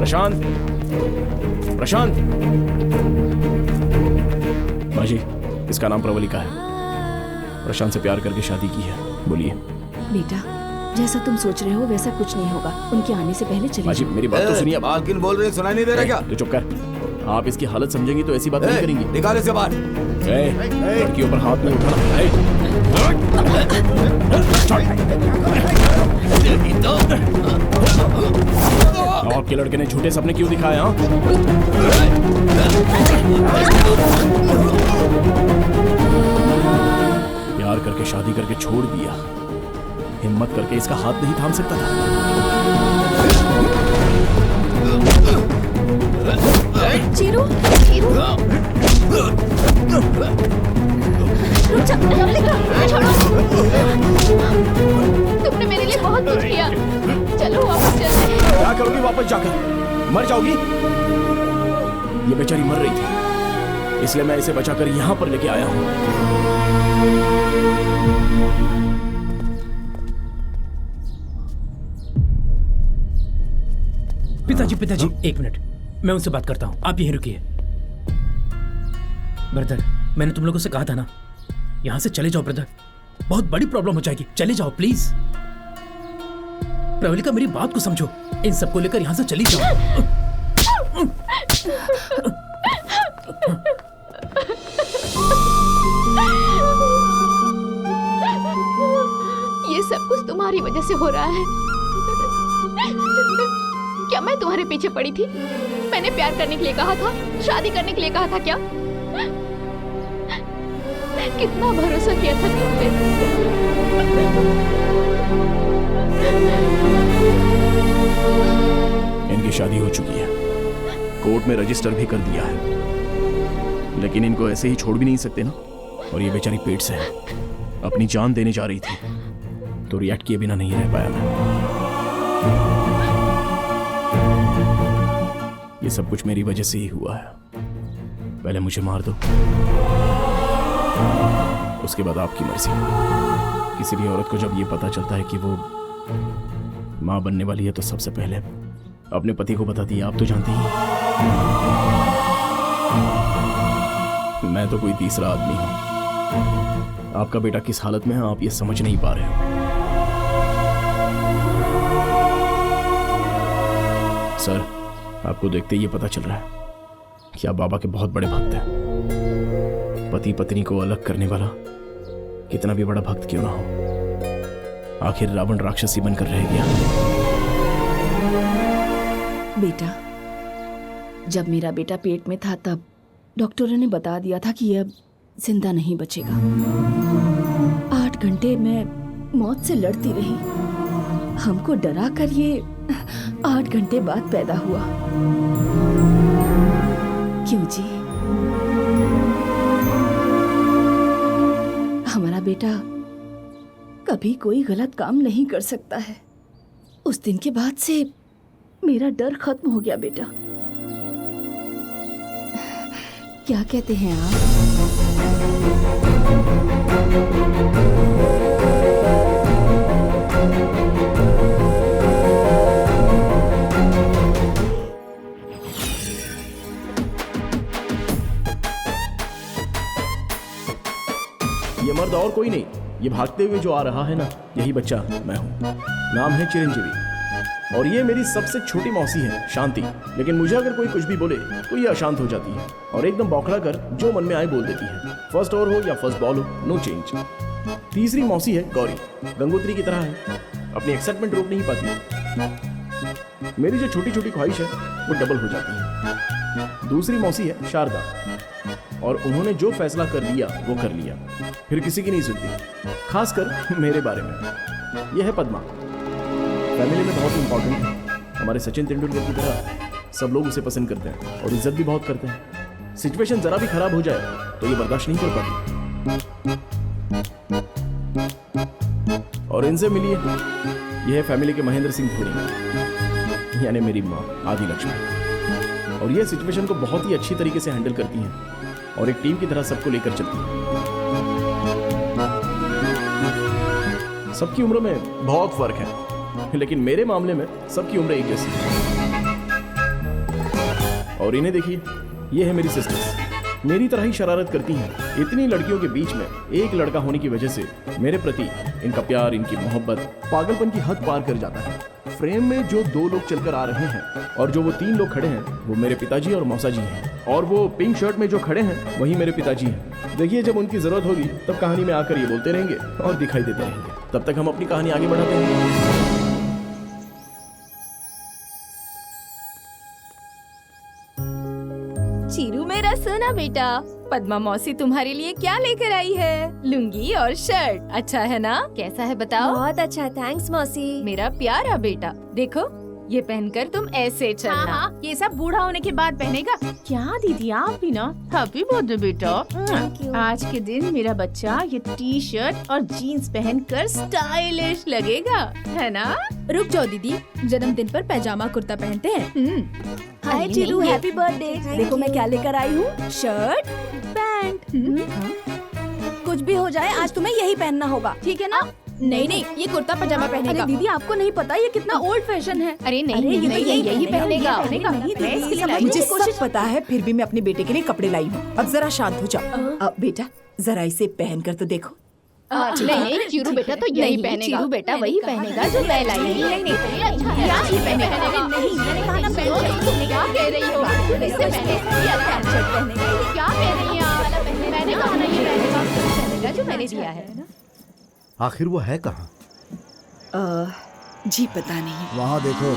प्रशांत, प्रशांत। माँ जी, इसका नाम प्रवलिका है। प्रशांत से प्यार करके शादी की है। बोलिए। बेटा, जैसा तुम सोच रहे हो वैसा कुछ नहीं होगा। उनके आने से पहले चले माँ जी, जाओ। मेरी बात तो सुनिए। मालकिन बोल रही, सुनाई नहीं दे रहा क्या? तू चुप कर। आप इसकी हालत समझेंगी तो ऐसी बात नहीं करेंगी। निकाल इसे बाहर। लड़कियों पर हाथ नहीं उठाना। आपके लड़के ने झूठे सपने क्यों दिखाए? हाँ, प्यार करके शादी करके छोड़ दिया। हिम्मत करके इसका हाथ नहीं थाम सकता था। Chiru, Chiru. तुमने मेरे लिए बहुत कुछ किया। चलो वापस चलते हैं। क्या करोगी वापस जाकर? मर जाओगी? ये बेचारी मर रही थी, इसलिए मैं इसे बचाकर यहाँ पर लेके आया हूँ। पिताजी, एक मिनट, मैं उनसे बात करता हूँ। आप यहीं रुकिए। ब्रदर, मैंने तुम लोगों से कहा था ना, यहाँ से चले जाओ ब्रदर, बहुत बड़ी प्रॉब्लम हो जाएगी। चले जाओ प्लीज। प्रवलिका, मेरी बात को समझो। इन सबको लेकर यहाँ से चली जाओ। ये सब कुछ तुम्हारी वजह से हो रहा है। क्या मैं तुम्हारे पीछे पड़ी थी? मैंने प्यार करने के लिए कहा था, शादी करने के लिए कहा था क्या? कितना भरोसा किया था तुम पे। इनकी शादी हो चुकी है, कोर्ट में रजिस्टर भी कर दिया है, लेकिन इनको ऐसे ही छोड़ भी नहीं सकते ना। और ये बेचारी पेट से है, अपनी जान देने जा रही थी, तो रिएक्ट किए बिना नहीं रह पाया मैं। ये सब कुछ मेरी वजह से ही हुआ है। पहले मुझे मार दो, उसके बाद आपकी मर्जी। किसी भी औरत को जब ये पता चलता है कि वो मां बनने वाली है, तो सबसे पहले अपने पति को बताती है। आप तो जानती ही, मैं तो कोई तीसरा आदमी हूं। आपका बेटा किस हालत में है आप ये समझ नहीं पा रहे हो। सर, आपको देखते ही ये पता चल रहा है कि आप बाबा के बहुत बड़े भक्त हैं। पति पत्नी को अलग करने वाला कितना भी बड़ा भक्त क्यों ना हो, आखिर रावण राक्षसी बनकर रह गया। बेटा, जब मेरा बेटा पेट में था तब डॉक्टरों ने बता दिया था कि यह जिंदा नहीं बचेगा। 8 घंटे मैं मौत से लड़ती रही। हमको डरा कर ये 8 घंटे बाद पैदा हुआ। क्यों जी? हमारा बेटा कभी कोई गलत काम नहीं कर सकता है। उस दिन के बाद से मेरा डर खत्म हो गया बेटा। क्या कहते हैं आप? ये मर्द और कोई नहीं, ये भागते हुए जो आ रहा है ना, यही बच्चा मैं हूं। नाम है चिरंजीवी, और ये मेरी सबसे छोटी मौसी है शांति। लेकिन मुझे अगर कोई कुछ भी बोले तो ये अशांत हो जाती है और एकदम बौखला कर जो मन में आए बोल देती है। फर्स्ट ओवर हो या फर्स्ट बॉल हो, नो चेंज। तीसरी मौसी है गौरी, गंगोत्री की तरह है, अपनी एक्साइटमेंट रोक नहीं पाती। मेरी जो छोटी छोटी ख्वाहिश है वो डबल हो जाती है। दूसरी मौसी है शारदा, और उन्होंने जो फैसला कर लिया वो कर लिया, फिर किसी की नहीं सुनती, खासकर मेरे बारे में। यह है पद्मा, फैमिली में बहुत इंपॉर्टेंट है। हमारे सचिन तेंदुलकर की तरह सब लोग उसे पसंद करते हैं और इज्जत भी बहुत करते हैं। सिचुएशन जरा भी खराब हो जाए तो ये बर्दाश्त नहीं कर पाती। और इनसे मिलिए, यह है फैमिली के महेंद्र सिंह धोनी, यानी मेरी माँ आदि लक्ष्मी। और ये सिचुएशन को बहुत ही अच्छी तरीके से हैंडल करती हैं और एक टीम की तरह सबको लेकर चलती हैं। सबकी उम्र में बहुत फर्क है, लेकिन मेरे मामले में सबकी उम्र एक जैसी है। और इन्हें देखिए, ये है मेरी सिस्टर्स। मेरी तरह ही शरारत करती हैं। इतनी लड़कियों के बीच में एक लड़का होने की वजह से मेरे प्रति इनका प्यार, इनकी मोहब्बत पागलपन की हद पार कर जाता है। फ्रेम में जो 2 लोग चलकर आ रहे हैं और जो वो 3 लोग खड़े हैं, वो मेरे पिताजी और मौसा जी हैं। और वो पिंक शर्ट में जो खड़े हैं, वही मेरे पिताजी हैं। देखिए, जब उनकी जरूरत होगी तब कहानी में आकर ये बोलते रहेंगे और दिखाई देते रहेंगे। तब तक हम अपनी कहानी आगे बढ़ाते हैं। चीरू मेरा सोना बेटा, पद्मा मौसी तुम्हारे लिए क्या लेकर आई है? लुंगी और शर्ट, अच्छा है ना? कैसा है बताओ? बहुत अच्छा, थैंक्स मौसी। मेरा प्यारा बेटा, देखो ये पहनकर तुम ऐसे चलना। हाँ, ये सब बूढ़ा होने के बाद पहनेगा। क्या दीदी, आप भी ना हैप्पी बर्थडे बेटा। आज के दिन मेरा बच्चा ये टी शर्ट और जीन्स पहनकर स्टाइलिश लगेगा, है ना? रुक जाओ दीदी, जन्मदिन पर पैजामा कुर्ता पहनते हैं। हाय चिरू, हैप्पी बर्थडे। देखो मैं क्या लेकर आई हूँ, शर्ट पैंट। कुछ भी हो जाए, आज तुम्हें यही पहनना होगा, ठीक है ना? नहीं नहीं, ये कुर्ता पजामा अरे पहनेगा। दीदी, आपको नहीं पता ये कितना ओल्ड फैशन है। अरे नहीं अरे, ये तो नहीं, यही पहनेगा। मुझे सब पता है, फिर भी मैं अपने बेटे के लिए कपड़े लाई हूँ। अब जरा शांत हो जाओ। अब बेटा जरा इसे पहन कर तो देखो। नहीं, चिरू बेटा तो यही पहनेगा। चिरू बेटा वही पहनेगा जो मैं लाई हूँ। अच्छा है, यही पहनेगा। नहीं, मैंने कहा ना क्या कह रही हो? इससे पहले क्या कह रही हैं आप? मैंने कहा ना ये पहनेगा जो मैंने दिया है। आखिर वो है कहाँ? जी पता नहीं। वहाँ देखो।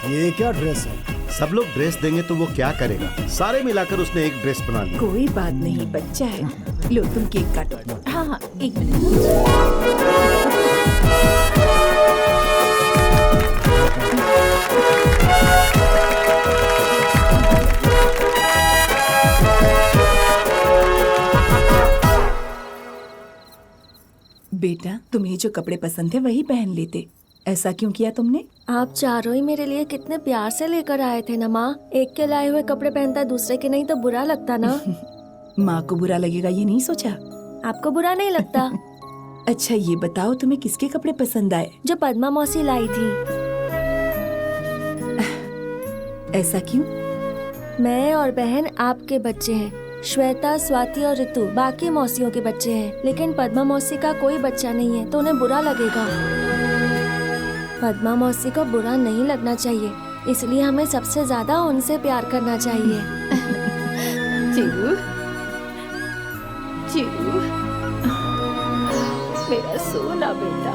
ये क्या ड्रेस है? सब लोग ड्रेस देंगे तो वो क्या करेगा? सारे मिलाकर उसने एक ड्रेस बना ली। कोई बात नहीं, बच्चा है। लो तुम केक काटो। हाँ हाँ, एक मिनट। बेटा, तुम्हें जो कपड़े पसंद थे वही पहन लेते। ऐसा क्यों किया तुमने? आप चारों ही मेरे लिए कितने प्यार से लेकर आए थे ना माँ। एक के लाए हुए कपड़े पहनता दूसरे के नहीं तो बुरा लगता ना। माँ को बुरा लगेगा ये नहीं सोचा? आपको बुरा नहीं लगता? अच्छा ये बताओ, तुम्हें किसके कपड़े पसंद आए? जो पद्मा मौसी लाई थी। ऐसा क्यों? मैं और बहन आपके बच्चे हैं। श्वेता, स्वाति और ऋतु बाकी मौसियों के बच्चे हैं, लेकिन पद्मा मौसी का कोई बच्चा नहीं है तो उन्हें बुरा लगेगा। पद्मा मौसी को बुरा नहीं लगना चाहिए, इसलिए हमें सबसे ज्यादा उनसे प्यार करना चाहिए। चिरू, चिरू, मेरा सोना बेटा,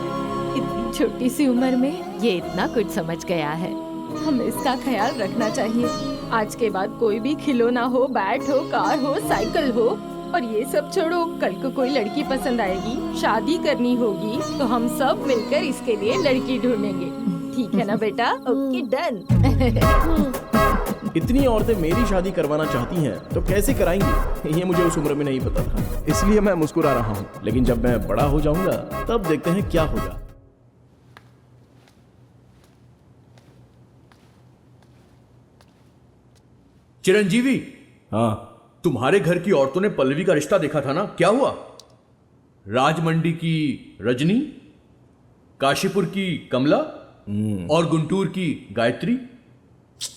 इतनी छोटी सी उम्र में ये इतना कुछ समझ गया है। हमें इसका ख्याल रखना चाहिए। आज के बाद कोई भी खिलौना हो, बैट हो, कार हो, साइकिल हो, और ये सब छोड़ो, कल को कोई लड़की पसंद आएगी, शादी करनी होगी, तो हम सब मिलकर इसके लिए लड़की ढूंढेंगे। ठीक है ना बेटा? Okay, done. इतनी औरतें मेरी शादी करवाना चाहती हैं तो कैसे कराएंगी, ये मुझे उस उम्र में नहीं पता था। इसलिए मैं मुस्कुरा रहा हूँ, लेकिन जब मैं बड़ा हो जाऊंगा तब देखते हैं क्या होगा। चिरंजीवी, हाँ, तुम्हारे घर की औरतों ने पल्लवी का रिश्ता देखा था ना, क्या हुआ? राजमंडी की रजनी, काशीपुर की कमला और गुंटूर की गायत्री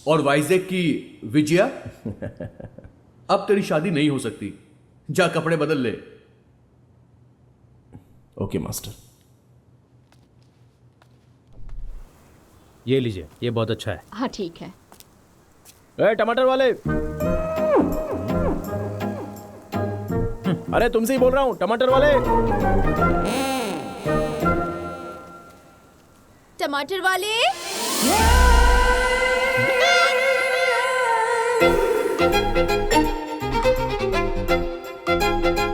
और वाइजैक की विजया। अब तेरी शादी नहीं हो सकती, जा कपड़े बदल ले। Okay master. ये लीजिए, ये बहुत अच्छा है। हाँ ठीक है। ए, टमाटर वाले, अरे तुमसे ही बोल रहा हूँ, टमाटर वाले। टमाटर वाले,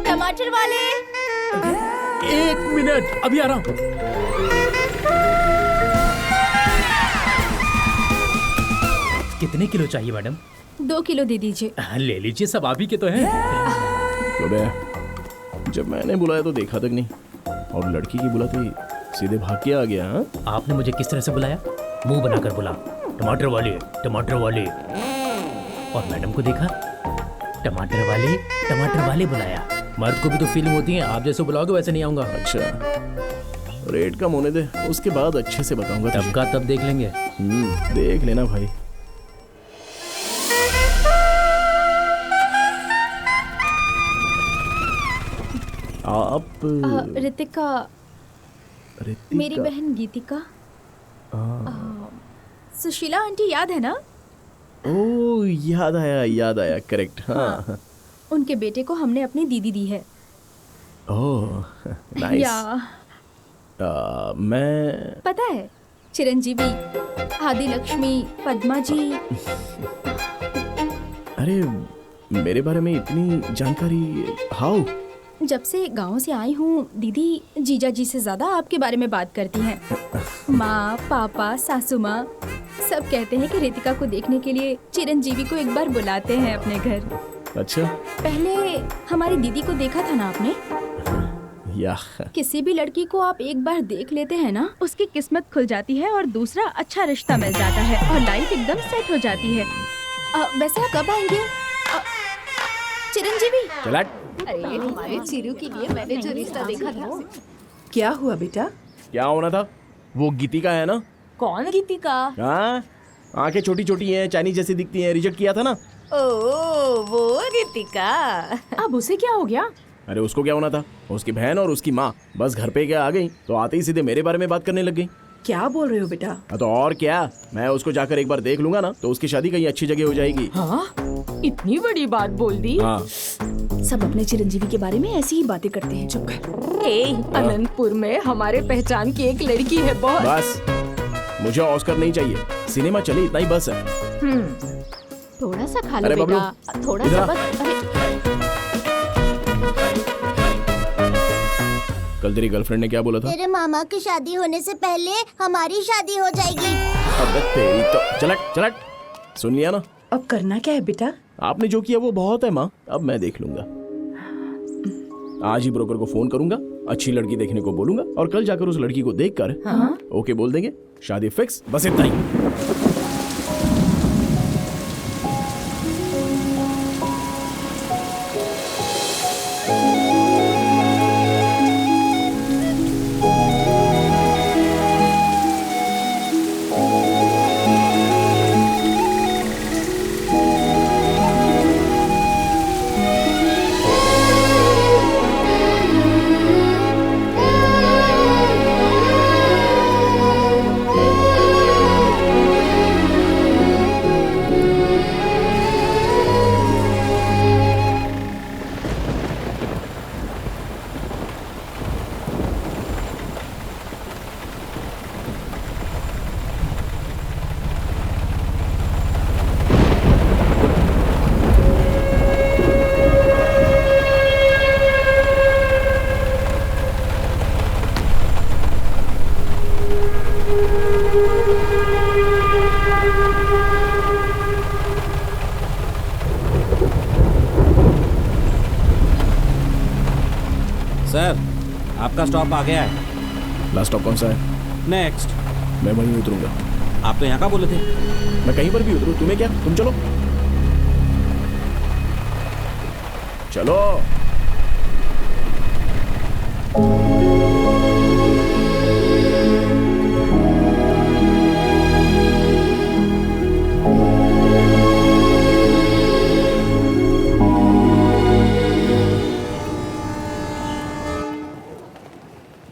टमाटर वाले, 1 मिनट, अभी आ रहा हूँ। कितने किलो चाहिए मैडम? 2 किलो दे दीजिए। ले लीजिए, सब आप ही के तो हैं। लो बे, जब मैंने बुलाया तो देखा तक नहीं, और लड़की की बुलाते ही सीधे भाग के आ गया। हाँ? आपने मुझे किस तरह से बुलाया? मुंह बनाकर बुला। टमाटर वाले, टमाटर वाले। और मैडम को देखा, टमाटर वाले बुलाया। मर्द को भी तो फीलिंग होती है, आप जैसे बुलाओगे वैसे नहीं आऊंगा। अच्छा, रेट कम होने दे, उसके बाद अच्छे से बताऊंगा। तब का तब देख लेंगे। देख लेना भाई। आप रितिका, मेरी बहन गीतिका। सुशीला आंटी याद है ना? ओ याद आया, करेक्ट। हाँ। उनके बेटे को हमने अपनी दीदी दी है। Oh nice. मैं पता है, चिरंजीवी, आदि लक्ष्मी, पद्मा जी। अरे मेरे बारे में इतनी जानकारी हाउ? जब से गांव से आई हूँ, दीदी जीजा जी से ज्यादा आपके बारे में बात करती हैं। माँ, पापा, सासू माँ सब कहते हैं कि रितिका को देखने के लिए चिरंजीवी को एक बार बुलाते हैं अपने घर। अच्छा, पहले हमारी दीदी को देखा था ना आपने? या किसी भी लड़की को आप एक बार देख लेते हैं ना, उसकी किस्मत खुल जाती है और दूसरा अच्छा रिश्ता मिल जाता है और लाइफ एकदम सेट हो जाती है। वैसे आप कब आएंगे चिरंजीवी? अरे हमारे चिरू के लिए मैंने जो रिश्ता देखा था। क्या हुआ बेटा? क्या होना था? वो गीतिका है ना? कौन गीतिका? हाँ, आंखें छोटी छोटी हैं, चाइनीज जैसी दिखती हैं, रिजेक्ट किया था ना। ओ वो गीतिका। अब उसे क्या हो गया? अरे उसको क्या होना था? उसकी बहन और उसकी माँ बस घर पे क्या आ गई तो आते ही सीधे मेरे बारे में बात करने लग गई। क्या बोल रहे हो बेटा? तो और क्या, मैं उसको जाकर एक बार देख लूंगा ना तो उसकी शादी कहीं अच्छी जगह हो जाएगी। हाँ? इतनी बड़ी बात बोल दी? हाँ। सब अपने चिरंजीवी के बारे में ऐसी ही बातें करते हैं। चुप कर। अनंतपुर में हमारे पहचान की एक लड़की है बहुत। बस मुझे ऑस्कर नहीं चाहिए, सिनेमा चले इतना ही बस है। थोड़ा सा खा लो अरे बेटा, थोड़ा सा बस। कल तेरी गर्लफ्रेंड ने क्या बोला था? तेरे मामा की शादी होने से पहले हमारी शादी हो जाएगी। अबे तेरी तो चलट। सुन लिया ना? अब करना क्या है बेटा? आपने जो किया वो बहुत है माँ, अब मैं देख लूंगा। आज ही ब्रोकर को फोन करूंगा, अच्छी लड़की देखने को बोलूंगा और कल जाकर उस लड़की को देखकर ओके बोल देंगे, शादी फिक्स। बस इतना ही। सर, आपका स्टॉप आ गया है। लास्ट स्टॉप कौन सा है? नेक्स्ट। मैं वहीं उतरूंगा। आप तो यहाँ का बोले थे। मैं कहीं पर भी उतरूं, तुम्हें क्या? तुम चलो चलो।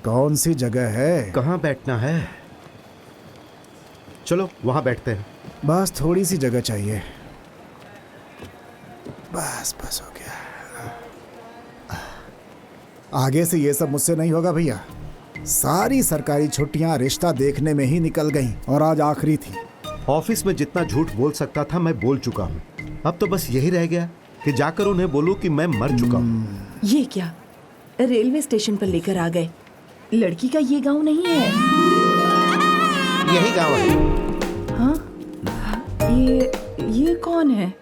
कौन सी जगह है? कहाँ बैठना है? चलो वहां बैठते हैं। बस थोड़ी सी जगह चाहिए। बस हो गया। आगे से ये सब मुझसे नहीं होगा भैया। सारी सरकारी छुट्टियां रिश्ता देखने में ही निकल गईं और आज आखिरी थी। ऑफिस में जितना झूठ बोल सकता था मैं बोल चुका हूँ। अब तो बस यही रह गया कि जाकर उन्हें बोलूं कि मैं मर चुका हूँ। ये क्या, रेलवे स्टेशन पर लेकर आ गए? लड़की का ये गांव नहीं है। यही गांव है। हाँ? ये कौन है?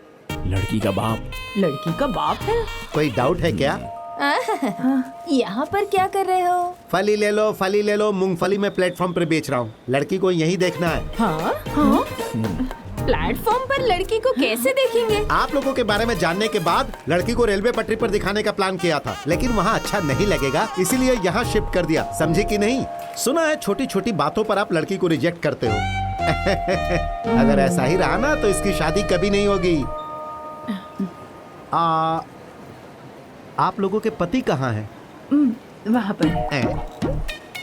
लड़की का बाप। लड़की का बाप है? कोई डाउट है क्या? यहाँ पर क्या कर रहे हो? फली ले लो, मूंगफली मैं प्लेटफॉर्म पर बेच रहा हूँ। लड़की को यही देखना है। हाँ? प्लेटफॉर्म पर लड़की को कैसे देखेंगे? आप लोगों के बारे में जानने के बाद लड़की को रेलवे पटरी पर दिखाने का प्लान किया था, लेकिन वहाँ अच्छा नहीं लगेगा, इसीलिए यहाँ शिफ्ट कर दिया। समझे कि नहीं? सुना है छोटी छोटी बातों पर आप लड़की को रिजेक्ट करते हो। अगर ऐसा ही रहा ना तो इसकी शादी कभी नहीं होगी। आप लोगों के पति कहाँ हैं? वहाँ पर।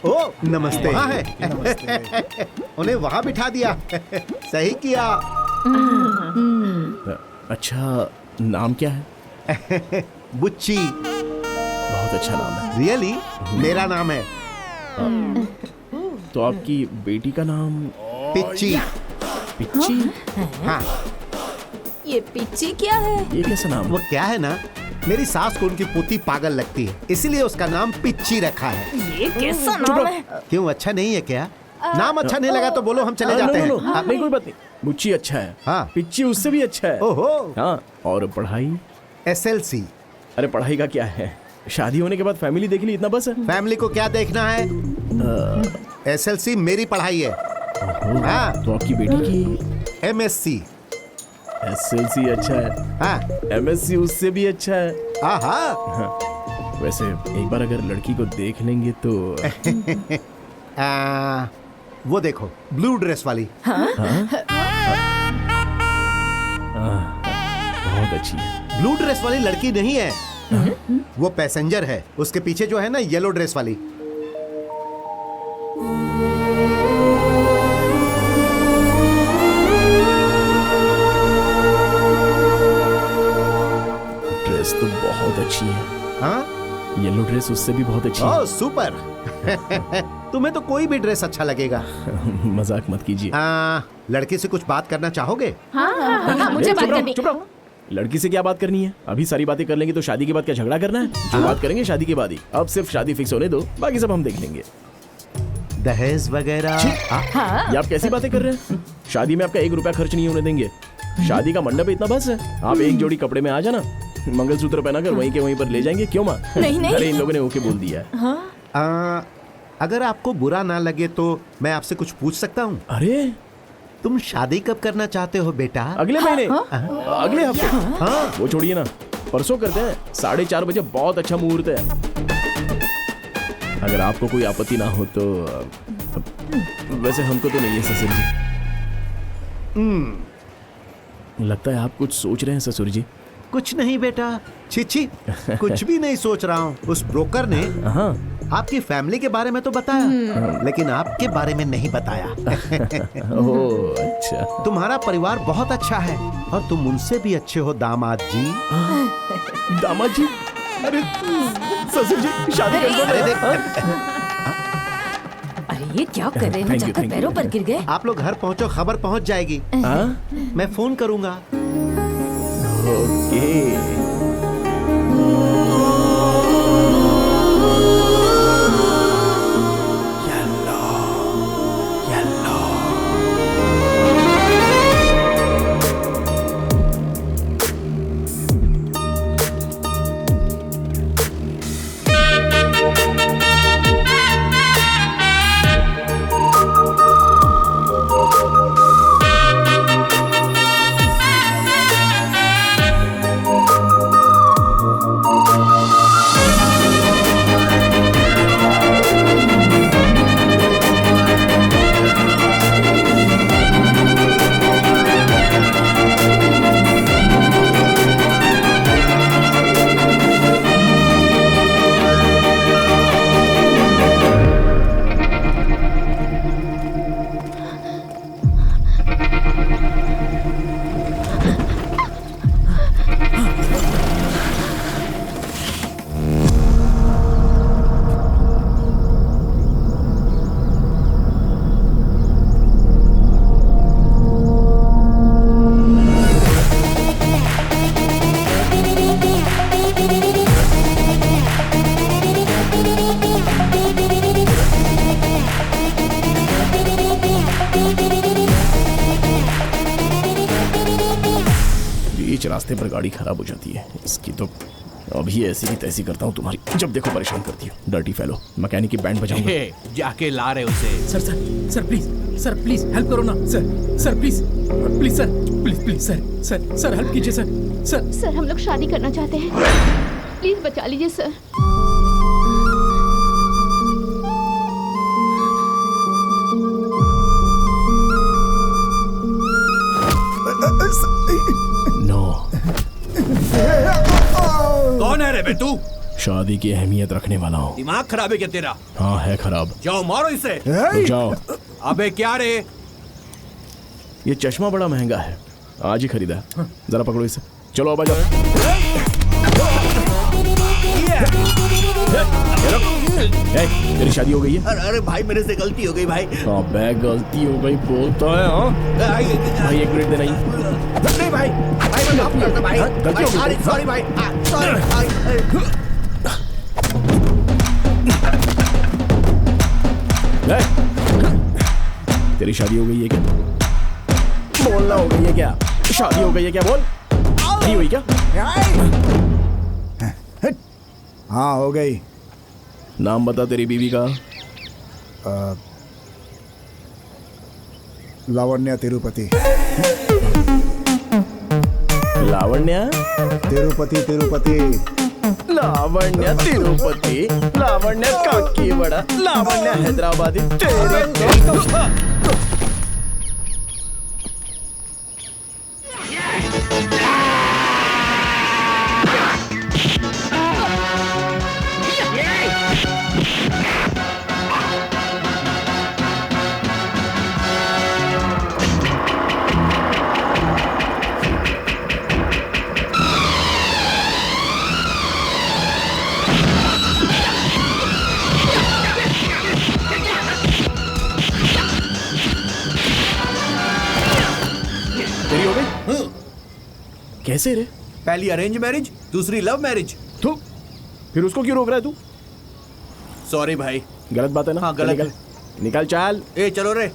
ओ नमस्ते। वहाँ है। उन्हें वहाँ बिठा दिया। सही किया। अच्छा, नाम क्या है? बुच्ची। बहुत अच्छा नाम है। रियली? मेरा नाम है। तो आपकी बेटी का नाम? पिच्ची। पिच्ची? हाँ। ये पिच्ची क्या है? ये कैसा नाम? वो क्या है ना, मेरी सास को उनकी पोती पागल लगती है, इसीलिए उसका नाम पिच्ची रखा है। ये कैसा नाम है? क्यों, अच्छा नहीं है क्या? नाम अच्छा नहीं लगा तो बोलो, हम चले जाते हैं। नहीं, कोई बात नहीं। बुच्ची अच्छा है। हाँ। पिच्ची उससे भी अच्छा है। ओहो। हाँ। और पढ़ाई? SLC। अरे पढ़ाई का क्या है, शादी होने के बाद फैमिली देख ली, इतना बस है। फैमिली को क्या देखना है? SLC मेरी पढ़ाई है। हाँ। तो आपकी बेटी की? MSc। SLC अच्छा है। हाँ। MSc उससे भी अच्छा है। हाँ। वैसे एक बार अगर लड़की को देख लेंगे तो वो देखो, ब्लू ड्रेस वाली। बहुत अच्छी है। ब्लू ड्रेस वाली लड़की नहीं है, वो पैसेंजर है। उसके पीछे जो है ना, येलो ड्रेस वाली। ड्रेस तो बहुत अच्छी है। हाँ? येलो ड्रेस उससे भी बहुत अच्छी है। ओह सुपर। तुम्हें तो कोई भी ड्रेस अच्छा लगेगा। मजाक मत कीजिए। लड़की से कुछ बात करना चाहोगे? हाँ, मुझे बात करनी। चुप रहो। लड़की से क्या बात करनी है? अभी सारी बातें कर लेंगे तो शादी के बाद क्या झगड़ा करना है? जो बात करेंगे शादी के बाद ही। अब सिर्फ शादी फिक्स होने दो, बाकी सब हम देख लेंगे। दहेज वगैरह? ये आप कैसी बातें कर रहे हैं? शादी में आपका 1 रुपया खर्च नहीं होने देंगे। शादी का मंडप इतना बस है। आप एक जोड़ी कपड़े में आ जाना, मंगलसूत्र पहनाकर वहीं के वहीं पर ले जाएंगे। क्यों माँ? नहीं। अरे इन लोगों ने ओके बोल दिया है। अगर आपको बुरा ना लगे तो मैं आपसे कुछ पूछ सकता हूँ? अरे तुम शादी कब करना चाहते हो बेटा? अगले महीने। अगले हफ्ते। हाँ, वो छोड़िए ना, परसों करते हैं। 4:30 बजे बहुत अच्छा मुहूर्त है। अगर आपको कोई आपत्ति ना हो तो। वैसे हमको तो नहीं है ससुर जी। लगता है आप कुछ सोच रहे हैं ससुर जी। कुछ नहीं बेटा, छी कुछ भी नहीं सोच रहा हूँ। उस ब्रोकर ने आपकी फैमिली के बारे में तो बताया, लेकिन आपके बारे में नहीं बताया। ओह अच्छा। तुम्हारा परिवार बहुत अच्छा है और तुम उनसे भी अच्छे हो दामाद जी। दामाद जी? अरे ससुर जी शादी कर। अरे ये क्या कर रहे हैं? जाकर पैरों पर गिर गए। आप लोग घर पहुंचो, खबर पहुंच जाएगी। मैं फोन करूंगा। ओके। रास्ते पर गाड़ी खराब हो जाती है इसकी तो। अभी ऐसी की तैसी करता हूँ तुम्हारी, जब देखो परेशान करती हूँ। Dirty fellow. मैकेनिक की बैंड बजाऊंगा। जाके ला रहे उसे। Sir please sir please help करो ना sir please please sir please sir help कीजिए सर सर हम लोग शादी करना चाहते हैं, प्लीज बचा लीजिए सर। नो। कौन है रे बे तू? शादी की अहमियत रखने वाला हूँ। दिमाग खराब है क्या तेरा? हाँ है खराब। जाओ मारो इसे। रुक जाओ। अबे क्या रे? ये चश्मा बड़ा महंगा है, आज ही खरीदा है। जरा पकड़ो इसे, चलो अब आ जाओ। तेरी शादी हो गई है? अरे भाई मेरे से गलती हो गई भाई। अबे गलती हो गई बोलता है? हाँ भाई 1 मिनट देना ही। नहीं भाई मैं माफ करता भाई। गलती हो गई। सॉरी भाई सॉरी भाई। तेरी शादी हो गई है क्या? बोलना हो गई है क्या? शादी हो गई है क्या? बोल। नहीं हुई क्या? हाँ हो गई। नाम बता तेरी बीवी का। लावण्या तिरुपति। लावण्या तिरुपति। लावण्या तिरुपति, लावण्या काकीवाड़ा, लावण्या हैदराबादी। कैसे रे? पहली अरेंज मैरिज, दूसरी लव मैरिज। तू फिर उसको क्यों रोक रहा है तू? सॉरी भाई। गलत बात है ना? हाँ गलत है। निकल चाल। ए चलो रे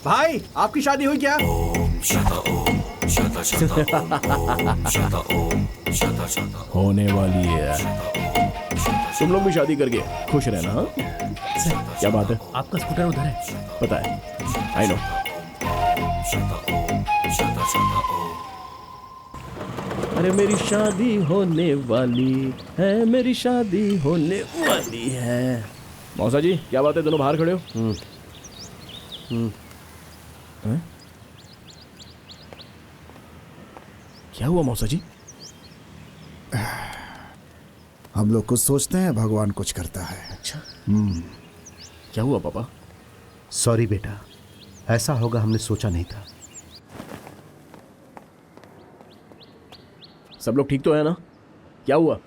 भाई, आपकी शादी हुई क्या? होने वाली है। तुम लोग भी शादी करके खुश रहना। हाँ? क्या बात है? आपका स्कूटर उधर है। पता है, आई नो। अरे मेरी शादी होने वाली है, मेरी शादी होने वाली है। मौसा जी क्या बात है, दोनों बाहर खड़े हो? हैं? क्या हुआ मौसा जी? हम लोग कुछ सोचते हैं, भगवान कुछ करता है। अच्छा। क्या हुआ पापा? सॉरी बेटा, ऐसा होगा हमने सोचा नहीं था। सब लोग ठीक तो है ना? क्या हुआ?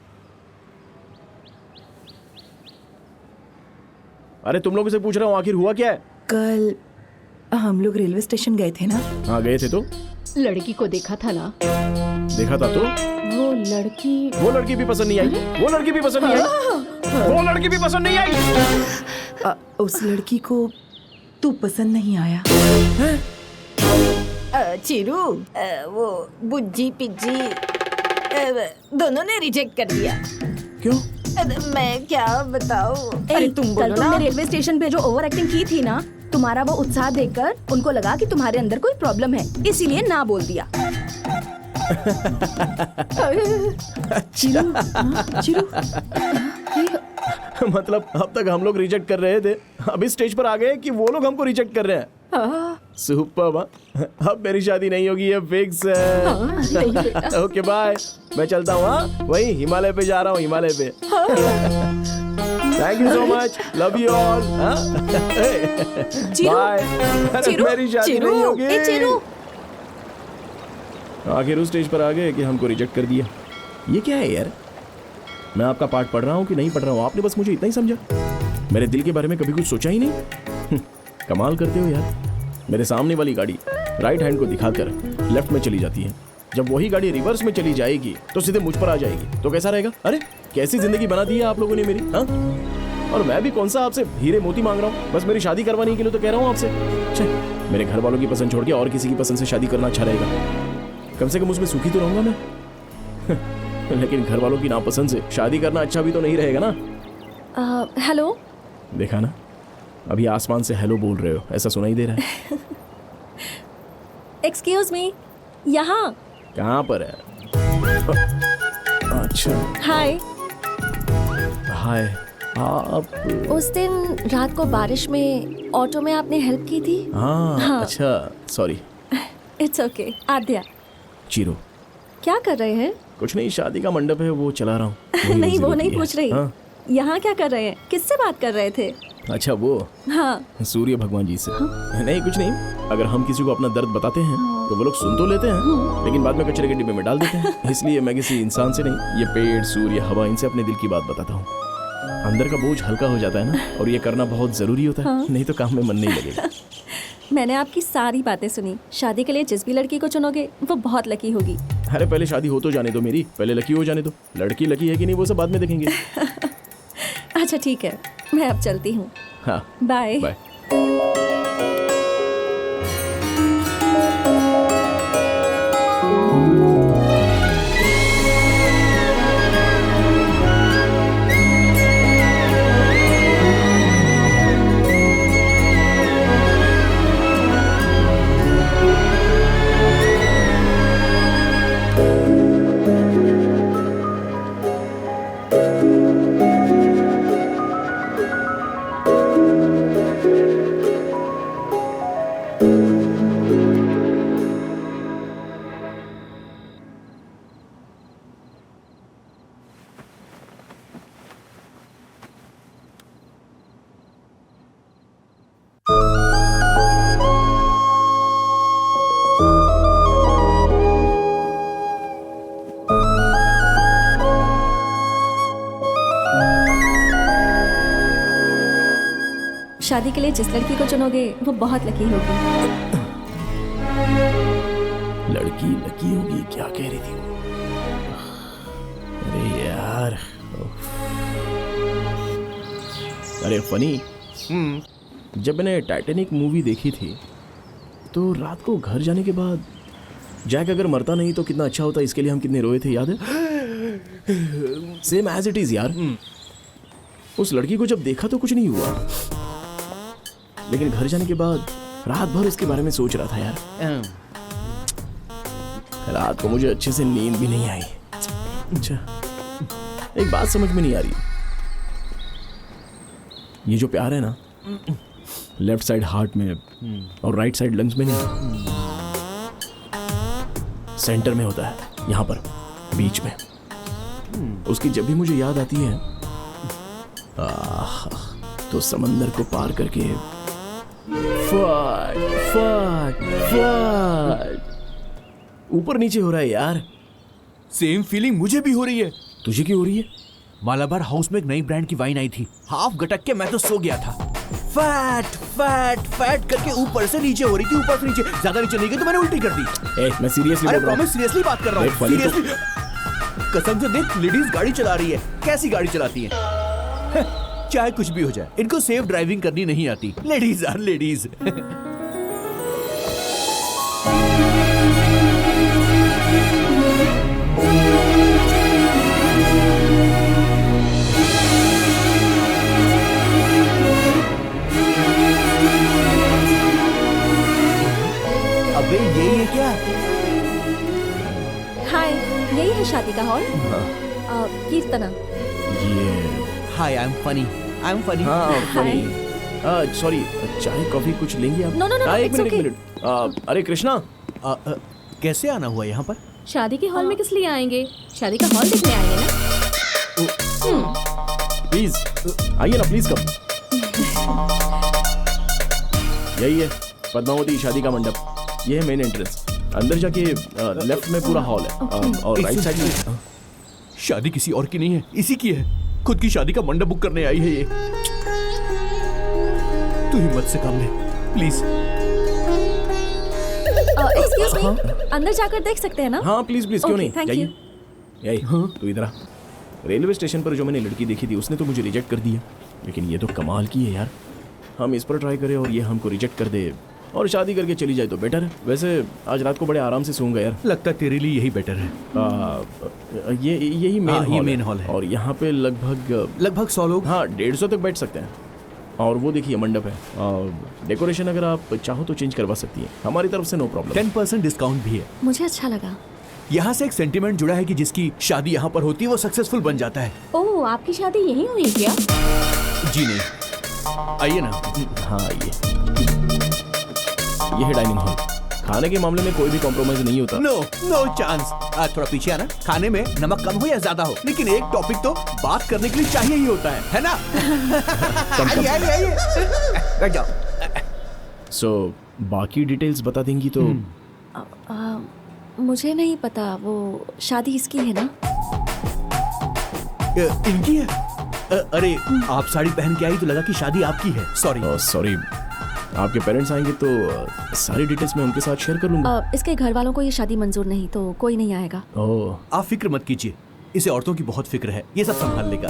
अरे तुम लोगों से पूछ रहा हूँ, आखिर हुआ क्या है? कल हम लोग रेलवे स्टेशन गए थे ना। हाँ गए थे। तो लड़की को देखा था ना? देखा था तो वो लड़की भी पसंद नहीं आई। वो लड़की भी पसंद नहीं आई। वो लड़की भी पसंद नहीं आई। उस लड़की को तू पसंद नहीं आया? चिरू, वो बुज्जी पिज्जी दोनों ने रिजेक्ट कर दिया। क्यों? मैं क्या बताऊं? अरे तुम बोलो ना। तुमने रेलवे स्टेशन पे जो ओवर एक्टिंग की थी ना, तुम्हारा वो उत्साह देखकर उनको लगा कि तुम्हारे अंदर कोई प्रॉब्लम है, इसीलिए ना बोल दिया। चिरू, मतलब अब तक हम लोग रिजेक्ट कर रहे थे, अभी स्टेज पर आ गए कि वो लोग हमको रिजेक्ट कर रहे हैं। सुपर। अब मेरी शादी नहीं होगी, ये फिक्स है। ओके बाय, मैं चलता हूँ। हाँ वही हिमालय पे जा रहा हूँ, हिमालय पे। Thank you so much, love you all. Bye. मेरी शादी नहीं होगी। आखिर उस स्टेज पर आ गए कि हमको रिजेक्ट कर दिया। ये क्या है यार? मैं आपका पार्ट पढ़ रहा हूँ कि नहीं पढ़ रहा हूँ, आपने बस मुझे इतना ही समझा। मेरे दिल के बारे में कभी कुछ सोचा ही नहीं। कमाल करते हो यार। मेरे सामने वाली गाड़ी राइट हैंड को दिखाकर लेफ्ट में चली जाती है, जब वही गाड़ी रिवर्स में चली जाएगी तो सीधे मुझ पर आ जाएगी, तो कैसा रहेगा? अरे कैसी जिंदगी बना दी है आप लोगों ने मेरी। हाँ, और मैं भी कौन सा आपसे हीरे मोती मांग रहा हूँ, बस मेरी शादी करवाने के लिए तो कह रहा हूँ आपसे। मेरे घर वालों की पसंद छोड़ के और किसी की पसंद से शादी करना अच्छा रहेगा। कम से कम उसमें सुखी तो रहूंगा मैं। लेकिन घर वालों की नापसंद से शादी करना अच्छा भी तो नहीं रहेगा ना। हेलो। देखा ना, अभी आसमान से हेलो बोल रहे हो, ऐसा सुनाई दे रहा है? एक्सक्यूज मी, यहाँ। कहाँ पर है? अच्छा। हाय। हाय। आप उस दिन रात को बारिश में ऑटो में आपने हेल्प की थी? हाँ। अच्छा, sorry. It's okay. Aadya. Chiro. क्या कर रहे हैं? कुछ नहीं, शादी का मंडप है वो चला रहा हूँ। नहीं, वो नहीं पूछ रही। हाँ? यहाँ क्या कर रहे हैं? किससे बात कर रहे थे? अच्छा वो, हाँ। सूर्य भगवान जी से। नहीं कुछ नहीं, अगर हम किसी को अपना दर्द बताते हैं तो वो लोग सुन तो लेते हैं लेकिन बाद में कचरे के डिब्बे में डाल देते हैं। इसलिए मैं किसी इंसान से नहीं, ये पेड़, सूर्य, हवा, इनसे अपने दिल की बात बताता हूँ। अंदर का बोझ हल्का हो जाता है ना, और ये करना बहुत जरूरी होता है। हाँ। नहीं तो काम में मन नहीं लगेगा। मैंने आपकी सारी बातें सुनी। शादी के लिए जिस भी लड़की को चुनोगे वो बहुत लकी होगी। अरे पहले शादी हो तो जाने दो मेरी, पहले लकी हो जाने दो। लड़की लकी है कि नहीं वो सब बाद में देखेंगे। अच्छा ठीक है, मैं अब चलती हूँ। हाँ, बाय। बाय। शादी के लिए जिस लड़की को चुनोगे वो बहुत लकी होगी। लड़की लकी होगी, क्या कह रही थी वो? अरे यार, अरे फनी, जब मैंने टाइटैनिक मूवी देखी थी तो रात को घर जाने के बाद जैक अगर मरता नहीं तो कितना अच्छा होता, इसके लिए हम कितने रोए थे, याद है? सेम एज इट इज यार। उस लड़की को जब देखा तो कुछ नहीं हुआ, लेकिन घर जाने के बाद रात भर उसके बारे में सोच रहा था यार। रात को मुझे अच्छे से नींद भी नहीं आई। अच्छा, एक बात समझ में नहीं आ रही, ये जो प्यार है ना, लेफ्ट साइड हार्ट में और राइट साइड लंग्स में नहीं, सेंटर में होता है, यहां पर बीच में। उसकी जब भी मुझे याद आती है तो समंदर को पार करके ऊपर नीचे हो रहा है यार। सेम फीलिंग मुझे भी हो रही है। तुझे क्यों हो रही है? मालाबार हाउस में एक नई ब्रांड की वाइन आई थी, हाफ गटक के मैं तो सो गया था। फैट फैट फैट करके ऊपर से नीचे हो रही थी, ऊपर से नीचे, ज्यादा नीचे नहीं गई तो मैंने उल्टी कर दी। मैं सीरियसली बोल रहा हूं। सीरियसली बात कर रहा हूँ, सीरियसली। कसम से देख, लेडीज गाड़ी चला रही है, कैसी गाड़ी चलाती है। चाहे कुछ भी हो जाए, इनको सेफ ड्राइविंग करनी नहीं आती। Ladies are ladies. अबे यही है क्या? हाय, यही है शादी का hall. Keerthana. Hi, I am funny. I am funny. हाँ फनी। सॉरी, चाय कॉफी कुछ लेंगे आप? नो नो नो, एक मिनट। अरे कृष्णा, कैसे आना हुआ यहाँ पर? शादी के हॉल में किस लिए आएंगे? शादी का हॉल देखने आएंगे ना। प्लीज आइए ना, प्लीज कम। यही है पद्मावती शादी का मंडप, ये है मेन एंट्रेंस। अंदर जाके लेफ्ट में पूरा हॉल है और राइट साइड में। शादी किसी और की नहीं है, इसी की है। खुद की शादी का मंडप बुक करने आई है ये। तू हिम्मत से काम ले प्लीज। एक्सक्यूज मी, अंदर जाकर देख सकते हैं ना? हाँ प्लीज प्लीज, क्यों नहीं, थैंक जाइए। यू। यही तू इधर आ। रेलवे स्टेशन पर जो मैंने लड़की देखी थी उसने तो मुझे रिजेक्ट कर दिया, लेकिन ये तो कमाल की है यार। हम इस पर ट्राई करें और ये हमको रिजेक्ट कर दे और शादी करके चली जाए तो बेटर है। वैसे आज रात को बड़े आराम से सोऊंगा यार। लगता है तेरे लिए यही बेटर है। यही मेन हॉल है और यहाँ पे लगभग 100 लोग। हाँ 150 तक बैठ सकते हैं। और वो देखिए मंडप है, डेकोरेशन अगर आप चाहो तो चेंज करवा सकती हैं, हमारी तरफ से नो प्रॉब्लम। 10% डिस्काउंट भी है। मुझे अच्छा लगा। यहाँ से एक सेंटिमेंट जुड़ा है कि जिसकी शादी यहाँ पर होती है वो सक्सेसफुल बन जाता है। ओह, आपकी शादी यहीं हुई क्या? जी नहीं, आइए ना। हाँ आइए, ये है डाइनिंग हॉल। खाने के मामले में कोई भी कॉम्प्रोमाइज नहीं होता। No chance. थोड़ा पीछे आना। खाने में नमक कम हो या ज्यादा हो, लेकिन एक टॉपिक तो बात करने के लिए चाहिए ही होता है ना? आइए। बैठ जाओ। सो बाकी डिटेल्स बता देंगी तो? मुझे नहीं पता, वो शादी इसकी है ना? इनकी है? अरे आप साड़ी पहन के आई तो लगा कि शादी आपकी है। सॉरी, आपके पेरेंट्स आएंगे तो सारी डिटेल्स मैं उनके साथ शेयर कर लूंगा। इसके घर वालों को ये शादी मंजूर नहीं, तो कोई नहीं आएगा। ओह, आप फिक्र मत कीजिए, इसे औरतों की बहुत फिक्र है, ये सब संभाल लेगा।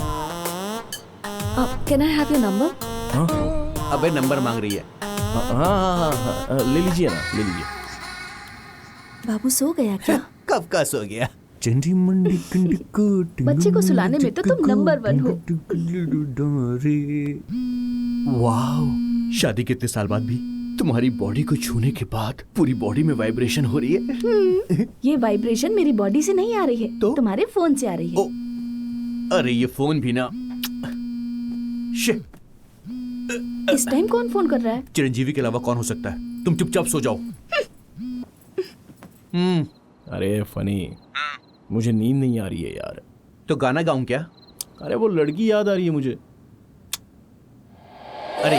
Can I have your number? हाँ? अबे नंबर मांग रही है। हाँ, ले लीजिए ना, ले लीजिए। बाबू सो गया क्या? कब का सो गया? बच्चे को सुलाने में तो तुम नंबर 1 हो। वाओ, शादी के इतने साल बाद भी तुम्हारी बॉडी को छूने के बाद पूरी बॉडी में वाइब्रेशन हो रही है। ये वाइब्रेशन मेरी बॉडी से नहीं आ रही है, तो तुम्हारे फोन से आ रही है। अरे ये फोन भी ना। शिट, इस टाइम कौन फोन कर रहा है? चिरंजीवी के अलावा कौन हो सकता है? तुम चुपचाप सो जाओ। अरे फनी, मुझे नींद नहीं आ रही है यार। तो गाना गाऊं क्या? अरे वो लड़की याद आ रही है मुझे। अरे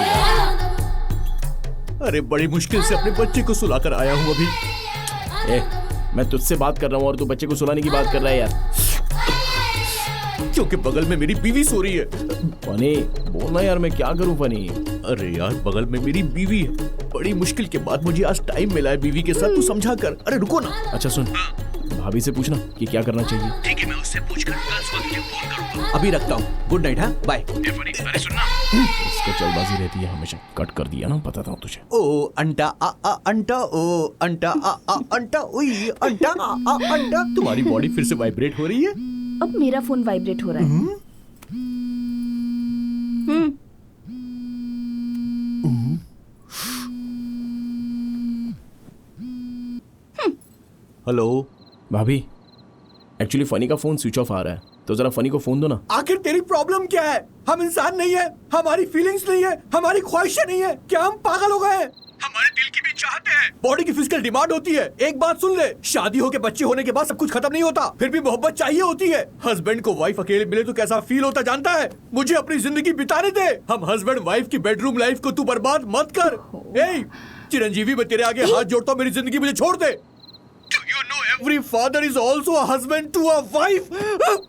अरे बड़ी मुश्किल से अपने बच्चे को सुलाकर आया हूँ अभी। मैं तुझसे बात कर रहा हूँ और तू बच्चे को सुलाने की बात कर रहा है यार। क्योंकि बगल में मेरी बीवी सो रही है। फनी बोलना यार, मैं क्या करूँ फनी? अरे यार, बगल में मेरी बीवी है, बड़ी मुश्किल के बाद मुझे आज टाइम मिला है बीवी के साथ, तू समझा कर। अरे रुको ना। अच्छा सुन, भाभी से पूछना कि क्या करना चाहिए। ठीक है, मैं उससे पूछ कर कल सुबह तुझे फोन करूंगा। अभी रखता हूँ, गुड नाइट। हाँ बाय। अरे सुनना, इसको जल्दबाजी रहती है हमेशा। कट कर दिया ना, बताता हूँ तुझे। ओ अंटा आ अंटा, ओ अंटा आ अंटा, ओई अंटा आ अंटा। तुम्हारी बॉडी फिर से वाइब्रेट हो रही है। अब मेरा फोन वाइब्रेट हो रहा है। हेलो भाभी, एक्चुअली फनी का फोन स्विच ऑफ आ रहा है, तो जरा फनी को फोन दो ना। आखिर तेरी प्रॉब्लम क्या है? हम इंसान नहीं है, हमारी फीलिंग्स नहीं है, हमारी ख्वाहिशें नहीं है? क्या हम पागल हो गए हैं? हमारे दिल की भी चाहते हैं, बॉडी की फिजिकल डिमांड होती है। एक बात सुन ले, शादी होके बच्चे होने के बाद सब कुछ खत्म नहीं होता, फिर भी मोहब्बत चाहिए होती है। हस्बैंड को वाइफ अकेले मिले तो कैसा फील होता जानता है? मुझे अपनी जिंदगी बिताने दे। हम हस्बैंड वाइफ की बेडरूम लाइफ को तू बर्बाद मत कर। ए चिरंजीवी, मैं तेरे आगे हाथ जोड़ता हूँ, मेरी जिंदगी मुझे छोड़ दे। You know every father is also a husband to a wife.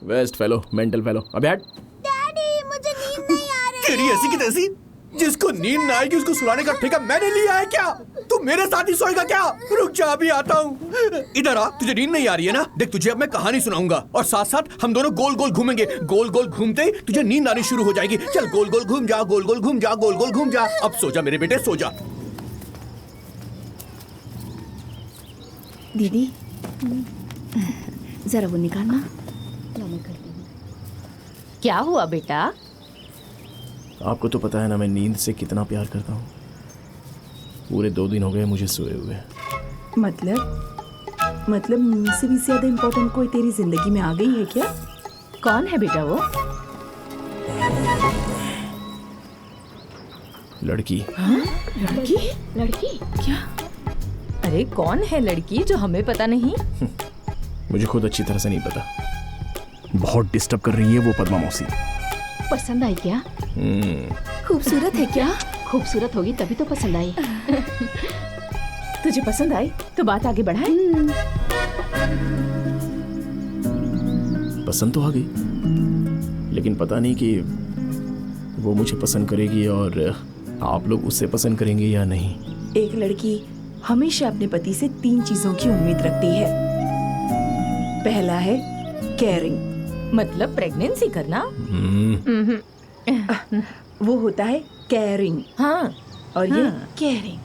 Waste fellow, mental fellow. अबे हट। डैडी, मुझे नींद नहीं आ रही। तेरी ऐसी की तैसी, जिसको नींद ना आएगी उसको सुलाने का ठेका मैंने लिया है क्या? तू मेरे साथ ही सोएगा क्या? रुक जा, अभी आता हूँ। इधर आ, तुझे नींद नहीं आ रही है ना? देख, तुझे अब मैं कहानी सुनाऊंगा और साथ साथ हम दोनों गोल गोल घूमेंगे। गोल गोल घूमते ही तुझे नींद आनी शुरू हो जाएगी। चल गोल गोल घूम जा, गोल गोल घूम जा, गोल गोल घूम जा। अब सो जा मेरे बेटे, सो जा। दीदी जरा वो निकालना। क्या हुआ बेटा? आपको तो पता है ना मैं नींद से कितना प्यार करता हूँ। पूरे 2 दिन हो गए मुझे सोए हुए। मतलब नींद से भी ज्यादा इम्पोर्टेंट कोई तेरी जिंदगी में आ गई है क्या? कौन है बेटा वो? लड़की। हाँ? लड़की? लड़की क्या? अरे कौन है लड़की जो हमें पता नहीं? मुझे खुद अच्छी तरह से नहीं पता। बहुत डिस्टर्ब कर रही है वो पद्मा मौसी। पसंद आई क्या? खूबसूरत है क्या? खूबसूरत होगी तभी तो पसंद आई। तुझे पसंद आई तो बात आगे बढ़ाए। पसंद तो आ गई, लेकिन पता नहीं कि वो मुझे पसंद करेगी और आप लोग उससे पसंद करेंगे या नहीं। एक लड़की हमेशा अपने पति से 3 चीजों की उम्मीद रखती है। पहला है केयरिंग, मतलब प्रेगनेंसी करना। वो होता है केयरिंग। हाँ, और ये केयरिंग।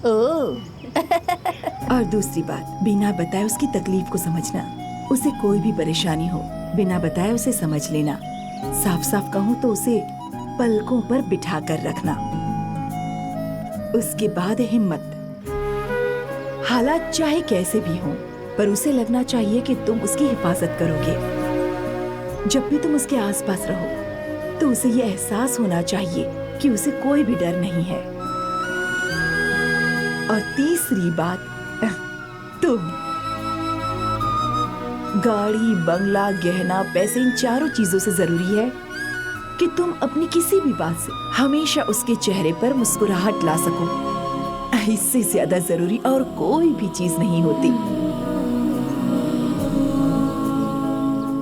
और दूसरी बात, बिना बताए उसकी तकलीफ को समझना। उसे कोई भी परेशानी हो, बिना बताए उसे समझ लेना। साफ साफ कहूँ तो उसे पलकों पर बिठा कर रखना। उसके बाद हिम्मत। हालात चाहे कैसे भी हों, पर उसे लगना चाहिए कि तुम उसकी हिफाजत करोगे। जब भी तुम उसके आसपास रहो तो उसे ये एहसास होना चाहिए कि उसे कोई भी डर नहीं है। और तीसरी बात, तुम। गाड़ी, बंगला, गहना, पैसे, इन चारों चीजों से जरूरी है कि तुम अपनी किसी भी बात से हमेशा उसके चेहरे पर मुस्कुराहट ला सको। इससे ज्यादा जरूरी और कोई भी चीज नहीं होती।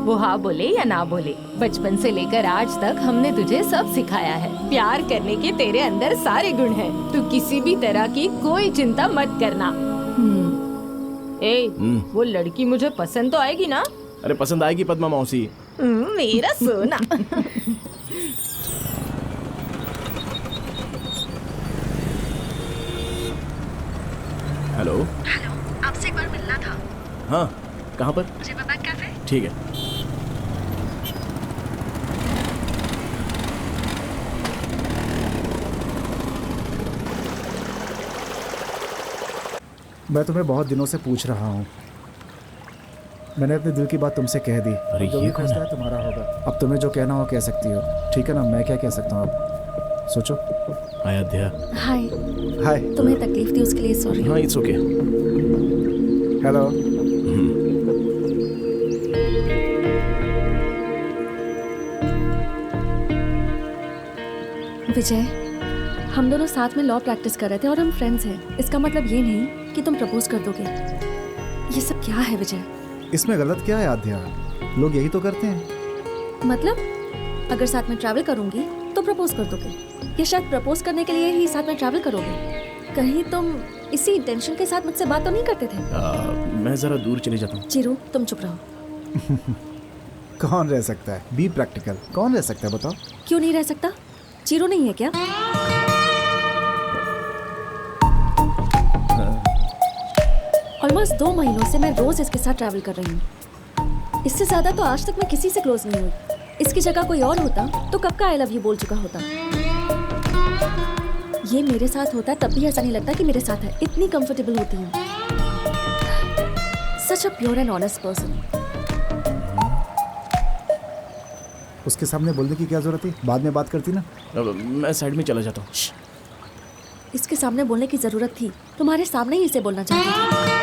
वो हाँ बोले या ना बोले, बचपन से लेकर आज तक हमने तुझे सब सिखाया है। प्यार करने के तेरे अंदर सारे गुण हैं। तू किसी भी तरह की कोई चिंता मत करना। वो लड़की मुझे पसंद तो आएगी ना? अरे पसंद आएगी पद्मा मौसी। मेरा सोना। हेलो। हेलो, आपसे एक बार मिलना था। हाँ, कहाँ पर? मुझे पता कैफे। ठीक है। मैं तुम्हें बहुत दिनों से पूछ रहा हूँ। मैंने अपने दिल की बात तुमसे कह दी। अरे जो भी फैसला है तुम्हारा होगा। अब तुम्हें जो कहना हो कह सकती हो, ठीक है ना? मैं क्या कह सकता हूँ अब? सोचो। अयोध्या। हाय। हाय। तुम्हें तकलीफ दी उसके लिए सॉरी। हाँ, इट्स ओके। हेलो। विजय, हम दोनों साथ में लॉ प्रैक्टिस कर रहे थे और हम फ्रेंड्स हैं। इसका मतलब ये नहीं कि तुम प्रपोज कर दोगे। ये सब क्या है विजय? इसमें गलत क्या है आध्या? लोग यही तो करते हैं। मतलब अगर साथ में ट्रैवल करूंगी तो प्रपोज कर दोगे, या शायद प्रपोज करने के लिए ही साथ में ट्रैवल करोगे? कहीं तुम इसी इंटेंशन के साथ मुझसे बात तो नहीं करते थे? मैं जरा दूर चले जाता हूँ। चिरू, तुम चुप रहो। कौन रह सकता है? Be practical. कौन रह सकता है बताओ? क्यों नहीं रह सकता? चिरू नहीं है क्या? ऑलमोस्ट 2 महीनों से मैं रोज इसके साथ ट्रैवल कर रही हूँ। इससे ज्यादा तो आज तक मैं किसी से क्लोज नहीं हुई। इसकी जगह कोई और होता तो कब का आई लव यू बोल चुका होता। ये मेरे साथ होता है तब भी ऐसा नहीं लगता कि मेरे साथ है। इतनी कंफर्टेबल होती हूँ। Such a pure and honest person. उसके सामने बोलने की क्या जरूरत थी? बाद में बात करती ना। मैं साइड में चला जाता हूँ। इसके सामने बोलने की जरूरत थी, तुम्हारे सामने ही इसे बोलना चाहती थी।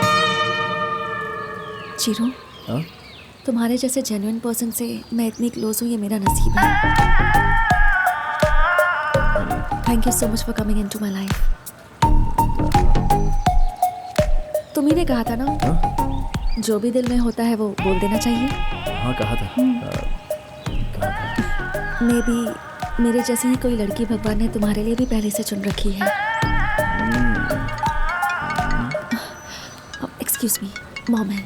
चिरू, तुम्हारे जैसे जेन्युइन पर्सन से मैं इतनी क्लोज हूँ, ये मेरा नसीब है। Thank you so much for coming into my life. तुम ही ने कहा था ना, जो भी दिल में होता है वो बोल देना चाहिए। हाँ, कहा था। मे बी मेरे जैसी ही कोई लड़की भगवान ने तुम्हारे लिए भी पहले से चुन रखी है। एक्सक्यूज मी, मॉम है।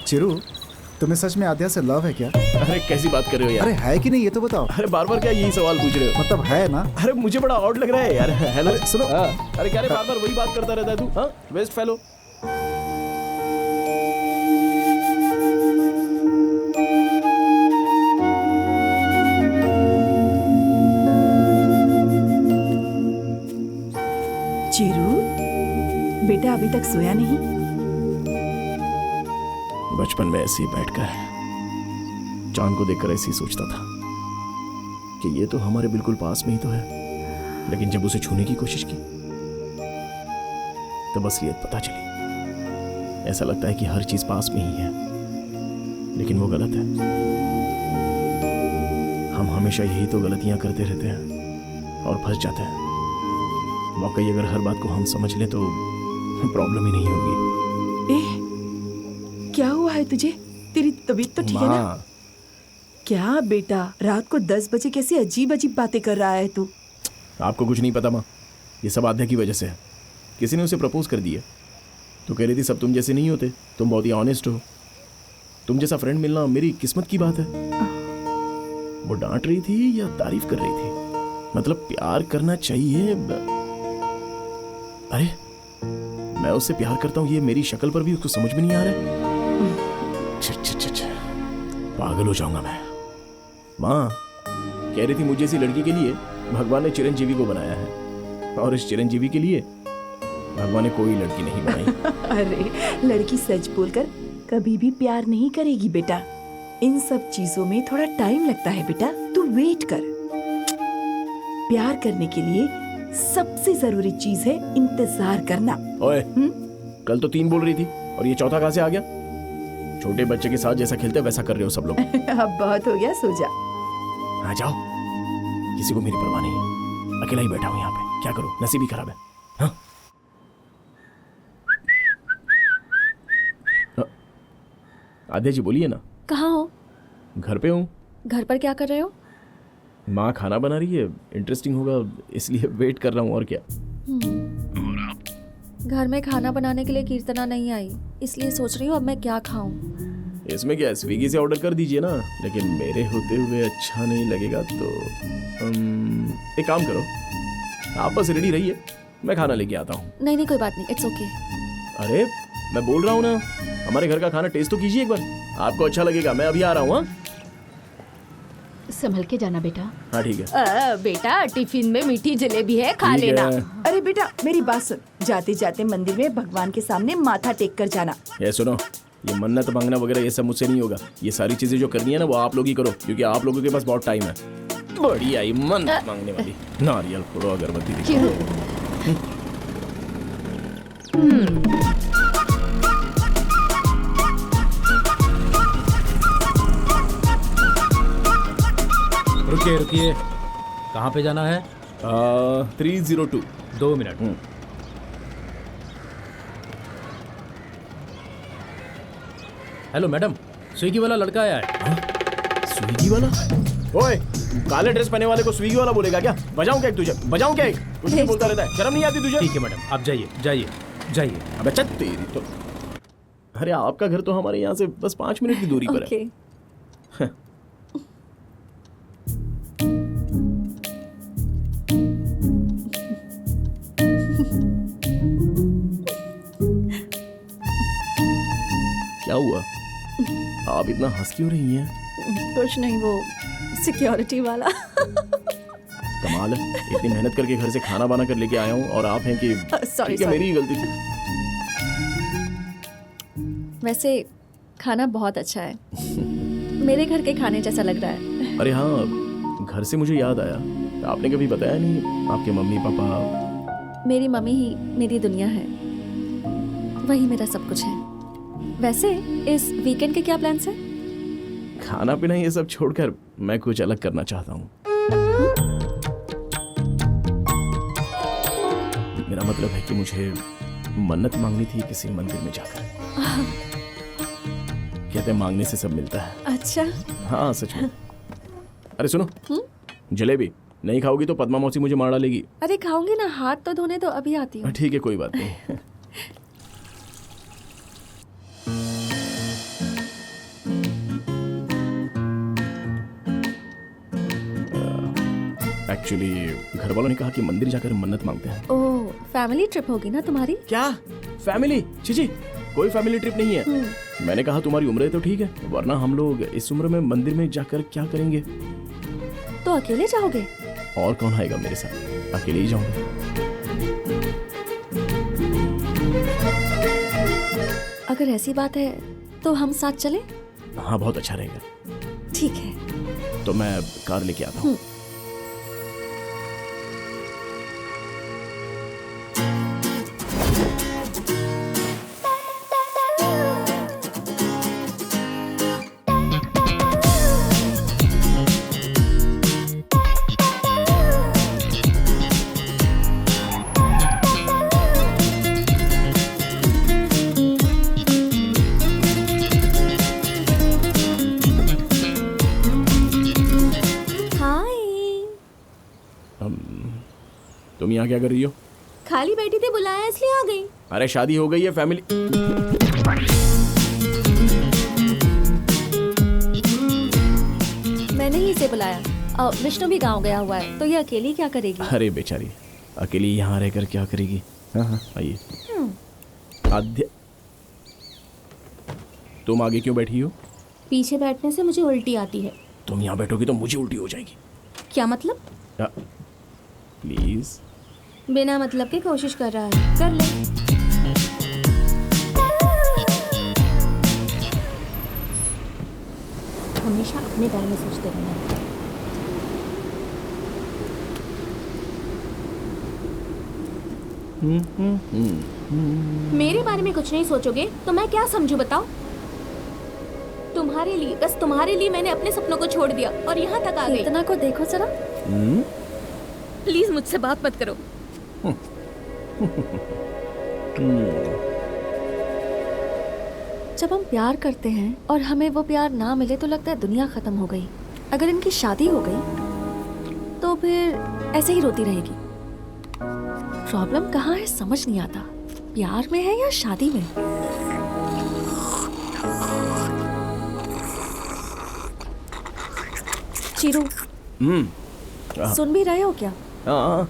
चिरू, तुम्हें सच में आद्या से लव है क्या? अरे कैसी बात कर रहे हो यार? अरे है कि नहीं ये तो बताओ। अरे बार बार क्या यही सवाल पूछ रहे हो? मतलब है ना? अरे मुझे बड़ा ऑड लग रहा है यार। हेलो, सुनो। अरे क्या रे, बार बार वही बात करता रहता है तू? हाँ, वेस्ट फेलो। चिरू, बेटा अभी तक सोया नहीं? बचपन में ऐसे ही बैठकर चांद को देखकर ऐसे ही सोचता था कि ये तो हमारे बिल्कुल पास में ही तो है, लेकिन जब उसे छूने की कोशिश की तो असलियत पता चली। ऐसा लगता है कि हर चीज पास में ही है, लेकिन वो गलत है। हम हमेशा यही तो गलतियां करते रहते हैं और फंस जाते हैं। वाकई अगर हर बात को हम समझ लें तो प्रॉब्लम ही नहीं होगी। क्या हुआ है तुझे? तेरी तबीयत तो ठीक है ना? क्या बेटा, रात को 10 बजे कैसी अजीब अजीब बातें कर रहा है तू? आपको कुछ नहीं पता माँ, ये सब आध्या की वजह से है। किसी ने उसे प्रपोज कर दिया तो कह रही थी सब तुम जैसे नहीं होते, तुम बहुत ही ऑनेस्ट हो, तुम जैसा फ्रेंड मिलना मेरी किस्मत की बात है। वो डांट रही थी या तारीफ कर रही थी? मतलब प्यार करना चाहिए। अरे मैं उससे प्यार करता हूँ, ये मेरी शक्ल पर भी उसको समझ में नहीं आ रहा है। पागल हो जाऊंगा मैं। माँ कह रही थी मुझे ऐसी लड़की के लिए भगवान ने चिरंजीवी को बनाया है। और इस चिरंजीवी के लिए भगवान ने कोई लड़की नहीं बनाई। अरे लड़की सच बोलकर कभी भी प्यार नहीं करेगी बेटा। इन सब चीजों में थोड़ा टाइम लगता है बेटा, तू वेट कर। प्यार करने के लिए सबसे जरूरी चीज है इंतजार करना। ओए, कल तो 3 बोल रही थी और ये चौथा कहाँ से आ गया? छोटे बच्चे के साथ जैसा खेलते वैसा कर रहे हो सब लोग। अब बहुत हो गया, सो जा। आ जाओ, किसी को मेरी परवाह नहीं है, अकेला ही बैठा हूँ यहाँ पे, क्या करूँ, नसीब ही खराब है। हाँ? आद्या जी बोलिए ना। कहाँ हो? घर पे हूँ। घर पर क्या कर रहे हो? माँ खाना बना रही है, इंटरेस्टिंग होगा इसलिए वेट कर रहा हूँ, और क्या। और आप? घर में खाना बनाने के लिए कीर्तना नहीं आई, इसलिए सोच रही हूँ अब मैं क्या खाऊं। इसमें क्या, स्विगी से ऑर्डर कर दीजिए ना, लेकिन मेरे होते हुए अच्छा नहीं लगेगा तो एक काम करो, आप बस रेडी रहिए, मैं खाना लेके आता हूँ। नहीं कोई बात नहीं, इट्स ओके। अरे मैं बोल रहा हूँ ना, हमारे घर का खाना टेस्ट तो कीजिए एक बार, आपको अच्छा लगेगा। मैं अभी आ रहा हूँ। संभल के जाना बेटा। हाँ ठीक है। बेटा टिफिन में मीठी जलेबी है, खा लेना। अरे बेटा मेरी बात सुन, जाते जाते मंदिर में भगवान के सामने माथा टेक कर जाना। ये सुनो, ये मन्नत मांगना वगैरह ये सब मुझसे नहीं होगा। ये सारी चीजें जो करनी है ना वो आप लोग ही करो, क्योंकि आप लोगों के पास बहुत टाइम है। बड़ी आई मन्नत मांगने वाली, नारियल फोड़ो, अगरबत्ती रुकिए, कहाँ पे जाना है? 302। 2 मिनट। हेलो मैडम, स्विगी वाला लड़का आया है। स्विगी वाला? ओए, काले ड्रेस पहने वाले को स्विगी वाला बोलेगा क्या? बजाऊं क्या एक तुझे? बजाऊं क्या एक? कुछ नहीं बोलता रहता है, शर्म नहीं आती तुझे? ठीक है मैडम, आप जाइए। अबे चल तेरी तो। अरे आपका घर तो हमारे यहाँ से बस 5 मिनट की दूरी पर है। क्या हुआ? आप इतना हंस क्यों रही हैं? कुछ नहीं, वो सिक्योरिटी वाला। कमाल है, इतनी मेहनत करके घर से खाना बना कर लेके आया हूँ और आप हैं कि सॉरी, मेरी ही गलती थी। वैसे खाना बहुत अच्छा है, मेरे घर के खाने जैसा लग रहा है। अरे हाँ, घर से मुझे याद आया, आपने कभी बताया नहीं आपके मम्मी पापा। मेरी मम्मी ही मेरी दुनिया है, वही मेरा सब कुछ है। वैसे इस वीकेंड के क्या प्लान्स हैं? खाना पीना ये सब छोड़कर मैं कुछ अलग करना चाहता हूँ। मेरा मतलब है कि मुझे मन्नत मांगनी थी किसी मंदिर में जाकर। कहते हैं मांगने से सब मिलता है। अच्छा? हाँ सच में। अरे सुनो, जलेबी नहीं खाओगी तो पद्मा मौसी मुझे मार डालेगी। अरे खाऊंगी ना, हाथ तो धोने तो अभी आती हूँ। ठीक है, कोई बात नहीं। एक्चुअली घर वालों ने कहा कि मंदिर जाकर मन्नत मांगते हैं। ओह, फैमिली ट्रिप होगी ना तुम्हारी? क्या फैमिली? जी कोई फैमिली ट्रिप नहीं है। मैंने कहा तुम्हारी उम्र है तो ठीक है, वरना हम लोग इस उम्र में मंदिर में जाकर क्या करेंगे? तो अकेले जाओगे? और कौन आएगा मेरे साथ? अकेले ही जाऊंगा। अगर ऐसी बात है तो हम साथ चलें? हाँ बहुत अच्छा रहेगा। ठीक है, तो मैं कार लेके आता हूँ। तुम यहाँ क्या कर रही हो? खाली बैठी थी, बुलाया इसलिए आ गई। अरे शादी हो गई है, फैमिली। मैंने ही इसे बुलाया। विष्णु भी गांव गया हुआ है, तो ये अकेली क्या करेगी? अरे बेचारी, अकेली यहाँ रहकर क्या करेगी? हाँ आइए। आद्या, तुम आगे क्यों बैठी हो? पीछे बैठने से मुझे उल्टी आती है। तुम यहाँ बैठोगी तो मुझे उल्टी हो जाएगी। क्या मतलब? प्लीज बिना मतलब के कोशिश कर रहा है, कर ले। हमेशा अपने बारे में सोचते रहना। मेरे बारे में कुछ नहीं सोचोगे तो मैं क्या समझूं बताओ? तुम्हारे लिए, बस तुम्हारे लिए मैंने अपने सपनों को छोड़ दिया और यहाँ तक आ गई। इतना को देखो जरा। प्लीज मुझसे बात मत करो। जब हम प्यार करते हैं और हमें वो प्यार ना मिले तो लगता है दुनिया खत्म हो गई। अगर इनकी शादी हो गई तो फिर ऐसे ही रोती रहेगी। प्रॉब्लम कहाँ है समझ नहीं आता, प्यार में है या शादी में? चीरू, सुन भी रहे हो क्या? हाँ,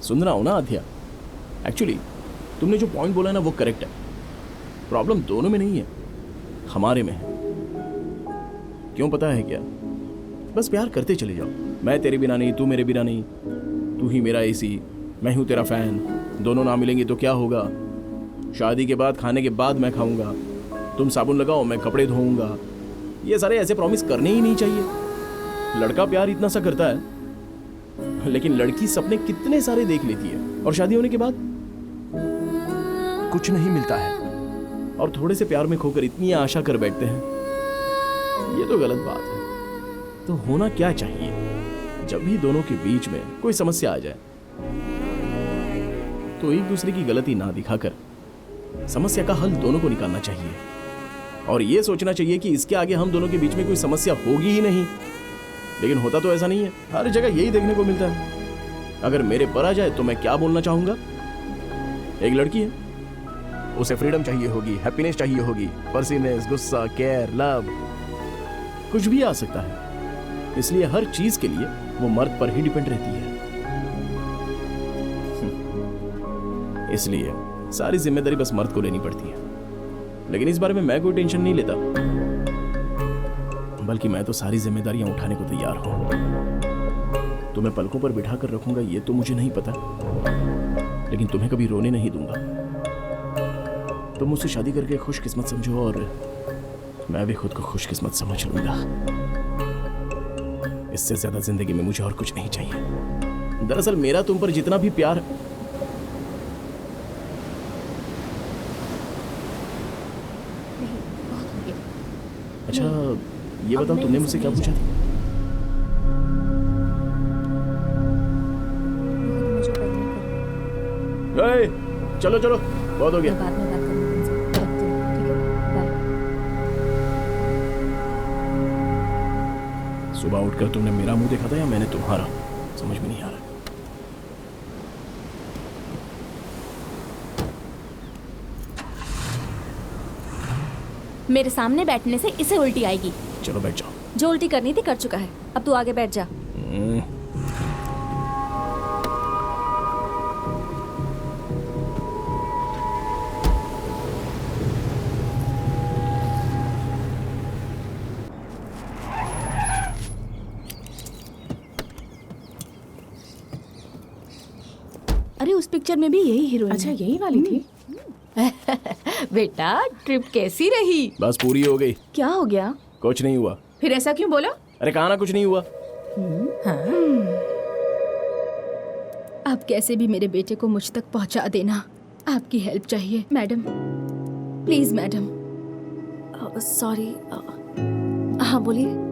सुन रहा हूँ ना आध्या। एक्चुअली तुमने जो पॉइंट बोला ना वो करेक्ट है। प्रॉब्लम दोनों में नहीं है, हमारे में है। क्यों पता है क्या? बस प्यार करते चले जाओ। मैं तेरे बिना नहीं, तू मेरे बिना नहीं। तू ही मेरा एसी, मैं हूँ तेरा फैन। दोनों ना मिलेंगे तो क्या होगा? शादी के बाद खाने के बाद मैं खाऊंगा, तुम साबुन लगाओ मैं कपड़े धोऊंगा। ये सारे ऐसे प्रॉमिस करने ही नहीं चाहिए। लड़का प्यार इतना सा करता है, लेकिन लड़की सपने कितने सारे देख लेती है और शादी होने के बाद कुछ नहीं मिलता है। और थोड़े से प्यार में खोकर इतनी आशा कर बैठते हैं। ये तो गलत बात है। तो होना क्या चाहिए? जब भी दोनों के बीच में कोई समस्या आ जाए तो एक दूसरे की गलती ना दिखाकर समस्या का हल दोनों को निकालना चाहिए। और ये सोचना चाहिए कि इसके आगे हम दोनों के बीच में कोई समस्या होगी ही नहीं। लेकिन होता तो ऐसा नहीं है। हर जगह यही देखने को मिलता है। अगर मेरे पर आ जाए तो मैं क्या बोलना चाहूंगा? एक लड़की है, उसे फ्रीडम चाहिए होगी, हैप्पीनेस चाहिए होगी, पर्सीनेस, गुस्सा, केयर, लव, कुछ भी आ सकता है। इसलिए हर चीज के लिए वो मर्द पर ही डिपेंड रहती है। इसलिए सारी जिम्मेदारी बस मर्द को लेनी पड़ती है। लेकिन इस बारे में मैं कोई टेंशन नहीं लेता, बल्कि मैं तो सारी जिम्मेदारियां उठाने को तैयार हूं। तुम्हें पलकों पर बिठा कर रखूंगा ये तो मुझे नहीं पता, लेकिन तुम्हें कभी रोने नहीं दूंगा। तुम मुझसे शादी करके खुशकिस्मत समझो और मैं भी खुद को खुशकिस्मत समझ लूंगा। इससे ज्यादा जिंदगी में मुझे और कुछ नहीं चाहिए। दरअसल मेरा तुम पर जितना भी प्यार अच्छा, ये बताओ तुमने मुझसे क्या पूछा था? चलो चलो, बहुत हो गया। बाद में बात करूंगी तुमसे। रखती हूँ, ठीक है? बाय। सुबह उठकर तुमने मेरा मुंह देखा था या मैंने तुम्हारा? समझ में नहीं आ रहा। मेरे सामने बैठने से इसे उल्टी आएगी। चलो बैठ जाओ। जो उल्टी करनी थी कर चुका है, अब तू आगे बैठ जा। अरे उस पिक्चर में भी यही हीरोइन। अच्छा, यही वाली थी। बेटा, ट्रिप कैसी रही? बस पूरी हो गई। क्या हो गया? कुछ नहीं हुआ। फिर ऐसा क्यों बोला? अरे कहा ना कुछ नहीं हुआ। आप कैसे भी मेरे बेटे को मुझ तक पहुंचा देना। आपकी हेल्प चाहिए मैडम, प्लीज मैडम। सॉरी। हाँ बोलिए।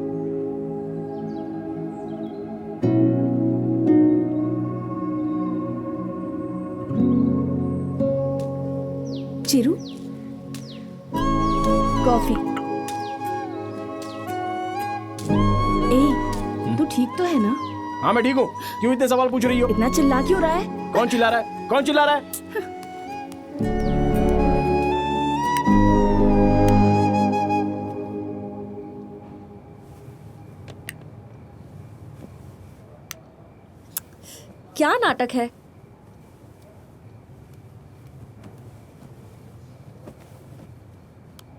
चिरू, कॉफी। ए, तू ठीक तो है ना? हाँ मैं ठीक हूँ। क्यों इतने सवाल पूछ रही हो? इतना चिल्ला क्यों रहा है? कौन चिल्ला रहा है? कौन चिल्ला रहा है? क्या नाटक है?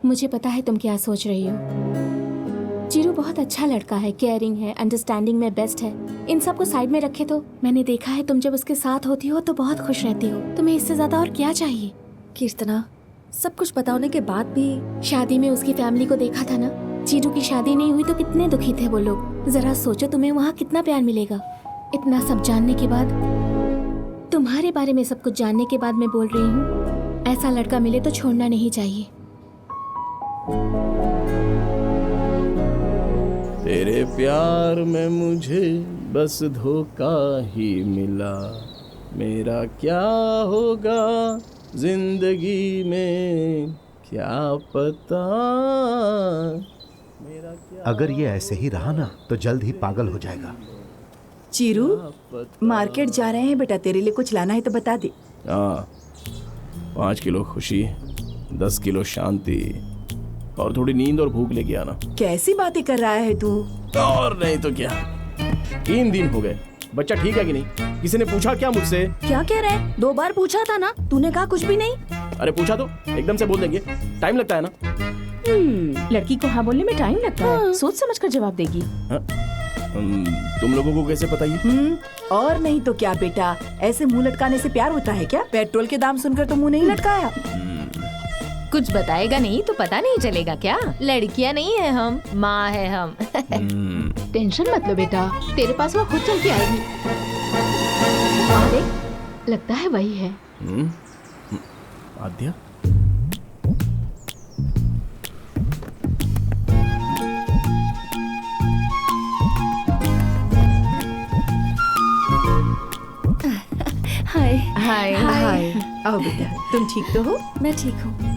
मुझे पता है तुम क्या सोच रही हो। चिरू बहुत अच्छा लड़का है, केयरिंग है, अंडरस्टैंडिंग में बेस्ट है। इन सब को साइड में रखे तो मैंने देखा है तुम जब उसके साथ होती हो तो बहुत खुश रहती हो। तुम्हें इससे ज्यादा और क्या चाहिए? कीर्तना, सब कुछ पता होने के बाद भी शादी में उसकी फैमिली को देखा था ना, चीरू की शादी नहीं हुई तो कितने दुखी थे वो लोग। जरा सोचो तुम्हें वहाँ कितना प्यार मिलेगा। इतना सब जानने के बाद, तुम्हारे बारे में सब कुछ जानने के बाद मैं बोल रही हूँ, ऐसा लड़का मिले तो छोड़ना नहीं चाहिए। तेरे प्यार में मुझे बस धोखा ही मिला, मेरा क्या होगा जिंदगी में क्या पता। अगर ये ऐसे ही रहा ना तो जल्द ही पागल हो जाएगा। चीरू, मार्केट जा रहे हैं बेटा, तेरे लिए कुछ लाना है तो बता दे। हाँ, 5 किलो खुशी, 10 किलो शांति और थोड़ी नींद और भूख लेके आना। कैसी बातें कर रहा है तू? और नहीं तो क्या, 3 दिन हो गए। बच्चा ठीक है कि नहीं? किसी ने पूछा क्या मुझसे? क्या कह रहे हैं? 2 बार पूछा था ना, तूने कहा कुछ भी नहीं। अरे पूछा तो एकदम से बोल देंगे, टाइम लगता है ना। लड़की को हाँ बोलने में टाइम लगता है, सोच समझ कर जवाब देगी। तुम लोगों को कैसे पता ये? और नहीं तो क्या बेटा, ऐसे मुंह लटकाने से प्यार होता है क्या? पेट्रोल के दाम सुनकर तो मुंह नहीं लटकाया। कुछ बताएगा नहीं तो पता नहीं चलेगा क्या? लड़कियां नहीं है हम, माँ है हम। टेंशन मत लो बेटा, तेरे पास वो खुद चल के आएगी। अरे लगता है वही है। आद्या, हाय हाय हाय। आओ बेटा, तुम ठीक तो हो? मैं ठीक हूँ।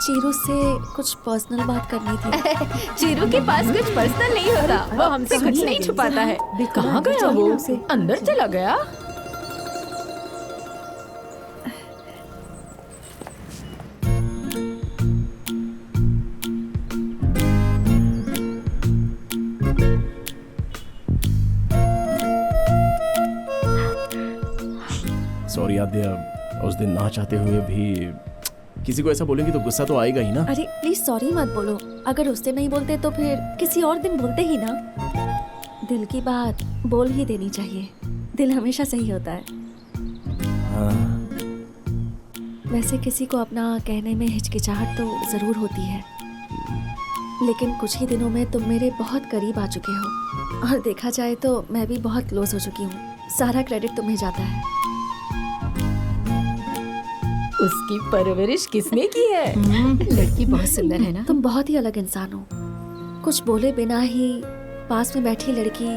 चीरू से कुछ पर्सनल बात करनी थी। चीरू के पास कुछ पर्सनल नहीं होता, वो हमसे कुछ नहीं छुपाता है। कहाँ गया वो? अंदर चला गया? सॉरी आद्या, उस दिन ना चाहते हुए भी किसी को ऐसा बोलेंगे तो गुस्सा तो आएगा ही ना। अरे प्लीज सॉरी मत बोलो, अगर उस दिन नहीं बोलते तो फिर किसी और दिन बोलते ही ना। दिल की बात बोल ही देनी चाहिए, दिल हमेशा सही होता है। हाँ। वैसे किसी को अपना कहने में हिचकिचाहट तो जरूर होती है, लेकिन कुछ ही दिनों में तुम मेरे बहुत करीब आ चुके हो और देखा जाए तो मैं भी बहुत क्लोज हो चुकी हूँ। सारा क्रेडिट तुम्हें जाता है। उसकी परवरिश किसने की है? लड़की बहुत सुंदर है ना। तुम बहुत ही अलग इंसान हो, कुछ बोले बिना ही पास में बैठी लड़की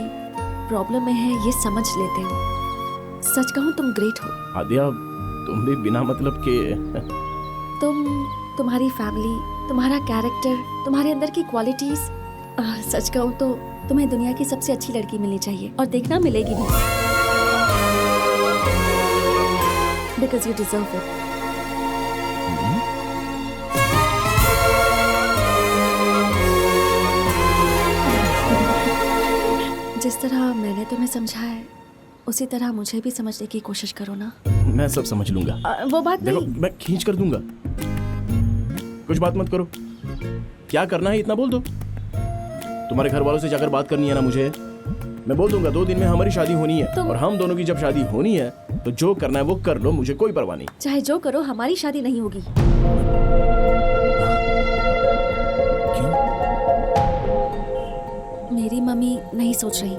प्रॉब्लम में है ये समझ लेते हो। सच कहूँ तुम ग्रेट हो। आद्या, तुम भी बिना मतलब के तुम्हारी फैमिली, तुम्हारा कैरेक्टर, तुम्हारे अंदर की क्वालिटीज, सच कहूँ तो तुम्हें दुनिया की सबसे अच्छी लड़की मिलनी चाहिए और देखना मिलेगी भी, बिकॉज यू डिजर्व इट। जिस तरह मैंने तुम्हें समझा है उसी तरह मुझे भी समझने की कोशिश करो ना। मैं सब समझ लूंगा। वो बात देखो, नहीं। मैं खींच कर दूंगा, कुछ बात मत करो। क्या करना है इतना बोल दो। तुम्हारे घर वालों से जाकर बात करनी है ना मुझे, मैं बोल दूंगा 2 दिन में हमारी शादी होनी है। और हम दोनों की जब शादी होनी है तो जो करना है वो कर लो, मुझे कोई परवाह नहीं। चाहे जो करो, हमारी शादी नहीं होगी। मेरी मम्मी नहीं सोच रही।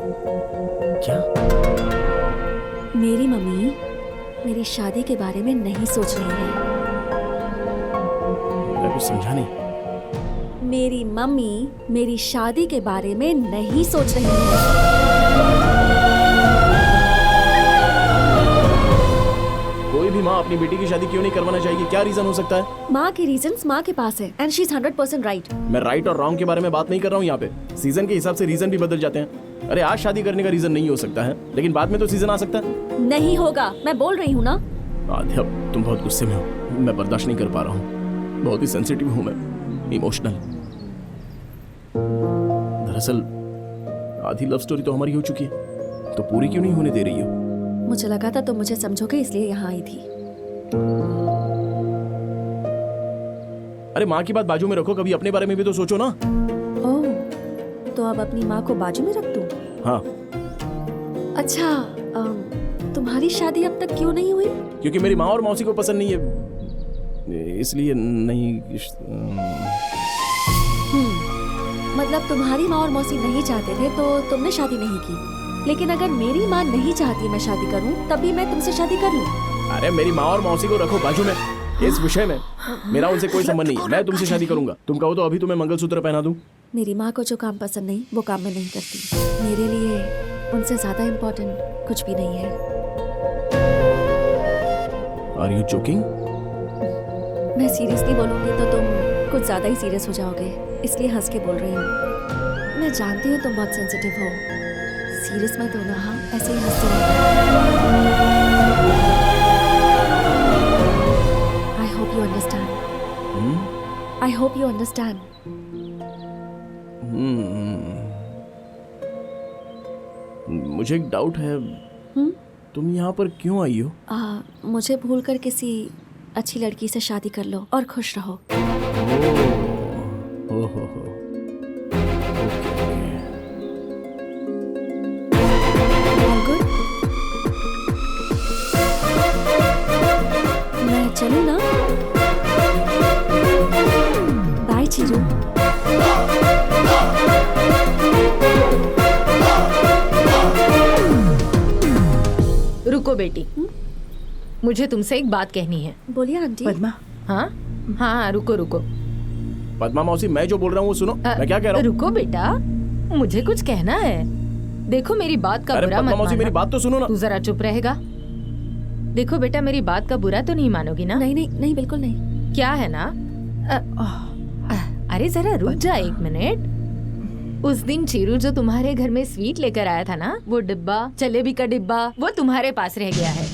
क्या? मेरी मम्मी मेरी शादी के बारे में नहीं सोच रही है। मैं कुछ समझा नहीं। मेरी मम्मी मेरी शादी के बारे में नहीं सोच रही है। कोई भी माँ अपनी बेटी की शादी क्यों नहीं करवाना चाहेगी? क्या रीजन हो सकता है? माँ के रीजंस माँ के पास है एंड शी इज 100% राइट। मैं राइट और रॉन्ग के बारे में बात नहीं कर रहा हूँ यहाँ पे। सीजन के हिसाब से रीजन भी बदल जाते हैं। अरे आज शादी करने का रीजन नहीं हो सकता है, लेकिन बाद में तो सीजन आ सकता है। नहीं होगा, मैं बोल रही हूँ ना। आद्या, तुम बहुत गुस्से में हो, मैं बर्दाश्त नहीं कर पा रहा हूँ। बहुत ही सेंसिटिव हूँ मैं, इमोशनल। दरअसल आधी लव स्टोरी तो हमारी हो चुकी है, तो पूरी क्यों नहीं होने दे रही हो? मुझे लगा था तुम मुझे समझोगे, इसलिए यहाँ आई थी। अरे माँ की बात बाजू में रखो, कभी अपने बारे में भी तो सोचो ना। ओह, तो अब अपनी माँ को बाजू में रख दूँ? हाँ, अच्छा, तुम्हारी शादी अब तक क्यों नहीं हुई? क्योंकि मेरी माँ और मौसी को पसंद नहीं है, इसलिए नहीं। मतलब तुम्हारी माँ और मौसी नहीं चाहते थे तो तुमने शादी नहीं की, लेकिन अगर मेरी माँ नहीं चाहती मैं शादी करूँ तब भी मैं तुमसे शादी कर लूँ? अरे मेरी माँ और मौसी को रखो बाजू में, इस विषय में मेरा उनसे कोई संबंध नहीं है। मैं तुमसे शादी करूंगा। तुम कहो तो अभी तुम्हें मंगलसूत्र पहना दूं। मेरी माँ को जो काम पसंद नहीं वो काम मैं नहीं करती। मेरे लिए उनसे ज्यादा इम्पोर्टेंट कुछ भी नहीं है। Are you joking? मैं सीरियसली बोलूंगी तो तुम कुछ ज्यादा ही सीरियस हो जाओगे, इसलिए हंस के बोल रही हूँ। मैं जानती हूँ तुम बहुत सेंसिटिव हो, सीरियस मत होना। हाँ, ऐसे ही हंसते रहना। I hope you understand. I hope you understand. मुझे एक डाउट है, तुम यहाँ पर क्यों आई हो? मुझे भूलकर किसी अच्छी लड़की से शादी कर लो और खुश रहो। ओहो, मैं चलूँ ना? बाय चीरू। रुको बेटी, मुझे तुमसे एक बात कहनी है। बोलिए आंटी। पद्मा। हाँ हाँ, रुको रुको। पद्मा मौसी, मैं जो बोल रहा हूँ वो सुनो। मैं क्या कह रहा हूँ? रुको बेटा, मुझे कुछ कहना है। देखो मेरी बात का बुरा मत मानना। मेरी बात तो सुनो ना। तू जरा चुप रहेगा? देखो बेटा, मेरी बात का बुरा तो नहीं मानोगी ना? नहीं नहीं नहीं, बिल्कुल नहीं। क्या है ना, अरे जरा रुक जा एक मिनट। उस दिन चीरू जो तुम्हारे घर में स्वीट लेकर आया था ना, वो डिब्बा, जलेबी का डिब्बा, वो तुम्हारे पास रह गया है।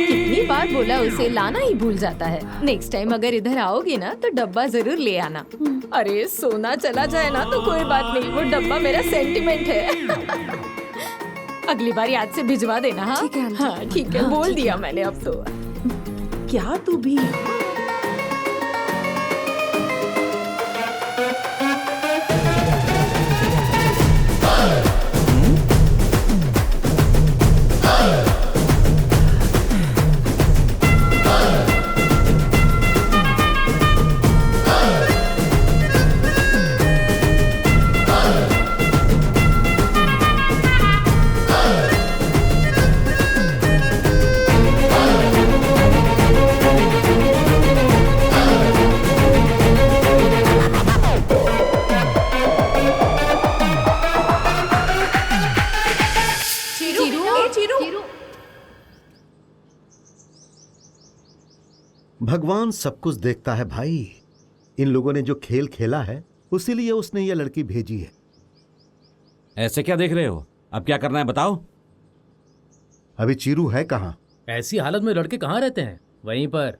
कितनी बार बोला उसे, लाना ही भूल जाता है। नेक्स्ट टाइम अगर इधर आओगी ना तो डब्बा जरूर ले आना। अरे सोना चला जाए ना तो कोई बात नहीं, वो डब्बा मेरा सेंटिमेंट है। अगली बार याद से भिजवा देना। हाँ हाँ ठीक है, बोल दिया मैंने अब तो। क्या तू भी? भगवान सब कुछ देखता है भाई। इन लोगों ने जो खेल खेला है उसीलिए उसने ये लड़की भेजी है। ऐसे क्या देख रहे हो? अब क्या करना है बताओ। अभी चीरू है कहाँ? ऐसी हालत में लड़के कहाँ रहते हैं? वहीं पर।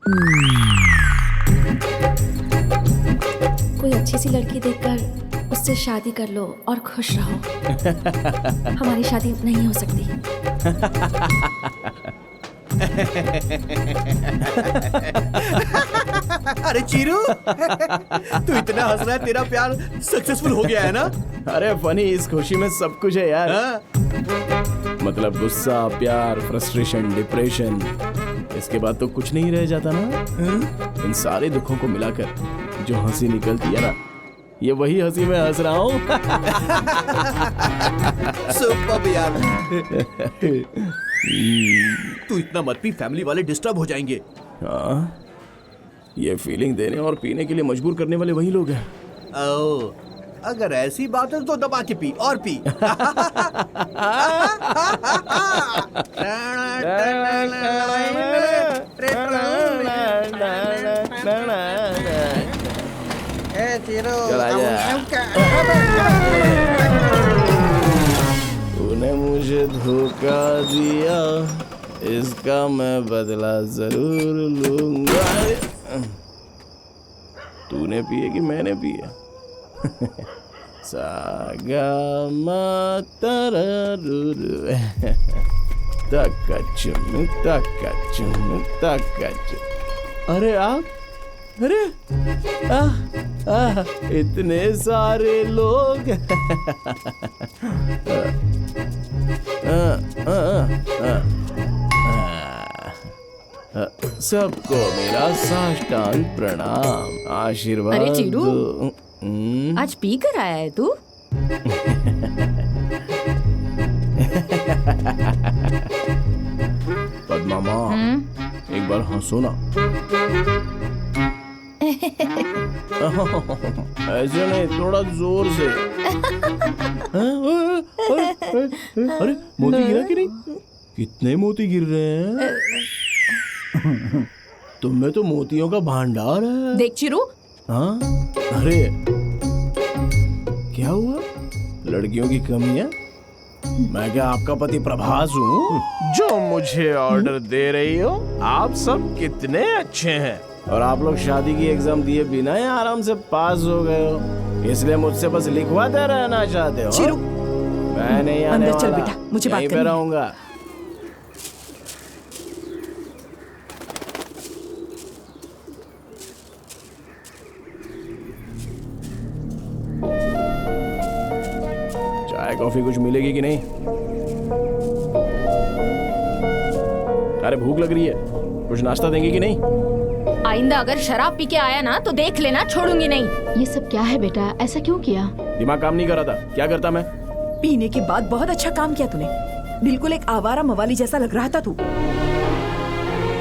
कोई अच्छी सी लड़की देखकर उससे शादी कर लो और खुश रहो। हमारी शादी नहीं हो सकती। अरे चीरू, तू इतना हंस रहा है, तेरा प्यार सक्सेसफुल हो गया है ना? अरे फनी, इस खुशी में सब कुछ है यार। मतलब गुस्सा, प्यार, फ्रस्ट्रेशन, डिप्रेशन, इसके बाद तो कुछ नहीं रह जाता ना। इन सारे दुखों को मिलाकर जो हंसी निकलती है ना, ये वही हंसी मैं हंस रहा हूँ। सुपर यार। तू इतना मत पी, फैमिली वाले डिस्टर्ब हो जाएंगे। हाँ, ये फीलिंग देने और पीने के लिए मजबूर करने वाले वही लोग हैं। ओ, अगर ऐसी बात है तो दबा के पी और पी। तूने मुझे धोखा दिया, इसका मैं बदला जरूर लूंगा। तूने पिए कि मैंने पिए? सागा मातररुरु तकचुम तकचुम तकचुम। अरे आप अरे इतने सारे लोग। सबको मेरा साष्टांग प्रणाम, आशीर्वाद। अरे चीरू, दो। आज पी कर आया है तू? पद्मा माँ, एक बार हंसो ना। ऐसे नहीं, थोड़ा जोर से। अरे मोती गिरा कि नहीं? कितने मोती गिर रहे हैं? तुम में तो मोतियों का भंडार है। देख चिरू। हाँ, अरे क्या हुआ? लड़कियों की कमी है? मैं क्या आपका पति प्रभास हूँ जो मुझे ऑर्डर दे रही हो? आप सब कितने अच्छे हैं और आप लोग शादी की एग्जाम दिए बिना ही आराम से पास हो गए हो, इसलिए मुझसे बस लिखवाते रहना चाहते हो। चिरू, मैं नहीं आने अंदर चल वाला, बेटा, मुझे बात यहीं पे करनी है। रहूंगा। चाय कॉफी कुछ मिलेगी कि नहीं? अरे भूख लग रही है, कुछ नाश्ता देंगे कि नहीं? आइंदा अगर शराब पी के आया ना तो देख लेना, छोड़ूंगी नहीं। ये सब क्या है बेटा, ऐसा क्यों किया? दिमाग काम नहीं कर रहा था, क्या करता मैं? पीने के बाद बहुत अच्छा काम किया तूने। बिल्कुल एक आवारा मवाली जैसा लग रहा था तू।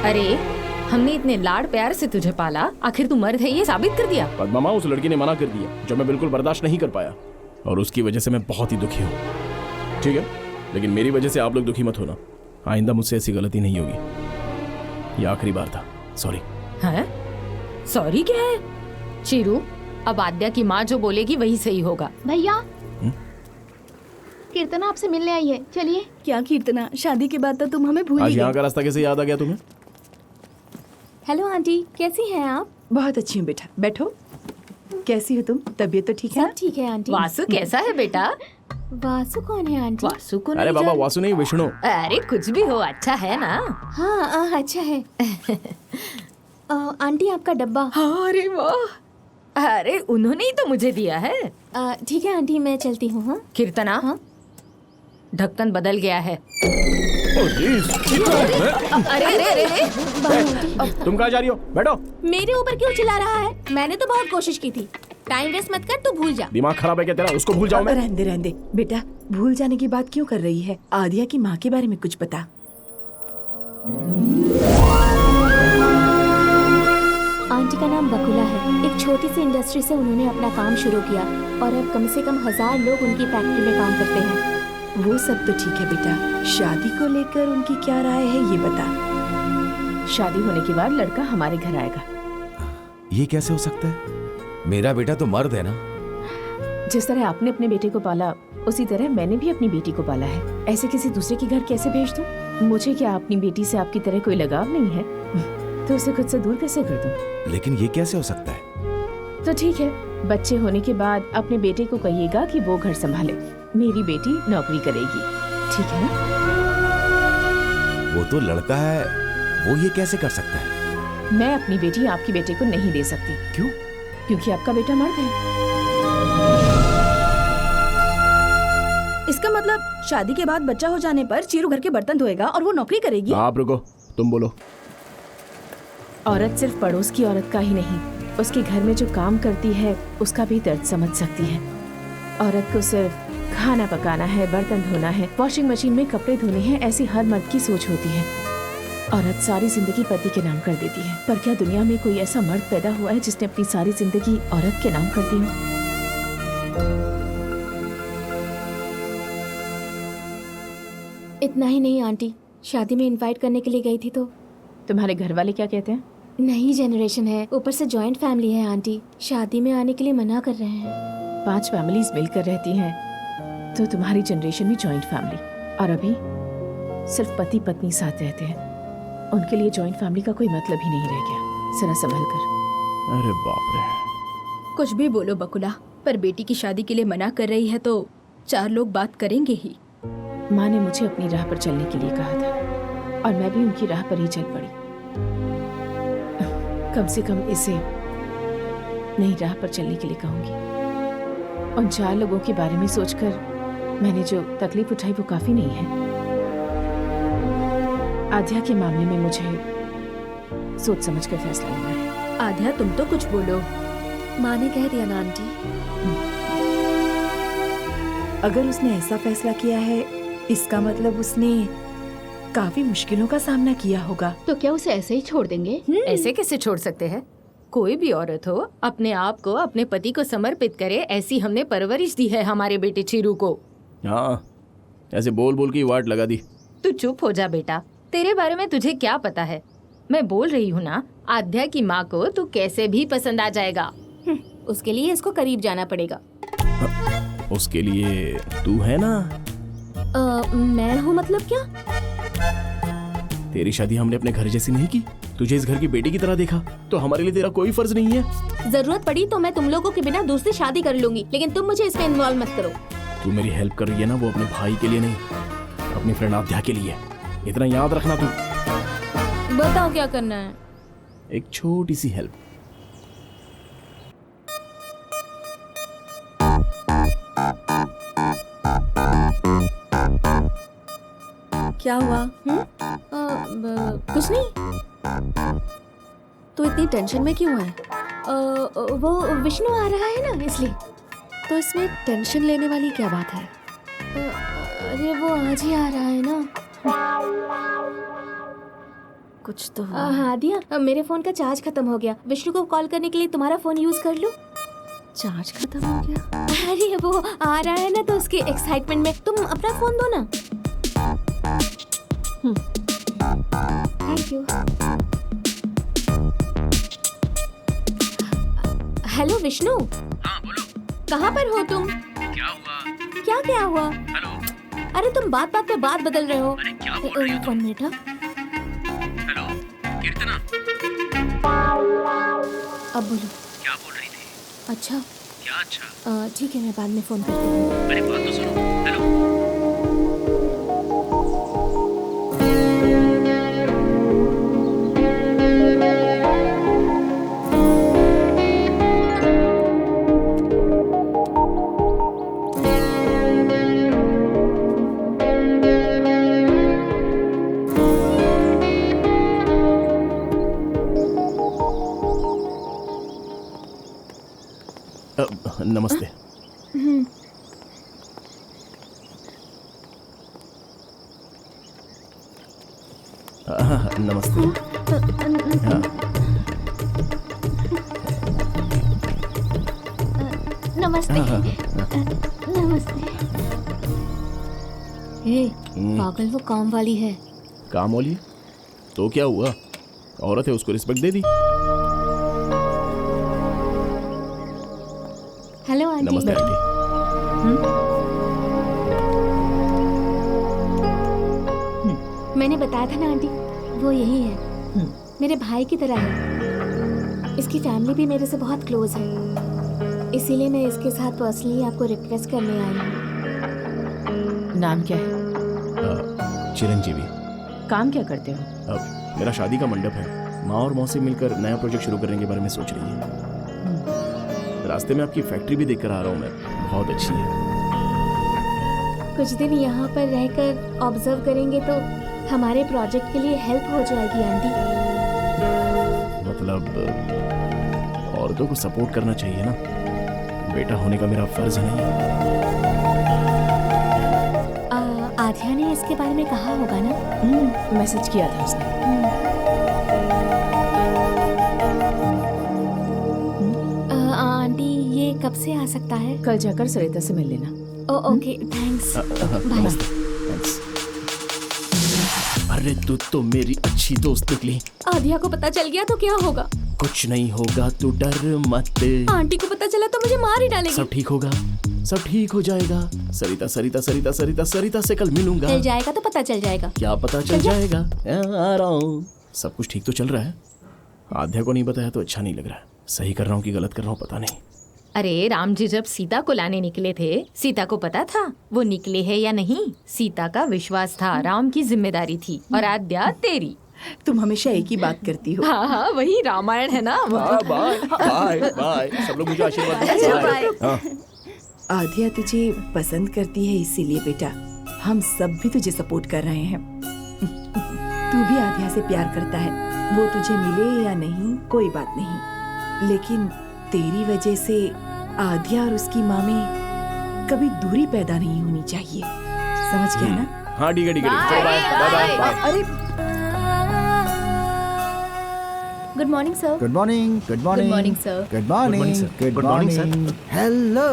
अरे हमने इतने लाड़ प्यार से तुझे पाला, आखिर तू मर्द है ये साबित कर दिया। पद्मा माँ, उस लड़की ने मना कर दिया जो मैं बिल्कुल बर्दाश्त नहीं कर पाया, और उसकी वजह से मैं बहुत ही दुखी हूँ। ठीक है, लेकिन मेरी वजह से आप लोग दुखी मत होना। आइंदा मुझसे ऐसी गलती नहीं होगी। ये आखिरी बार था, सॉरी। हैं? सॉरी क्या है? चिरू, अब आद्या की माँ जो बोलेगी वही सही होगा। भैया, कीर्तना आपसे मिलने आई है, चलिए। क्या कीर्तना, शादी के बाद तो तुम हमें भूल आज ही यहाँ गई। का रास्ता कैसे याद आ गया तुम्हें? हेलो आंटी, कैसी हैं आप? बहुत अच्छी हूँ बेटा, बैठो। कैसी हो तुम? तबीयत तो ठीक है? सब ठीक है आंटी। वासु कैसा है बेटा? वासु कौन है आंटी? वासु को अरे नहीं बाबा, जान- वासु नहीं, विष्णु। अरे कुछ भी हो, अच्छा है ना? हाँ अच्छा है। आंटी आपका डब्बा। हाँ, अरे वाह, अरे उन्होंने ही तो मुझे दिया है। ठीक है आंटी, मैं चलती हूँ। हाँ कीर्तना, हाँ? ढक्कन बदल गया है। अरे अरे अरे, तुम कहाँ जा रही हो? बैठो। मेरे ऊपर क्यों चिल्ला रहा है? मैंने तो बहुत कोशिश की थी। टाइम वेस्ट मत कर, तू भूल जा। दिमाग खराब है क्या तेरा? उसको भूल जाओ मैं? रहने दे बेटा, भूल जाने की बात क्यों कर रही है? आदिया की माँ के बारे में कुछ बता। आंटी का नाम बकुला है। एक छोटी सी इंडस्ट्री से उन्होंने अपना काम शुरू किया और अब कम से कम 1000 लोग उनकी फैक्ट्री में काम करते हैं। वो सब तो ठीक है बेटा, शादी को लेकर उनकी क्या राय है ये बता। शादी होने के बाद लड़का हमारे घर आएगा। ये कैसे हो सकता है? मेरा बेटा तो मर्द है ना। जिस तरह आपने अपने बेटे को पाला, उसी तरह मैंने भी अपनी बेटी को पाला है। ऐसे किसी दूसरे के घर कैसे भेज दूं? मुझे क्या अपनी बेटी से आपकी तरह कोई लगाव नहीं है? तो उसे खुद से दूर कैसे कर दूं? लेकिन ये कैसे हो सकता है? तो ठीक है, बच्चे होने के बाद अपने बेटे को कहिएगा कि वो घर संभाले, मेरी बेटी नौकरी करेगी, ठीक है ना? वो तो लड़का है, वो ये कैसे कर सकता है? मैं अपनी बेटी आपकी बेटे को नहीं दे सकती। क्यों? क्योंकि आपका बेटा मर्द है। इसका मतलब शादी के बाद बच्चा हो जाने पर चीरू घर के बर्तन धोएगा और वो नौकरी करेगी? आप रुको, तुम बोलो। औरत सिर्फ पड़ोस की औरत का ही नहीं, उसके घर में जो काम करती है उसका भी दर्द समझ सकती है। औरत को सिर्फ खाना पकाना है, बर्तन धोना है, वॉशिंग मशीन में कपड़े धोने हैं, ऐसी हर मर्द की सोच होती है। औरत सारी जिंदगी पति के नाम कर देती है, पर क्या दुनिया में कोई ऐसा मर्द पैदा हुआ है जिसने अपनी सारी जिंदगी औरत के नाम कर दी हो? इतना ही नहीं आंटी, शादी में इनवाइट करने के लिए गई थी तो। तुम्हारे घर वाले क्या कहते हैं? नई जनरेशन है, ऊपर से जॉइंट फैमिली है आंटी, शादी में आने के लिए मना कर रहे हैं। 5 फैमिलीज मिलकर रहती हैं, तो तुम्हारी जनरेशन भी जॉइंट फैमिली, और अभी सिर्फ पति पत्नी साथ रहते हैं। उनके लिए जॉइंट फैमिली का कोई मतलब ही नहीं रह गया। जरा संभल कर। अरे बाप रे। कुछ भी बोलो बकुला, पर बेटी की शादी के लिए मना कर रही है तो 4 लोग बात करेंगे ही। माँ ने मुझे अपनी राह पर चलने के लिए कहा था, और मैं भी उनकी राह पर ही चल पड़ी। कम से कम इसे नई राह पर चलने के लिए कहूंगी। उन 4 लोगों के बारे में सोचकर मैंने जो तकलीफ उठाई वो काफी नहीं है। आध्या के मामले में मुझे सोच समझ कर फैसला लेना है। आध्या तुम तो कुछ बोलो। माँ ने कह दिया ना आंटी। अगर उसने ऐसा फैसला किया है, इसका मतलब उसने काफी मुश्किलों का सामना किया होगा। तो क्या उसे ऐसे ही छोड़ देंगे? ऐसे कैसे छोड़ सकते हैं? कोई भी औरत हो अपने आप को अपने पति को समर्पित करे, ऐसी हमने परवरिश दी है हमारे बेटे चीरू को। हाँ, ऐसे बोल बोल के वाट लगा दी। तू चुप हो जा बेटा, तेरे बारे में तुझे क्या पता है? मैं बोल रही हूँ ना, आध्या की माँ को तू कैसे भी पसंद आ जाएगा। उसके लिए इसको करीब जाना पड़ेगा। उसके लिए तू है ना? मैं हूँ मतलब क्या? तेरी शादी हमने अपने घर जैसी नहीं की, तुझे इस घर की बेटी की तरह देखा, तो हमारे लिए तेरा कोई फर्ज नहीं है। जरूरत पड़ी तो मैं तुम लोगों के बिना दूसरी शादी कर लूंगी, लेकिन तुम मुझे इसमें इन्वॉल्व मत करो। तू मेरी हेल्प कर रही है ना, वो अपने भाई के लिए नहीं, अपनी फ्रेंड आध्या के लिए। इतना याद रखना तू। बताओ क्या करना है? एक छोटी सी हेल्प। क्या हुआ? कुछ नहीं। तो इतनी टेंशन में क्यों है? वो विष्णु आ रहा है ना, इसलिए। तो इसमें टेंशन लेने वाली क्या बात है? अरे वो आज ही आ रहा है ना। कुछ तो हाँ दिया, मेरे फोन का चार्ज खत्म हो गया। विष्णु को कॉल करने के लिए तुम्हारा फोन यूज कर लूं? चार्ज खत्म हो गया? अरे वो आ रहा है ना, तो उसके एक्साइटमेंट में तुम अपना फोन दो ना। Thank you. हेलो विष्णु। हाँ बोलो। कहाँ पर हो तुम? क्या हुआ? क्या हुआ? हेलो। अरे तुम बात बात पे बात बदल रहे हो। अरे क्या बोल रही हो? 1 मिनट। हेलो कीर्तना। अब बोलो। क्या बोल रही थी? अच्छा। क्या अच्छा? ठीक है, मैं बाद में फोन करती हूँ। अरे बात तो सुनो। हेलो। नमस्ते। नमस्ते। हाँ। नमस्ते। नमस्ते। पागल, वो काम वाली है। काम वाली? तो क्या हुआ? औरत है, उसको रिस्पेक्ट दे दी। Hello aunty. नमस्ते आंटी। मैंने बताया था ना आंटी, वो यही है। मेरे भाई की तरह है। इसकी फैमिली भी मेरे से बहुत क्लोज है, इसीलिए मैं इसके साथ पर्सनली आपको रिक्वेस्ट करने आई हूँ। नाम क्या है? चिरंजीवी। काम क्या करते हो? मेरा शादी का मंडप है। माँ और मौसी मिलकर नया प्रोजेक्ट शुरू करने के बारे में सोच रही है। रास्ते में आपकी फैक्ट्री भी देखकर आ रहा हूँ मैं, बहुत अच्छी है। कुछ दिन यहाँ पर रहकर ऑब्जर्व करेंगे तो हमारे प्रोजेक्ट के लिए हेल्प हो जाएगी आंटी। मतलब औरतों को सपोर्ट करना चाहिए ना, बेटा होने का मेरा फर्ज नहीं है। आध्या ने इसके बारे में कहा होगा ना? मैसेज किया था उसने। आंटी ये कब से आ सकता है? कल जाकर सरिता से मिल लेना। Okay, thanks. बाय। अरे तू तो मेरी अच्छी दोस्त निकली। आध्या को पता चल गया तो क्या होगा? कुछ नहीं होगा, तू डर मत। आंटी को पता चला तो मुझे मार ही डालेगी। सब ठीक होगा, सब ठीक हो जाएगा। सरिता सरिता सरिता सरिता सरिता से कल मिलूंगा। चल जाएगा तो पता चल जाएगा। क्या पता चल जाएगा? आ रहा हूँ। सब कुछ ठीक तो चल रहा है। आध्या को नहीं बताया तो अच्छा नहीं लग रहा है। सही कर रहा हूँ कि गलत कर रहा हूँ पता नहीं। अरे राम जी जब सीता को लाने निकले थे, सीता को पता था वो निकले है या नहीं? सीता का विश्वास था, राम की जिम्मेदारी थी, और आद्या तेरी तुम हमेशा एक ही बात करती हो। हाँ हाँ, वही रामायण है ना। बाय बाय बाय, सब लोग मुझे आशीर्वाद दें। अच्छा, बाय। हाँ। आध्या तुझे पसंद करती है, इसीलिए बेटा हम सब भी तुझे सपोर्ट कर रहे हैं। तू भी आध्या से प्यार करता है, वो तुझे मिले या नहीं कोई बात नहीं, लेकिन तेरी वजह से आध्या और उसकी माँ में कभी दूरी पैदा नहीं होनी चाहिए, समझ गया ना? हाँ ठीक है ठीक है, चलो बाय बाय बाय। अरे good morning sir. Good morning, good morning, Good morning, sir. Good morning, good Good morning, sir. Morning. Hello,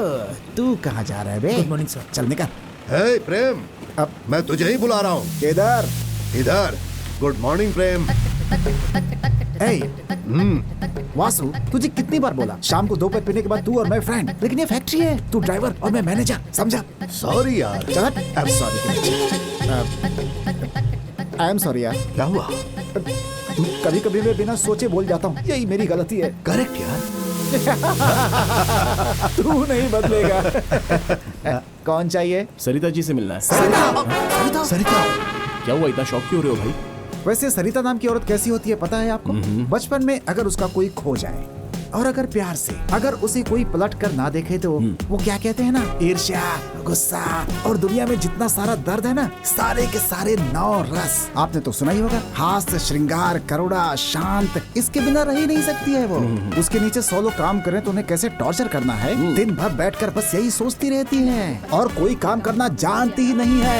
तू कहाँ जा रहा है बे? Good morning sir. चल निकल। हे प्रेम, अब मैं तुझे ही बुला रहा हूँ। इधर इधर। गुड मॉर्निंग प्रेम। वासु, तुझे कितनी बार बोला शाम को 2 पैक पीने के बाद तू और मैं फ्रेंड, लेकिन ये फैक्ट्री है, तू ड्राइवर और मैं मैनेजर, समझा? सॉरी यार। चल I am sorry. I am sorry यार। क्या हुआ? कभी कभी मैं बिना सोचे बोल जाता हूँ, यही मेरी गलती है। करेक्ट यार। तू नहीं बदलेगा। कौन चाहिए? सरिता जी से मिलना है। सरिता? सरिता? क्या हुआ, इतना शौक क्यों हो रहे हो भाई? वैसे सरिता नाम की औरत कैसी होती है पता है आपको? बचपन में अगर उसका कोई खो जाए और अगर प्यार से अगर उसे कोई पलट कर ना देखे तो वो क्या कहते हैं ना, ईर्ष्या, गुस्सा और दुनिया में जितना सारा दर्द है ना, सारे के सारे 9 रस आपने तो सुना ही होगा। हास्य, श्रृंगार, करुणा, शांत, इसके बिना रह ही नहीं सकती है वो। उसके नीचे 100 लोग काम करें तो उन्हें कैसे टॉर्चर करना है, दिन भर बैठकर बस यही सोचती रहती है और कोई काम करना जानती ही नहीं है।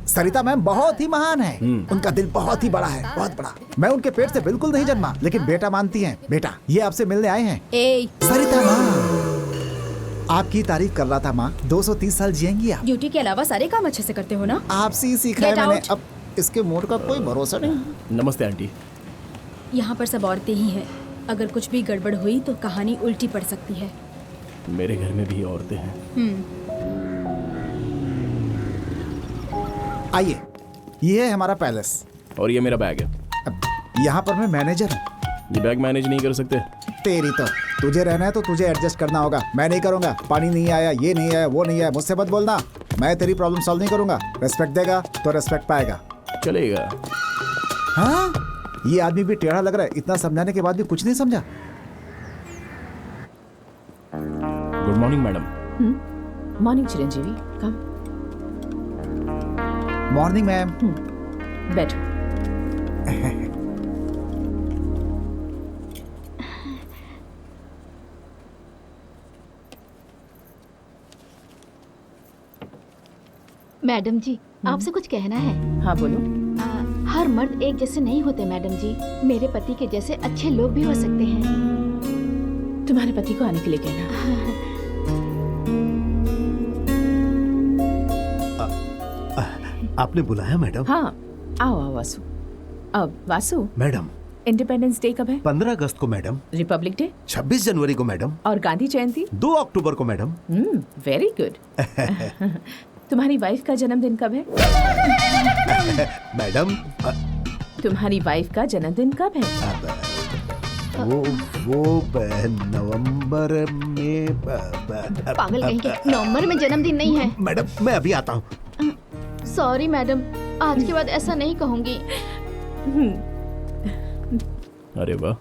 सरिता मैम बहुत ही महान है, उनका दिल बहुत ही बड़ा है, बहुत बड़ा। मैं उनके पेट से बिल्कुल नहीं जन्मा, लेकिन बेटा मानती हैं। बेटा ये आपसे मिलने आए हैं। सरिता माँ आपकी तारीफ कर रहा था माँ, 230 साल जिएंगी आप। ड्यूटी के अलावा सारे काम अच्छे से करते हो ना? आपसे ही सीखा है Get मैंने। out. अब इसके मूड का कोई भरोसा नहीं। नमस्ते आंटी। यहाँ पर सब औरतें ही हैं, अगर कुछ भी गड़बड़ हुई तो कहानी उल्टी पड़ सकती है। मेरे घर में भी औरतें हैं। आइए, ये है हमारा पैलेस और ये मेरा बैग है। यहाँ पर मैं मैनेजर हूँ। ये बैग मैनेज नहीं कर सकते? तेरी तो, तुझे रहना है तो तुझे एडजस्ट करना होगा, मैं नहीं करूँगा। पानी नहीं आया, ये नहीं आया, वो नहीं आया, मुझसे मत बोलना। मैं तेरी प्रॉब्लम सॉल्व नहीं करूँगा। रेस्पेक्ट देगा तो रेस्पेक्ट पाएगा। चलेगा। हाँ, ये आदमी भी टेढ़ा लग रहा है, इतना समझाने के बाद भी कुछ नहीं समझा। Good morning madam. Morning Chiranjeevi, come. Morning ma'am. बैठो। मैडम जी, आपसे कुछ कहना है। हाँ बोलो। हर मर्द एक जैसे नहीं होते मैडम जी, मेरे पति के जैसे अच्छे लोग भी हो सकते हैं। तुम्हारे पति को आने के लिए कहना। आपने बुलाया मैडम? हाँ, आओ आओ वासु। अब वासु, मैडम इंडिपेंडेंस डे कब है? 15 अगस्त को मैडम। Republic day? 26 जनवरी को मैडम। और गांधी जयंती? 2 अक्टूबर को मैडम। Very good. तुम्हारी वाइफ का जन्मदिन कब है? मैडम तुम्हारी वाइफ का जन्मदिन कब है? वो नवंबर में। पागल कहीं के, नवंबर में जन्मदिन नहीं है। मैडम मैं अभी आता हूँ। सॉरी मैडम, आज के बाद ऐसा नहीं कहूंगी। अरे वाह,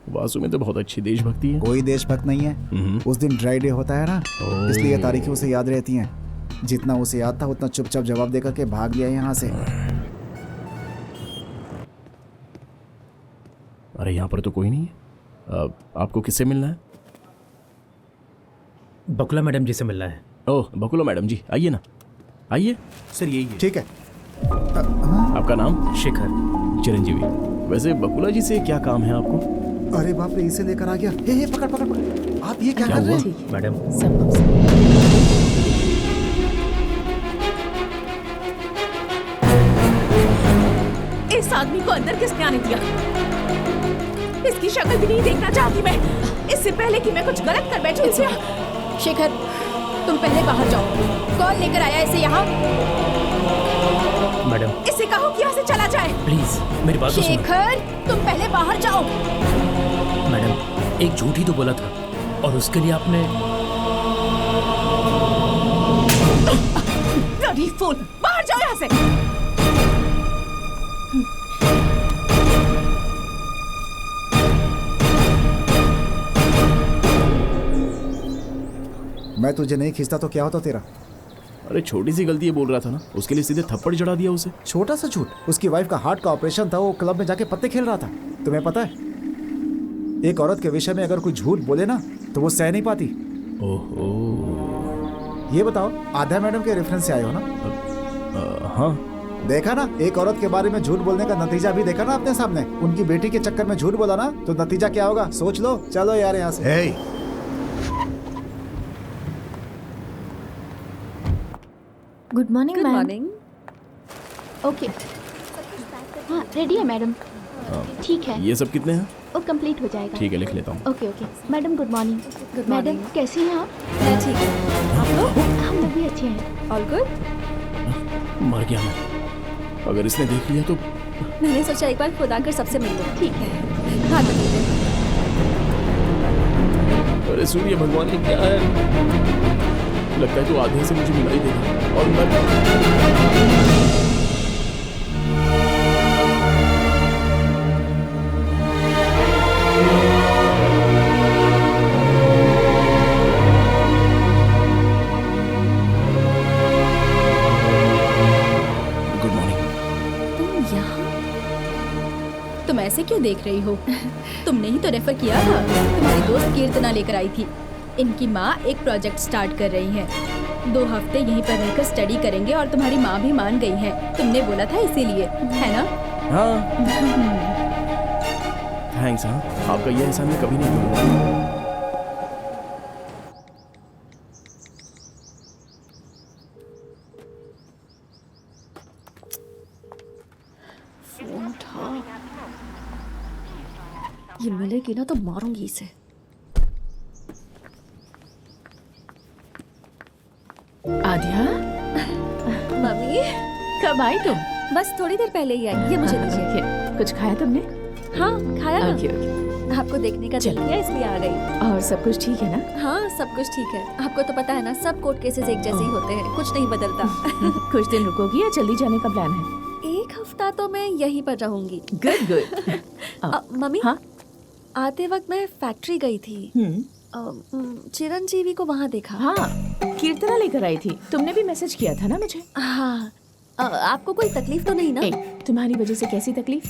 वासु में तो बहुत अच्छी देशभक्ति है। कोई देशभक्त नहीं है। उस दिन ड्राई डे होता है ना, इसलिए तारीखें उसे याद रहती हैं। जितना उसे याद था उतना चुपचाप जवाब देकर के भाग गया यहाँ से। अरे यहाँ पर तो कोई नहीं है। आपको किससे मिलना है? बकुला मैडम जी से मिलना है। ओह बकुला मैडम जी, आइए ना, आइए। सर यही है। ठीक है। आपका नाम? शेखर। चिरंजीवी। वैसे बकुला जी से क्या काम है आपको? अरे बाप रे, इसे लेकर आ गया। हे पकड़ पकड़ पकड़। आप ये क्या कर रहे हैं? मैडम इस आदमी को अंदर किसने आने दिया? इसकी शक्ल भी नहीं देखना चाहती मैं, इससे पहले कि मैं कुछ गलत कर बैठूं। शेखर, तुम पहले बाहर जाओ। कौन लेकर आया इसे यहाँ? मैडम इसे कहो कि यहाँ से चला जाए। प्लीज मेरी बात तो सुनो। शेखर, तुम पहले बाहर जाओ। मैडम एक झूठ ही तो बोला था और उसके लिए आपने। ब्लडी फूल, बाहर जाओ यहाँ से। मैं तुझे नहीं खींचता तो क्या होता तेरा? अरे छोटी सी गलती ये बोल रहा था ना, उसके लिए सीधे थप्पड़ चढ़ा दिया उसे। छोटा सा झूठ? उसकी वाइफ का हार्ट का ऑपरेशन था, वो क्लब में जाके पत्ते खेल रहा था। तुम्हें पता है, एक औरत के विषय में अगर कोई झूठ बोले ना तो वो सह नहीं पाती। ओहो। ये बताओ, आध्या मैडम के रेफरेंस से आए हो ना? हाँ। देखा ना, एक औरत के बारे में झूठ बोलने का नतीजा भी देखा ना अपने सामने। उनकी बेटी के चक्कर में झूठ बोला ना तो नतीजा क्या होगा सोच लो। चलो यार यहाँ से। Good morning good ma'am. Morning. Okay, हाँ रेडी है मैडम। ठीक है, ये सब कितने हैं? वो कंप्लीट हो जाएगा। ठीक है, लिख लेता हूँ। Okay okay madam, good morning. Good madam morning. कैसी हैं आप? मैं ठीक हूँ, आप लोग? हम लोग भी अच्छे हैं। All good? मर गया मैं। अगर इसने देख लिया तो। मैंने सोचा एक बार खुद आकर सबसे मिल लूं। ठीक है, हाँ तो ठीक है। अरे सूर्य भगवान, ये क्या है? लगता है तो आधे से मुझे मिला ही देगा और मैं। तुम ऐसे क्यों देख रही हो? तुमने ही तो रेफर किया था। तुम्हारी दोस्त कीर्तना लेकर आई थी। इनकी माँ एक प्रोजेक्ट स्टार्ट कर रही है। 2 हफ्ते यहीं पर रहकर स्टडी करेंगे और तुम्हारी माँ भी मान गई है। तुमने बोला था इसीलिए, है ना? हाँ। थैंक्स। हाँ, आपका ये एहसान मैं कभी नहीं भूलूंगा। फोन उठा। ये मिलेगी ना तो मारूंगी इसे। आध्या, मम्मी कब आई तुम? बस थोड़ी देर पहले ही आई। ये मुझे दीजिए। कुछ खाया तुमने? हाँ खाया ना। Okay okay. आपको देखने का दिल किया इसलिए आ गई। और सब कुछ ठीक है ना? हाँ सब कुछ ठीक है। आपको तो पता है ना, सब कोर्ट केसेस एक जैसे ही होते हैं, कुछ नहीं बदलता। कुछ दिन रुकोगी या जल्दी जाने का प्लान है? 1 हफ्ता तो मैं यहीं पर रहूंगी। Good good. मम्मी, हाँ? आते वक्त मैं फैक्ट्री गई थी। चिरंजीवी को वहाँ देखा। हाँ, कीर्तना लेकर आई थी। तुमने भी मैसेज किया था ना मुझे? हाँ। आपको कोई तकलीफ तो नहीं ना? तुम्हारी वजह से कैसी तकलीफ?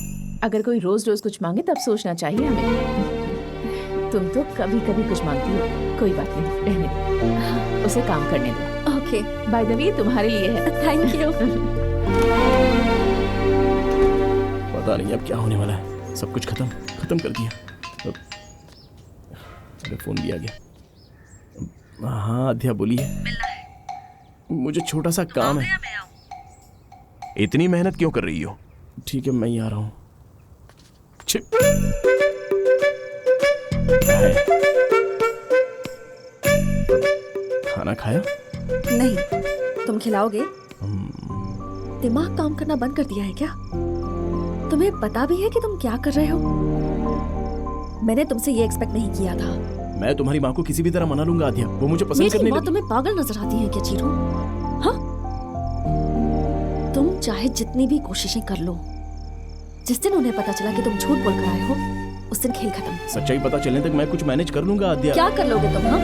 अगर कोई रोज रोज कुछ मांगे तब सोचना चाहिए हमें। तुम तो कभी कभी कुछ मांगती हो। कोई बात नहीं, रहने दो, उसे काम करने दो। ओके। बाय द वे, तुम्हारे लिए है। Thank you. पता नहीं अब क्या होने वाला है। सब कुछ खत्म कर दिया। अरे फोन भी आ गया। हाँ आध्या बोलिए। मुझे छोटा सा काम है। इतनी मेहनत क्यों कर रही हो? ठीक है, मैं ही आ रहा हूँ। खाना खाया? नहीं। तुम खिलाओगे? दिमाग काम करना बंद कर दिया है क्या? तुम्हें पता भी है कि तुम क्या कर रहे हो? मैंने तुमसे ये एक्सपेक्ट नहीं किया था। मैं तुम्हारी माँ को किसी भी तरह मना लूंगा आध्या। वो मुझे पसंद करने लगी। तुम्हें पागल नजर आती है क्या चीरू? हाँ? तुम चाहे जितनी भी कोशिशें कर लो, जिस दिन उन्हें पता चला कि तुम झूठ बोलकर आए हो, उस दिन खेल खत्म। सच्चाई पता चलने तक मैं कुछ मैनेज कर लूंगा आध्या। क्या कर लोगे तुम? हाँ?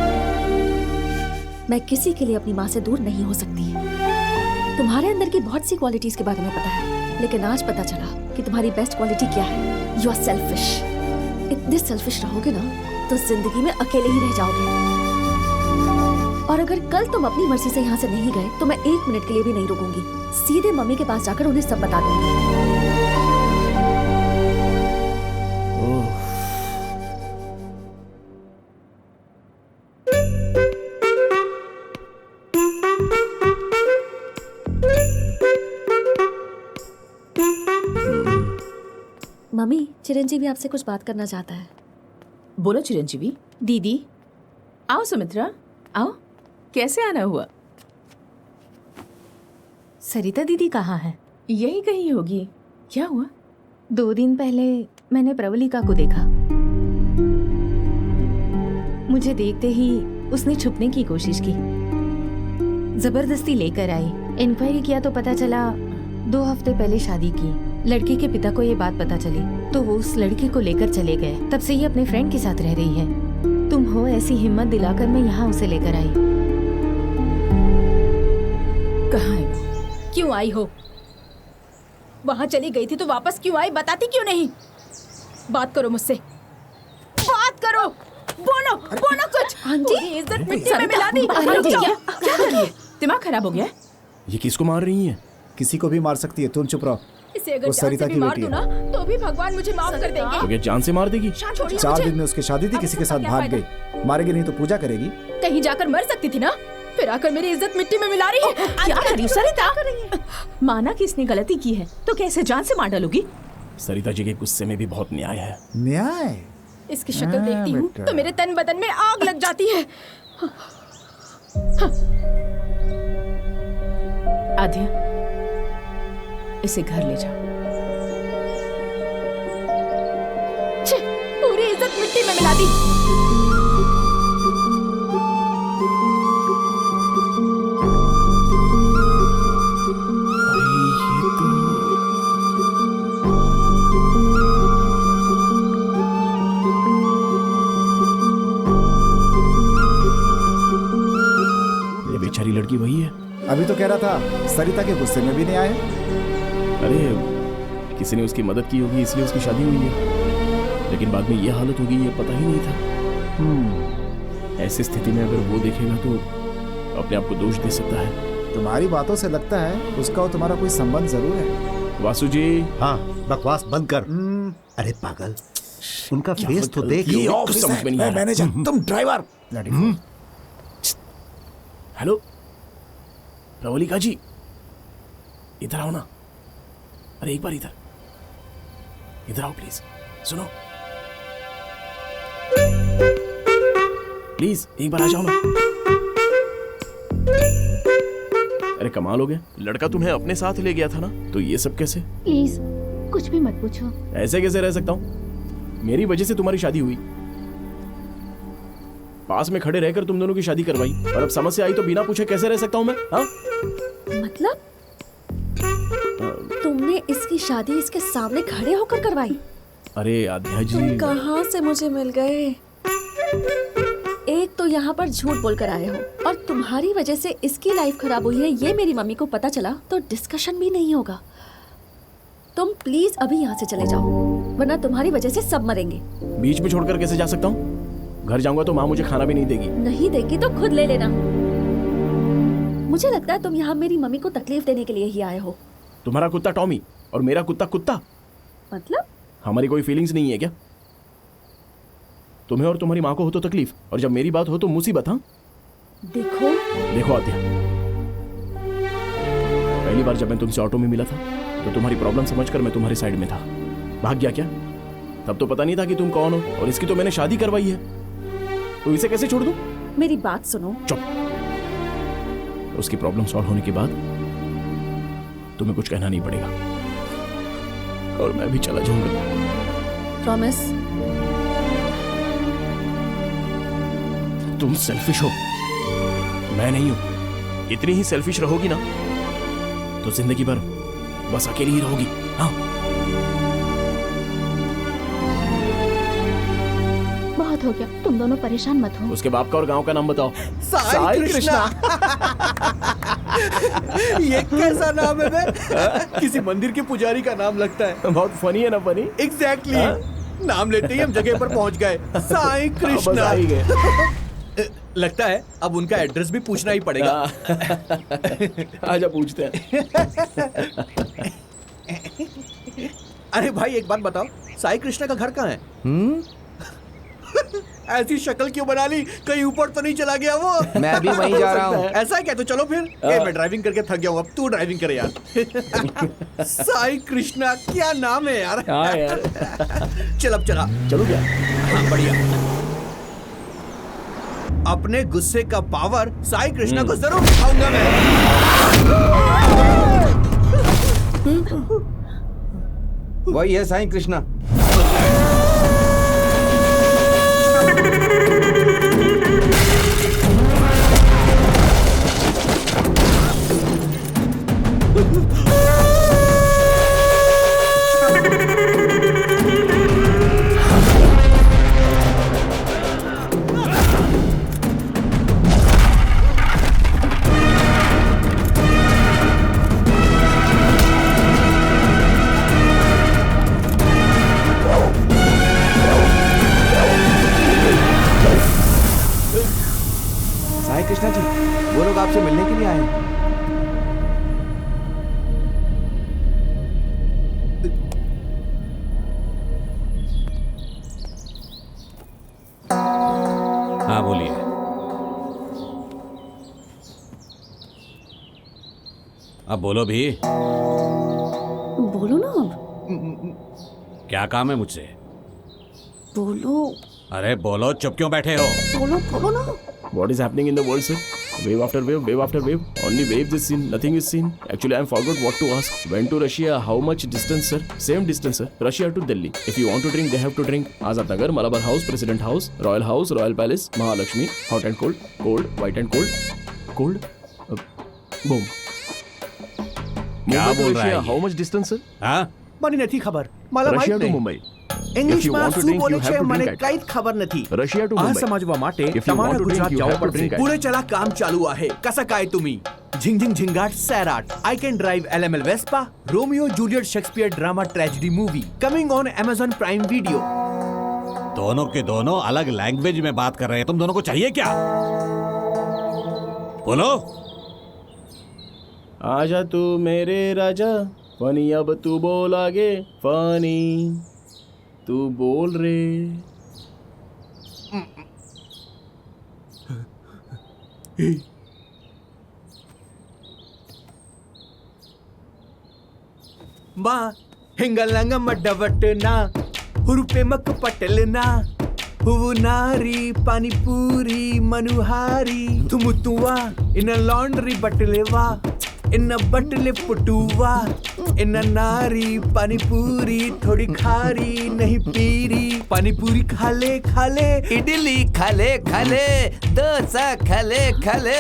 मैं किसी के लिए अपनी माँ से दूर नहीं हो सकती। तुम्हारे अंदर की बहुत सी क्वालिटीज के बारे में पता है, लेकिन आज पता चला कि तुम्हारी बेस्ट क्वालिटी क्या है। You are selfish. इतने सेल्फिश रहोगे ना तो जिंदगी में अकेले ही रह जाओगे। और अगर कल तुम अपनी मर्जी से यहाँ से नहीं गए तो मैं 1 मिनट के लिए भी नहीं रुकूंगी। सीधे मम्मी के पास जाकर उन्हें सब बता दूंगी। मम्मी, चिरंजीवी आपसे कुछ बात करना चाहता है। बोलो चिरंजीवी। दीदी। आओ सुमित्रा, आओ। कैसे आना हुआ? सरिता दीदी कहाँ है? यही कहीं होगी। क्या हुआ? 2 दिन पहले मैंने प्रवलिका को देखा। मुझे देखते ही उसने छुपने की कोशिश की, जबरदस्ती लेकर आई। इंक्वायरी किया तो पता चला 2 हफ्ते पहले शादी की। लड़के के पिता को ये बात पता चली तो वो उस लड़की को लेकर चले गए। तब से ये अपने फ्रेंड के साथ रह रही है। तुम हो ऐसी हिम्मत दिलाकर मैं यहाँ उसे लेकर आई। कहाँ है वो? क्यों आई हो? वहां चली गई थी तो वापस क्यों आई? बताती क्यों नहीं? बात करो मुझसे, बात करो, बोलो बोलो कुछ। आंटी, इज्जत मिट्टी में मिला दी। आंटी, क्या कर रही है? दिमाग खराब हो गया है? ये किसको मार रही है? किसी को भी मार सकती है, तुम चुप रहो। इसे अगर वो जान सरिता से भी की मार बेटी दूं है। ना तो भी भगवान मुझे माफ कर देंगे। तो क्या जान से मार देगी? 4 दिन में उसकी शादी थी, किसी के साथ भाग गई। मारेगी नहीं तो पूजा करेगी। कहीं जाकर मर सकती थी ना, फिर आकर मेरी इज्जत मिट्टी में मिला रही है। क्या कर रही हो सरिता? माना कि इसने गलती की है तो कैसे जान से मार डालोगी? सरिता जी के गुस्से में भी बहुत न्याय है। न्याय? इसकी शक्ल देखती हूँ तो मेरे तन बदन में आग लग जाती है। आद्या, इसे घर ले जाओ। छे, पूरी इज्जत मिट्टी में मिला दी। ये बेचारी लड़की वही है। अभी तो कह रहा था सरिता के गुस्से में भी नहीं आए। अरे किसी ने उसकी मदद की होगी इसलिए उसकी शादी हुई है, लेकिन बाद में ये हालत होगी ये पता ही नहीं था। ऐसी स्थिति में अगर वो देखेगा तो अपने आप को दोष दे सकता है। तुम्हारी बातों से लगता है उसका और तुम्हारा कोई संबंध जरूर है। वासु जी। हाँ, बकवास बंद कर। अरे पागल, उनका फेस तो देख। ये ऑफिस समझ में नहीं आ रहा। मैनेजर, तुम ड्राइवर। हेलो प्रवलिका जी, इधर आओ ना। अरे एक बार इधर आओ प्लीज। सुनो प्लीज, एक बार आ जाओ ना। अरे कमाल हो गया, लड़का तुम्हें अपने साथ ले गया था ना, तो ये सब कैसे? प्लीज कुछ भी मत पूछो। ऐसे कैसे रह सकता हूँ? मेरी वजह से तुम्हारी शादी हुई, पास में खड़े रहकर तुम दोनों की शादी करवाई, और अब समस्या आई तो बिना पूछे कैसे रह सकता हूँ मैं? हाँ? मतलब तुमने इसकी शादी इसके सामने खड़े होकर करवाई? अरे आध्या जी, तुम कहाँ से मुझे मिल गए? एक तो यहाँ पर झूठ बोलकर आए हो, और तुम्हारी वजह से इसकी लाइफ खराब हुई है ये मेरी मम्मी को पता चला तो डिस्कशन भी नहीं होगा। तुम प्लीज अभी यहाँ से चले जाओ, वरना तुम्हारी वजह से सब मरेंगे। बीच में छोड़कर कैसे जा सकता हूँ? घर जाऊंगा तो माँ मुझे खाना भी नहीं देगी। नहीं देगी तो खुद ले लेना। मुझे लगता है तुम यहाँ मेरी मम्मी को तकलीफ देने के लिए ही आए हो। तुम्हारा कुत्ता टॉमी और मेरा कुत्ता कुत्ता, मतलब हमारी कोई फीलिंग्स नहीं है क्या? तुम्हें और तुम्हारी माँ को हो तो तकलीफ, और जब मेरी बात हो तो मुसीबत। हाँ देखो आद्या, पहली बार जब मैं तुमसे ऑटो में मिला था तो तुम्हारी प्रॉब्लम समझकर मैं तुम्हारी साइड में था। भाग गया क्या? तब तो पता नहीं था कि तुम कौन हो, और इसकी तो मैंने शादी करवाई है, तो इसे कैसे छोड़ दूं? मेरी बात सुनो। चुप। उसकी प्रॉब्लम सॉल्व होने के बाद तुम्हें कुछ कहना नहीं पड़ेगा, और मैं भी चला जाऊंगा। प्रॉमिस? तुम सेल्फिश हो, मैं नहीं हूं। इतनी ही सेल्फिश रहोगी ना तो जिंदगी भर बस अकेली ही रहोगी। हाँ, बहुत हो गया, तुम दोनों परेशान मत हो। उसके बाप का और गांव का नाम बताओ। साई कृष्णा। ये कैसा नाम है बे? किसी मंदिर के पुजारी का नाम लगता है। बहुत फनी है ना? Funny exactly. नाम लेते ही हम जगह पर पहुंच गए। साई कृष्णा। लगता है अब उनका एड्रेस भी पूछना ही पड़ेगा। आजा पूछते हैं। अरे भाई एक बात बताओ, साई कृष्णा का घर कहाँ है? ऐसी शक्ल क्यों बना ली? कहीं ऊपर तो नहीं चला गया वो? मैं भी वहीं जा रहा हूँ। ऐसा है क्या? तो चलो फिर। मैं ड्राइविंग करके थक गया हूँ, अब तू ड्राइविंग करे यार। साई कृष्णा क्या नाम है यार। हाँ यार। चल अब चला। चलो क्या? हाँ बढ़िया। अपने गुस्से का पावर साई कृष्णा को जरूर दिखाऊंगा मैं। वही है साई कृष्णा। आपसे मिलने के लिए आए हैं। हाँ बोलिए। अब बोलो भी। बोलो ना अब। क्या काम है मुझसे? बोलो अरे बोलो, चुप क्यों बैठे हो? बोलो बोलो ना। What is happening in the world, sir? Wave after wave, wave after wave. Only waves is seen, nothing is seen. Actually, I forgot what to ask. Went to Russia, how much distance, sir? Same distance, sir. Russia to Delhi. If you want to drink, they have to drink. Azad Nagar, Malabar House, President House, Royal Palace, Mahalakshmi, hot and cold, cold, white and cold, cold. Boom. क्या Mumbai to बोल रहा है Russia, ये? how much distance, sir? હા મને નથી ખબર માલા Russia માહિત to નહીં. Mumbai. If ઇંગ્લિશમાં you want to શું drink, બોલે you have છે to મને drink at. કઈ જ ખબર નથી. Russia to આ Mumbai. સમજવા માટે If you તમારે want to drink, Gujarat you જવું have to પડશે. drink at. पुढे चला काम चालू आहे. कसा काय तुम्ही? झिंगझिंग Zingaat Sairat. I can drive LML Vespa. Romeo Juliet Shakespeare drama tragedy movie coming on Amazon Prime Video. दोनों के दोनों अलग लैंग्वेज में बात कर रहे हैं। तुम दोनों को चाहिए क्या? बोलो। आजा तू मेरे राजा, फनी अब तू बोल आगे, फनी तू बोल रे. मा हिंगलंगम डवटना हुरुपे मक पटलना हुवु नारी पानीपूरी मनुहारी तुमुतुवा इन लॉन्ड्री बटलेवा इन बटले पुटुवा इन नारी पानीपूरी थोड़ी खारी नहीं पीरी पानीपूरी खाले खाले इडली खाले खाले डोसा खाले खाले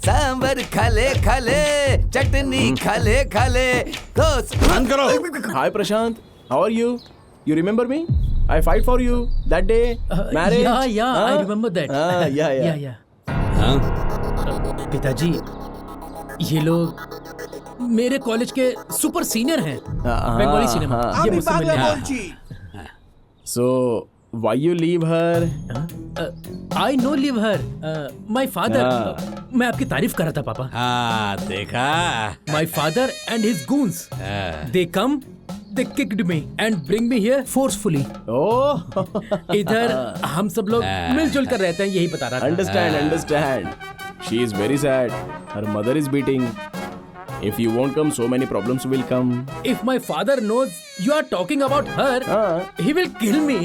सांबर खाले खाले चटनी खाले खाले बंद करो। Hi Prashant, how are you? You remember me? I fight for you that day. Marriage. Yeah, I remember that. Yeah. पिताजी, ये लोग मेरे कॉलेज के सुपर सीनियर हैं, बंगाली सिनेमा। ये मुझसे मिलने आए। So why you leave her? I no leave her. My father. मैं आपकी तारीफ कर रहा था पापा। हाँ देखा। My father and his goons. They come, they kicked me and bring me here forcefully. Oh. इधर हम सब लोग मिलजुल कर रहते हैं, यही बता रहा था। Understand. She is very sad. Her mother is beating. If you won't come, so many problems will come. If my father knows you are talking about her, he will kill me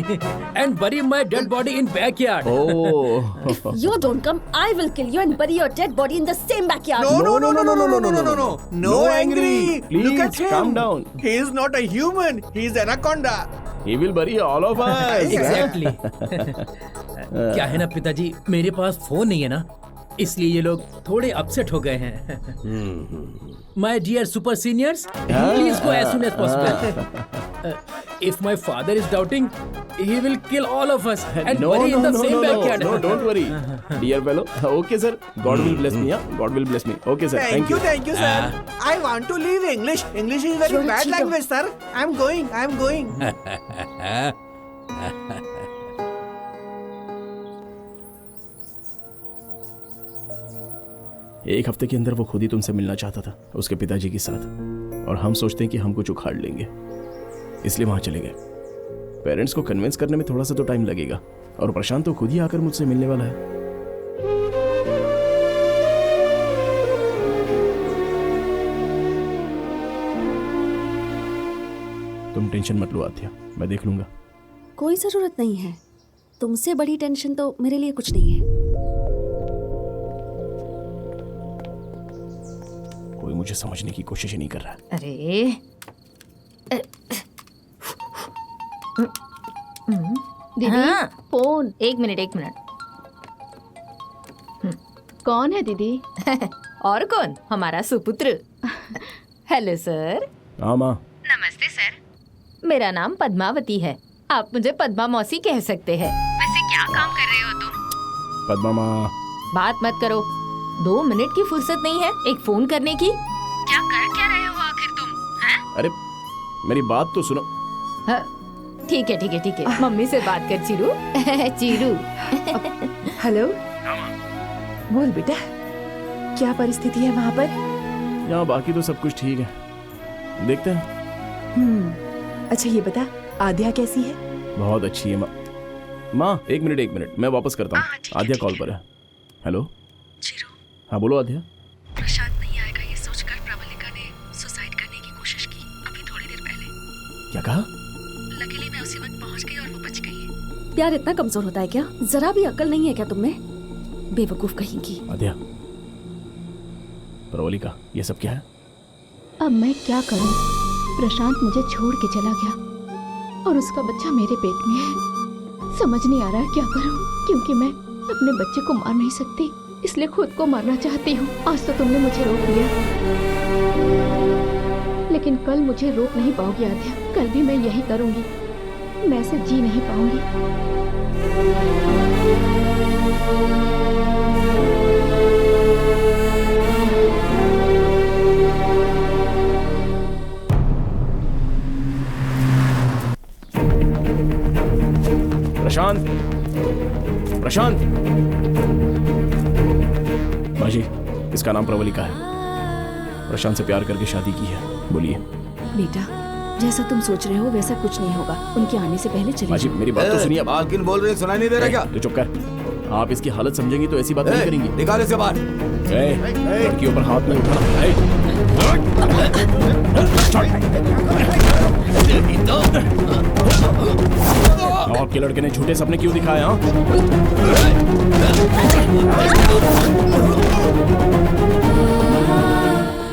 and bury my dead body in backyard. Oh. If you don't come, I will kill you and bury your dead body in the same backyard. No angry. Please, Look at him. calm down. He is not a human. He is anaconda. He will bury all of us. Exactly. क्या है ना पिताजी, मेरे पास phone नहीं है ना, इसलिए ये लोग थोड़े अपसेट हो गए हैं। My dear super seniors, please go as soon as possible. If my father is doubting, he will kill all of us and bury in the same backyard. No, don't worry. Dear fellow. Okay, sir. God will bless me. God will bless me. Okay, sir. Thank you, sir. I want to leave English. English is very bad language, sir. I'm going. एक हफ्ते के अंदर वो खुद ही तुमसे मिलना चाहता था उसके पिताजी के साथ, और हम सोचते हैं कि हम कुछ उखाड़ लेंगे, इसलिए वहां चले गए। पेरेंट्स को कन्विंस करने में थोड़ा सा तो टाइम लगेगा, और प्रशांत तो खुद ही आकर मुझसे मिलने वाला है। तुम टेंशन मत लो आत्या, मैं देख लूंगा। कोई जरूरत नहीं है, तुमसे बड़ी टेंशन तो मेरे लिए कुछ नहीं है। कोई मुझे समझने की कोशिश ही नहीं कर रहा। अरे दीदी फोन, एक मिनट। कौन है दीदी? और कौन? हमारा सुपुत्र। Hello sir. हाँ माँ। नमस्ते सर। मेरा नाम पद्मावती है, आप मुझे पद्मा मौसी कह सकते हैं। वैसे क्या काम कर रहे हो तुम? पद्मा माँ। बात मत करो, 2 मिनट की फुर्सत नहीं है एक फोन करने की। क्या कर क्या रहे हो आखिर तुम? हैं? अरे मेरी बात तो सुनो। ठीक है, मम्मी से बात कर चीरू। हेलो, बोल बेटा। क्या परिस्थिति है वहाँ पर? यहाँ बाकी तो सब कुछ ठीक है, देखते हैं। अच्छा ये बता, आद्या कैसी है? बहुत अच्छी है माँ। माँ एक मिनट, मैं वापस करता हूँ। आद्या कॉल पर है। हेलो हाँ बोलो आद्या। प्रशांत नहीं आएगा ये सोचकर प्रवलिका ने सुसाइड करने की कोशिश की अभी थोड़ी देर पहले। क्या कहा? लकीली मैं उसी वक्त पहुंच गई और वो बच गई। प्यार इतना कमजोर होता है क्या? जरा भी अक्ल नहीं है क्या तुम में? बेवकूफ कहीं की। आद्या, प्रवलिका, ये सब क्या है? अब मैं क्या करूं? प्रशांत मुझे छोड़ के चला गया और उसका बच्चा मेरे पेट में है। समझ नहीं आ रहा है क्या करूं, क्योंकि मैं अपने बच्चे को मार नहीं सकती, इसलिए खुद को मारना चाहती हूँ। आज तो तुमने मुझे रोक लिया, लेकिन कल मुझे रोक नहीं पाओगी आद्या। कल भी मैं यही करूंगी, मैं ऐसे जी नहीं पाऊंगी। प्रशांत, प्रशांत। माजी, इसका नाम प्रवलिका है। प्रशांत से प्यार करके शादी की है। बोलिए। बेटा, जैसा तुम सोच रहे हो वैसा कुछ नहीं होगा। उनके आने से पहले चले माजी, जाओ। मेरी बात तो सुनिए। बात किन बोल रहे, सुनाई नहीं दे रहा क्या? तो चुप कर। आप इसकी हालत समझेंगी तो ऐसी बात नहीं करेंगी। निकाल इसे बाहर। लड़कियों पर हाथ नहीं उठाना। आपके लड़के ने झूठे सपने क्यों दिखाए? हाँ,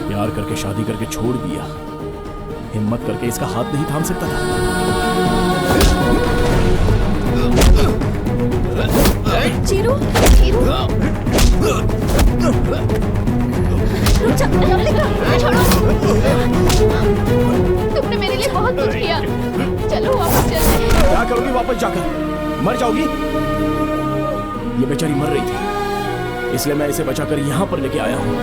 प्यार करके शादी करके छोड़ दिया। हिम्मत करके इसका हाथ नहीं थाम सकता था। चीरू, तुमने मेरे लिए बहुत कुछ किया। चलो वापस चलते हैं। क्या करोगी वापस जाकर? मर जाओगी? ये बेचारी मर रही थी, इसलिए मैं इसे बचाकर यहाँ पर लेके आया हूँ।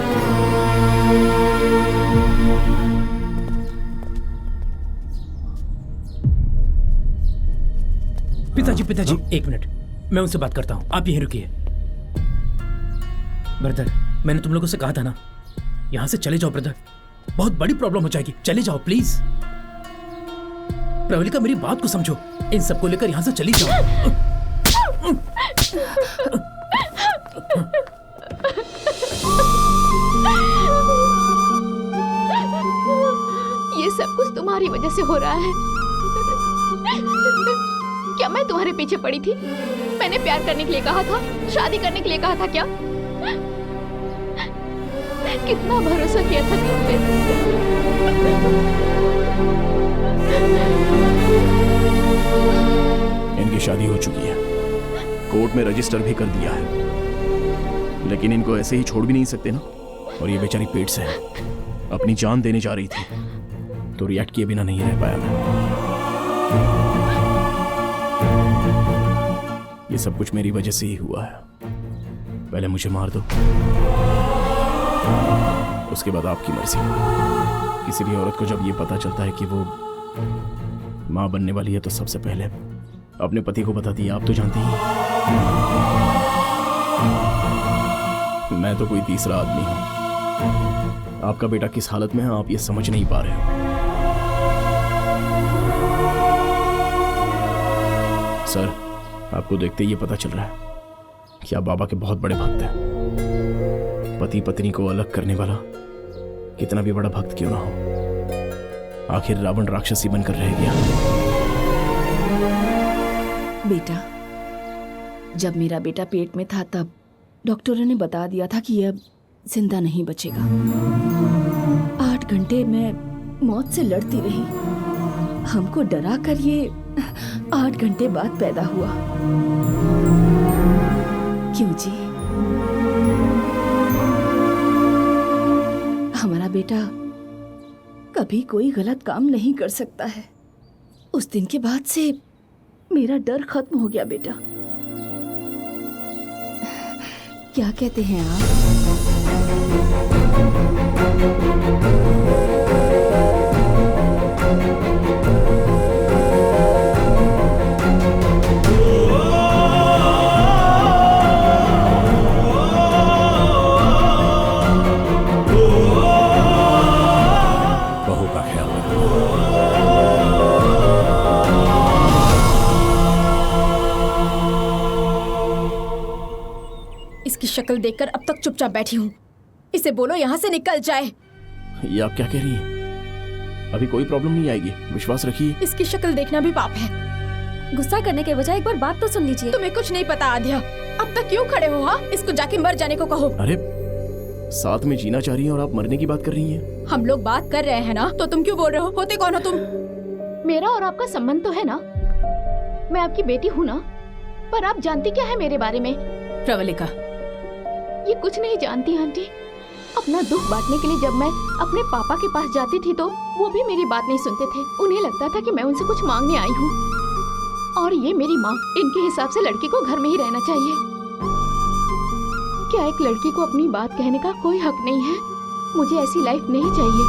पिताजी, एक मिनट, मैं उनसे बात करता हूँ। आप यहीं रुकिए। ब्रदर, मैंने तुम लोगों से कहा था ना, यहाँ से चले जाओ ब्रदर, बहुत बड़ी प्रॉब्लम हो जाएगी। चले जाओ प्लीज। प्रवलिका, मेरी बात को समझो। इन सबको लेकर यहाँ से चली जाओ। ये सब कुछ तुम्हारी वजह से हो रहा है। क्या मैं तुम्हारे पीछे पड़ी थी? मैंने प्यार करने के लिए कहा था, शादी करने के लिए कहा था क्या? कितना भरोसा किया था तुम पे। इनकी शादी हो चुकी है, कोर्ट में रजिस्टर भी कर दिया है, लेकिन इनको ऐसे ही छोड़ भी नहीं सकते ना। और ये बेचारी पेट से है, अपनी जान देने जा रही थी, तो रिएक्ट किए बिना नहीं रह पाया मैं। ये सब कुछ मेरी वजह से ही हुआ है। पहले मुझे मार दो, उसके बाद आपकी मर्जी। किसी भी औरत को जब ये पता चलता है कि वो मां बनने वाली है, तो सबसे पहले अपने पति को बताती है। आप तो जानते ही, मैं तो कोई तीसरा आदमी हूं। आपका बेटा किस हालत में है आप ये समझ नहीं पा रहे हो। सर, आपको देखते ही ये पता चल रहा है कि आप बाबा के बहुत बड़े भक्त हैं। पति पत्नी को अलग करने वाला कितना भी बड़ा भक्त क्यों ना हो, आखिर रावण राक्षसी बनकर रह गया। बेटा, जब मेरा बेटा पेट में था तब डॉक्टरों ने बता दिया था कि यह अब जिंदा नहीं बचेगा। 8 घंटे मैं मौत से लड़ती रही। हमको डरा कर ये 8 घंटे बाद पैदा हुआ। क्यों जी? हमारा बेटा कभी कोई गलत काम नहीं कर सकता है। उस दिन के बाद से मेरा डर खत्म हो गया बेटा। क्या कहते हैं आप? शक्ल देखकर अब तक चुपचाप बैठी हूँ। इसे बोलो यहाँ से निकल जाए। ये आप क्या कह रही हैं? अभी कोई प्रॉब्लम नहीं आएगी, विश्वास रखिए। इसकी शक्ल देखना भी पाप है। गुस्सा करने के बजाय एक बार बात तो सुन लीजिए। तुम्हें कुछ नहीं पता आध्या, अब तक क्यों खड़े हो? हाँ, इसको जाके मर जाने को कहो। अरे साथ में जीना चाह रही हैं और आप मरने की बात कर रही हैं। हम लोग बात कर रहे हैं ना, तो तुम क्यों बोल रहे हो? होते कौन हो तुम? मेरा और आपका संबंध तो है ना, मैं आपकी बेटी हूँ ना, पर आप जानती क्या है मेरे बारे में? प्रवलिका, ये कुछ नहीं जानती आंटी। अपना दुख बांटने के लिए जब मैं अपने पापा के पास जाती थी तो वो भी मेरी बात नहीं सुनते थे। उन्हें लगता था कि मैं उनसे कुछ मांगने आई हूँ, और ये मेरी माँ, इनके हिसाब से लड़की को घर में ही रहना चाहिए। क्या एक लड़की को अपनी बात कहने का कोई हक नहीं है? मुझे ऐसी लाइफ नहीं चाहिए।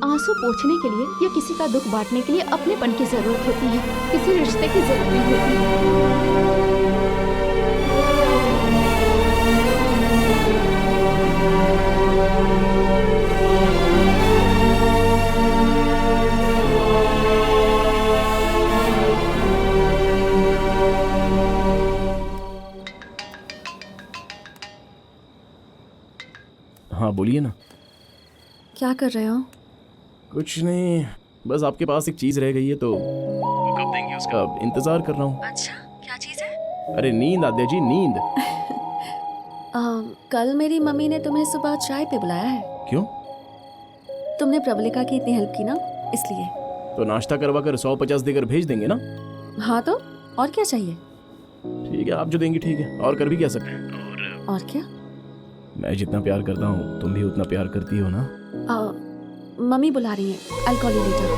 आंसू पोंछने के लिए या किसी का दुख बांटने के लिए अपनेपन की जरूरत होती है, किसी रिश्ते की जरूरत नहीं होती। हाँ बोलिए ना। क्या कर रहे हो? कुछ नहीं, बस आपके पास एक चीज रह गई है तो वो कब देंगे उसका इंतजार कर रहा हूँ। अच्छा, क्या चीज है? अरे नींद आद्या जी, नींद। कल मेरी मम्मी ने तुम्हें सुबह चाय पे बुलाया है। क्यों? तुमने प्रवलिका की इतनी हेल्प की ना, इसलिए। तो नाश्ता करवा कर 150 देकर भेज देंगे ना? हाँ तो और क्या चाहिए? ठीक है, आप जो देंगी ठीक है, और कर भी क्या सकते हैं। और क्या? मैं जितना प्यार करता हूँ तुम भी उतना प्यार करती हो ना। मम्मी बुला रही है, I'll call you later।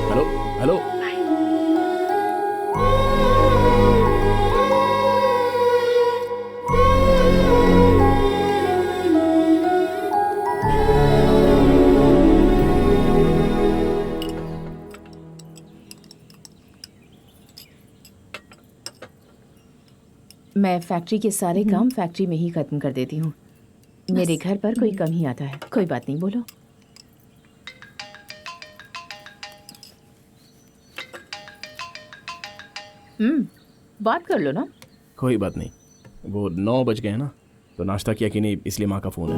Hello hello. मैं फैक्ट्री के सारे काम फैक्ट्री में ही खत्म कर देती हूँ। मेरे घर पर कोई कम ही आता है। कोई बात नहीं, बोलो। बात कर लो ना। कोई बात नहीं, वो 9 बज गए हैं ना, तो नाश्ता किया कि नहीं इसलिए माँ का फोन है।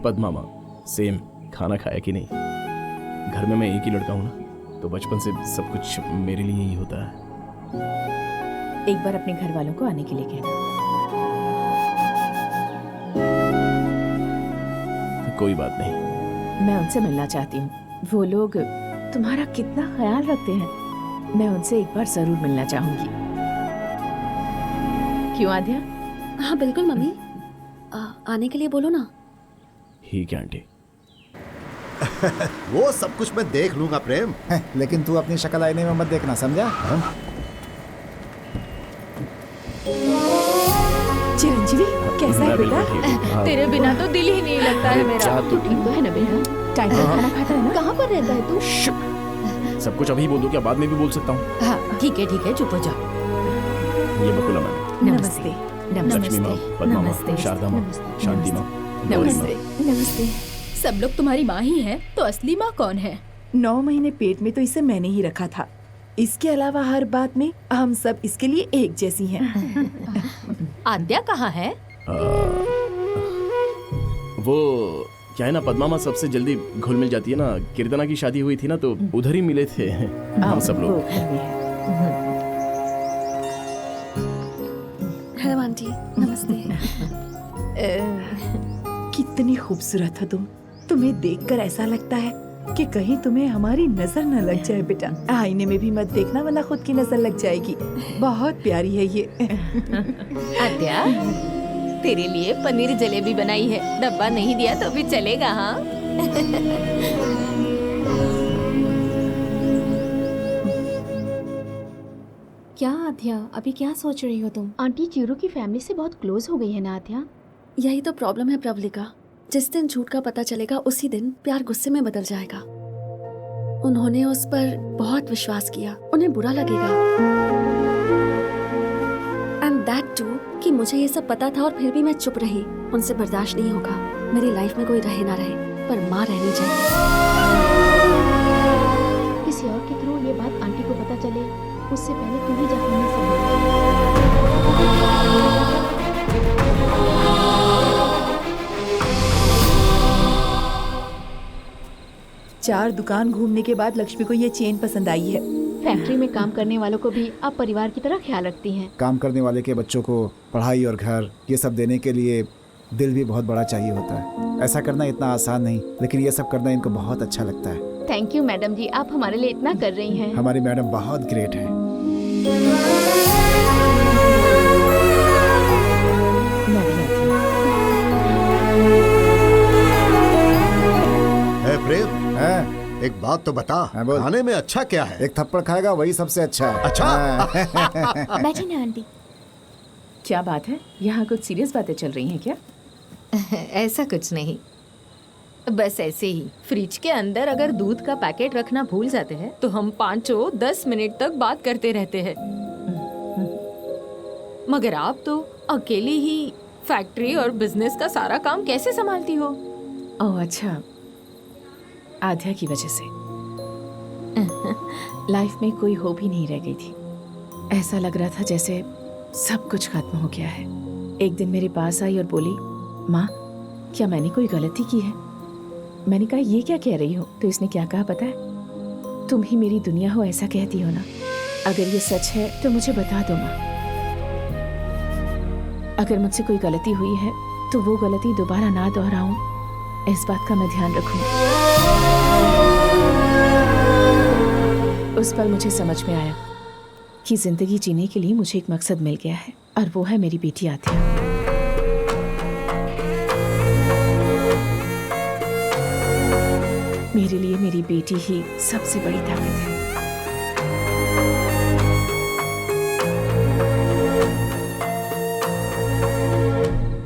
पद्मा माँ, सेम खाना खाया कि नहीं? घर में मैं एक ही लड़का हूँ ना, तो बचपन से सब कुछ मेरे लिए ही होता है। एक बार अपने घर वालों को आने के लिए कहना। कोई बात नहीं। मैं उनसे मिलना चाहती हूँ। वो लोग तुम्हारा कितना ख्याल रखते हैं। मैं उनसे एक बार जरूर मिलना चाहूंगी। क्यों आद्या? हाँ बिल्कुल मम्मी, आने के लिए बोलो ना। ठीक है आंटी। वो सब कुछ मैं देख लूंगा प्रेम। लेकिन तू अपनी शक्ल आईने में मत देखना, समझा? चिरंजीवी कैसा है बेटा? तेरे बिना तो दिल ही नहीं लगता है मेरा। तू ठीक तो है ना बेटा? टाइम पर खाना खाता है ना? कहाँ पर रहता है तू? सब कुछ अभी बोल दो, क्या बाद में भी बोल सकता हूँ? हाँ ठीक है, चुप हो जाओ। ये बकुला मैम, नमस्ते। लक्ष्मी माँ, पद्मा माँ, शारदा माँ, शांति माँ। नमस्ते। नमस्ते। सब लोग तुम्हारी माँ ही हैं, तो असली माँ कौन है? 9 महीने पेट में तो इसे मैंने ही रखा था। इसके अलावा हर बात में हम सब इसके लिए एक जैसी हैं। आद्या कहाँ है? वो क्या है ना, पद्मा माँ सबसे जल्दी घुल मिल जाती है ना। कीर्तना की शादी हुई थी ना, तो उधर ही मिले थे हम सब लोग। हेलो आंटी, नमस्ते। कितनी खूबसूरत हो तुम। तुम्हें देखकर ऐसा लगता है कि कहीं तुम्हें हमारी नजर न लग जाए बेटा। आईने में भी मत देखना, वरना खुद की नजर लग जाएगी। बहुत प्यारी है ये। आद्या, तेरे लिए पनीर जलेबी बनाई है। डब्बा नहीं दिया तो भी चलेगा। हाँ क्या आध्या, अभी क्या सोच रही हो तुम? आंटी चीरू की फैमिली से बहुत क्लोज हो गई है ना आध्या? यही तो प्रॉब्लम है प्रवलिका। जिस दिन झूठ का पता चलेगा उसी दिन प्यार गुस्से में बदल जाएगा। उन्होंने उस पर बहुत विश्वास किया, उन्हें बुरा लगेगा। एंड दैट टू कि मुझे ये सब पता था और फिर भी मैं चुप रही। उनसे बर्दाश्त नहीं होगा। 「 मेरी लाइफ में कोई रहे ना रहे, पर माँ रहनी चाहिए। किसी और के थ्रू ये बात आंटी को पता चले उससे पहले तू ही जाकर उन्हें समझा। 4 दुकान घूमने के बाद लक्ष्मी को ये चेन पसंद आई है। फैक्ट्री में काम करने वालों को भी आप परिवार की तरह ख्याल रखती हैं। काम करने वाले के बच्चों को पढ़ाई और घर ये सब देने के लिए दिल भी बहुत बड़ा चाहिए होता है। ऐसा करना इतना आसान नहीं, लेकिन ये सब करना इनको बहुत अच्छा लगता है। थैंक यू मैडम जी, आप हमारे लिए इतना कर रही हैं। हमारी मैडम बहुत ग्रेट है। प्रेम, एक बात तो बता, खाने में अच्छा क्या है? एक थप्पड़ खाएगा वही सबसे अच्छा है। अच्छा बैठे ना आंटी। क्या बात है, यहाँ कुछ सीरियस बातें चल रही हैं क्या? ऐसा कुछ नहीं, बस ऐसे ही। फ्रिज के अंदर अगर दूध का पैकेट रखना भूल जाते हैं तो हम 5-10 मिनट तक बात करते रहते हैं। मगर आप तो अकेली ही फैक्ट्री और बिजनेस का सारा काम कैसे संभालती हो? ओह अच्छा, आध्या की वजह से लाइफ में कोई होप ही नहीं रह गई थी। ऐसा लग रहा था जैसे सब कुछ खत्म हो गया है। एक दिन मेरे पास आई और बोली, माँ क्या मैंने कोई गलती की है? मैंने कहा ये क्या कह रही हो? तो इसने क्या कहा पता है? तुम ही मेरी दुनिया हो, ऐसा कहती हो ना। अगर ये सच है तो मुझे बता दो माँ। अगर मुझसे कोई गलती हुई है तो वो गलती दोबारा ना दोहराऊं, इस बात का मैं ध्यान रखूं। उस पल मुझे समझ में आया कि जिंदगी जीने के लिए मुझे एक मकसद मिल गया है, और वो है मेरी बेटी आध्या। मेरे लिए मेरी बेटी ही सबसे बड़ी ताकत है।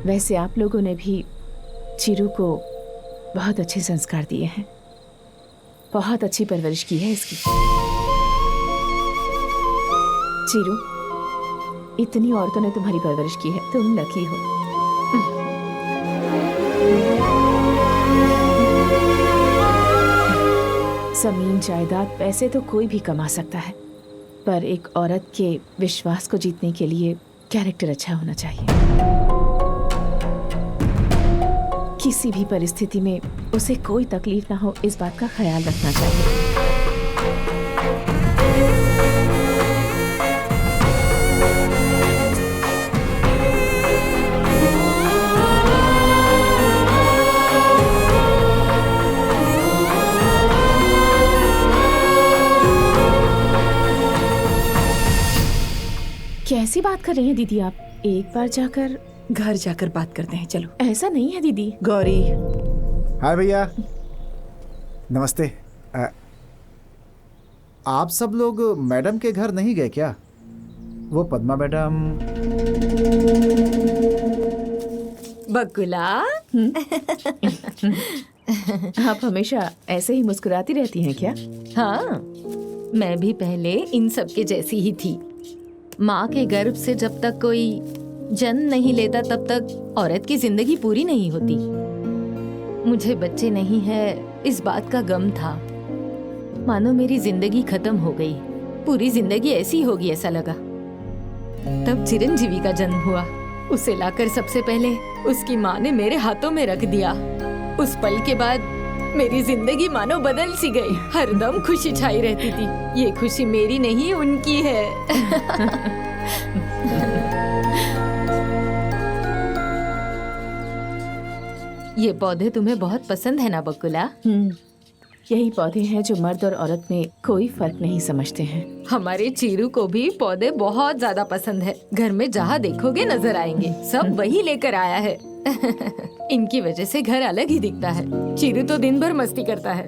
वैसे आप लोगों ने भी चिरू को बहुत अच्छे संस्कार दिए हैं, बहुत अच्छी परवरिश की है इसकी। चिरू, इतनी औरतों ने तुम्हारी परवरिश की है, तुम लकी हो। जमीन जायदाद पैसे तो कोई भी कमा सकता है, पर एक औरत के विश्वास को जीतने के लिए कैरेक्टर अच्छा होना चाहिए। किसी भी परिस्थिति में उसे कोई तकलीफ ना हो, इस बात का ख्याल रखना चाहिए। कैसी बात कर रही हैं दीदी आप? एक बार जाकर घर जाकर बात करते हैं, चलो। ऐसा नहीं है दीदी। गौरी। हाय भैया, नमस्ते। आप सब लोग मैडम के घर नहीं गए क्या? वो पद्मा मैडम। बकुला, आप हमेशा ऐसे ही मुस्कुराती रहती हैं क्या? हाँ, मैं भी पहले इन सब के जैसी ही थी। माँ के गर्भ से जब तक कोई जन्म नहीं लेता तब तक औरत की जिंदगी पूरी नहीं होती। मुझे बच्चे नहीं है इस बात का गम था। मानो मेरी जिंदगी खत्म हो गई, पूरी जिंदगी ऐसी होगी ऐसा लगा। तब चिरंजीवी का जन्म हुआ। उसे लाकर सबसे पहले उसकी माँ ने मेरे हाथों में रख दिया। उस पल के बाद मेरी जिंदगी मानो बदल सी गई। हरदम खुशी छाई रहती थी। ये खुशी मेरी नहीं उनकी है। ये पौधे तुम्हें बहुत पसंद है ना बकुला? यही पौधे हैं जो मर्द और औरत में कोई फर्क नहीं समझते हैं। हमारे चीरू को भी पौधे बहुत ज्यादा पसंद है। घर में जहाँ देखोगे नजर आएंगे, सब वही लेकर आया है। इनकी वजह से घर अलग ही दिखता है। चीरू तो दिन भर मस्ती करता है।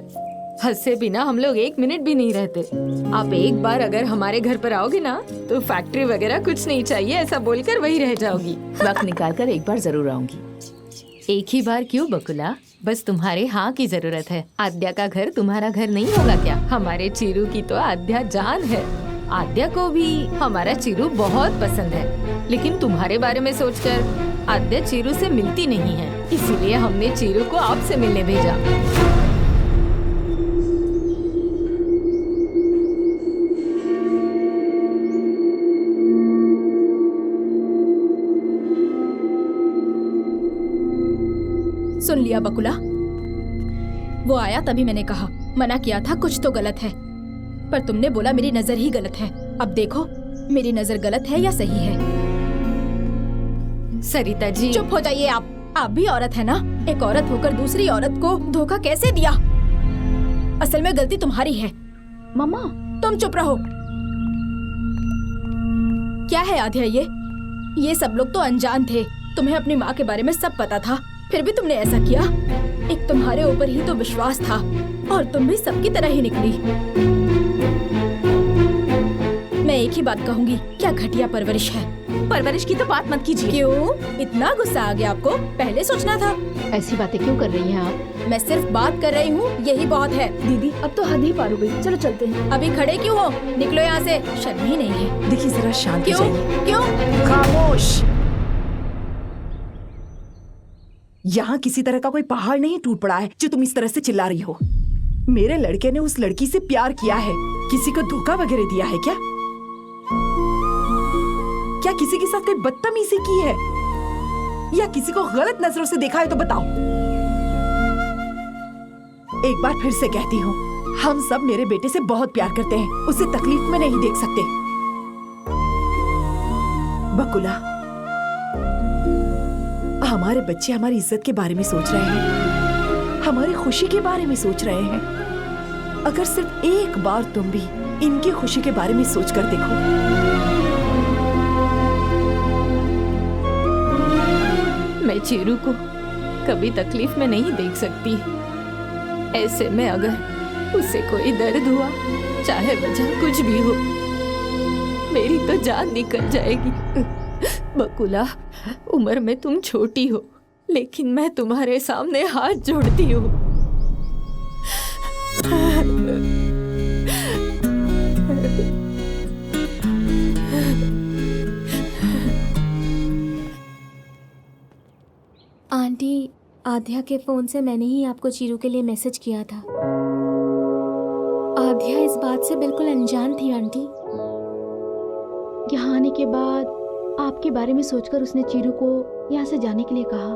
हंसे बिना हम लोग 1 मिनट भी नहीं रहते। आप एक बार अगर हमारे घर पर आओगे ना तो फैक्ट्री वगैरह कुछ नहीं चाहिए ऐसा बोलकर वही रह जाओगी। वक्त निकाल कर एक बार जरूर आऊंगी। एक ही बार क्यों बकुला, बस तुम्हारे हाँ की जरूरत है। आद्या का घर तुम्हारा घर नहीं होगा क्या? हमारे चीरू की तो आद्या जान है। आद्या को भी हमारा चीरू बहुत पसंद है, लेकिन तुम्हारे बारे में सोचकर आद्या चीरू से मिलती नहीं है। इसीलिए हमने चीरू को आपसे मिलने भेजा। सुन लिया बकुला? वो आया तभी मैंने कहा, मना किया था कुछ तो गलत है, पर तुमने बोला मेरी नजर ही गलत है। अब देखो मेरी नजर गलत है या सही है। सरिता जी चुप हो जाइए आप भी औरत है ना। एक औरत होकर दूसरी औरत को धोखा कैसे दिया? असल में गलती तुम्हारी है। मम्मा तुम चुप रहो। क्या है आध्या ये सब लोग तो अनजान थे। तुम्हें अपनी माँ के बारे में सब पता था, फिर भी तुमने ऐसा किया। एक तुम्हारे ऊपर ही तो विश्वास था और तुम भी सबकी तरह ही निकली। मैं एक ही बात कहूंगी, क्या घटिया परवरिश है। परवरिश की तो बात मत कीजिए। क्यों इतना गुस्सा आ गया आपको? पहले सोचना था। ऐसी बातें क्यों कर रही हैं आप? मैं सिर्फ बात कर रही हूँ, यही बहुत है। दीदी अब तो हद ही पार हो गई, चलो चलते हैं। अभी खड़े क्यों हो? निकलो यहाँ से, शर्म ही नहीं है। देखिए जरा शांत हो क्यों जाइए। क्यों? खामोश। यहाँ किसी तरह का कोई पहाड़ नहीं टूट पड़ा है जो तुम इस तरह से चिल्ला रही हो। मेरे लड़के ने उस लड़की से प्यार किया है, किसी को धोखा वगैरह दिया है क्या? क्या किसी के साथ कोई बदतमीजी की है या किसी को गलत नजरों से देखा है तो बताओ। एक बार फिर से कहती हूँ, हम सब मेरे बेटे से बहुत प्यार करते हैं, उसे तकलीफ में नहीं देख सकते। बकुला, हमारे बच्चे हमारी इज्जत के बारे में सोच रहे हैं, हमारी खुशी के बारे में सोच रहे हैं। अगर सिर्फ एक बार तुम भी इनकी खुशी के बारे में सोच कर देखो। मैं चीरू को कभी तकलीफ में नहीं देख सकती। ऐसे में अगर उसे कोई दर्द हुआ, चाहे वजह कुछ भी हो, मेरी तो जान निकल जाएगी। बकुला, उम्र में तुम छोटी हो, लेकिन मैं तुम्हारे सामने हाथ जोड़ती हूँ। आंटी, आध्या के फोन से मैंने ही आपको चीरू के लिए मैसेज किया था। आध्या इस बात से बिल्कुल अनजान थी आंटी। यहाँ आने के बाद आपके बारे में सोचकर उसने चीरू को यहाँ से जाने के लिए कहा,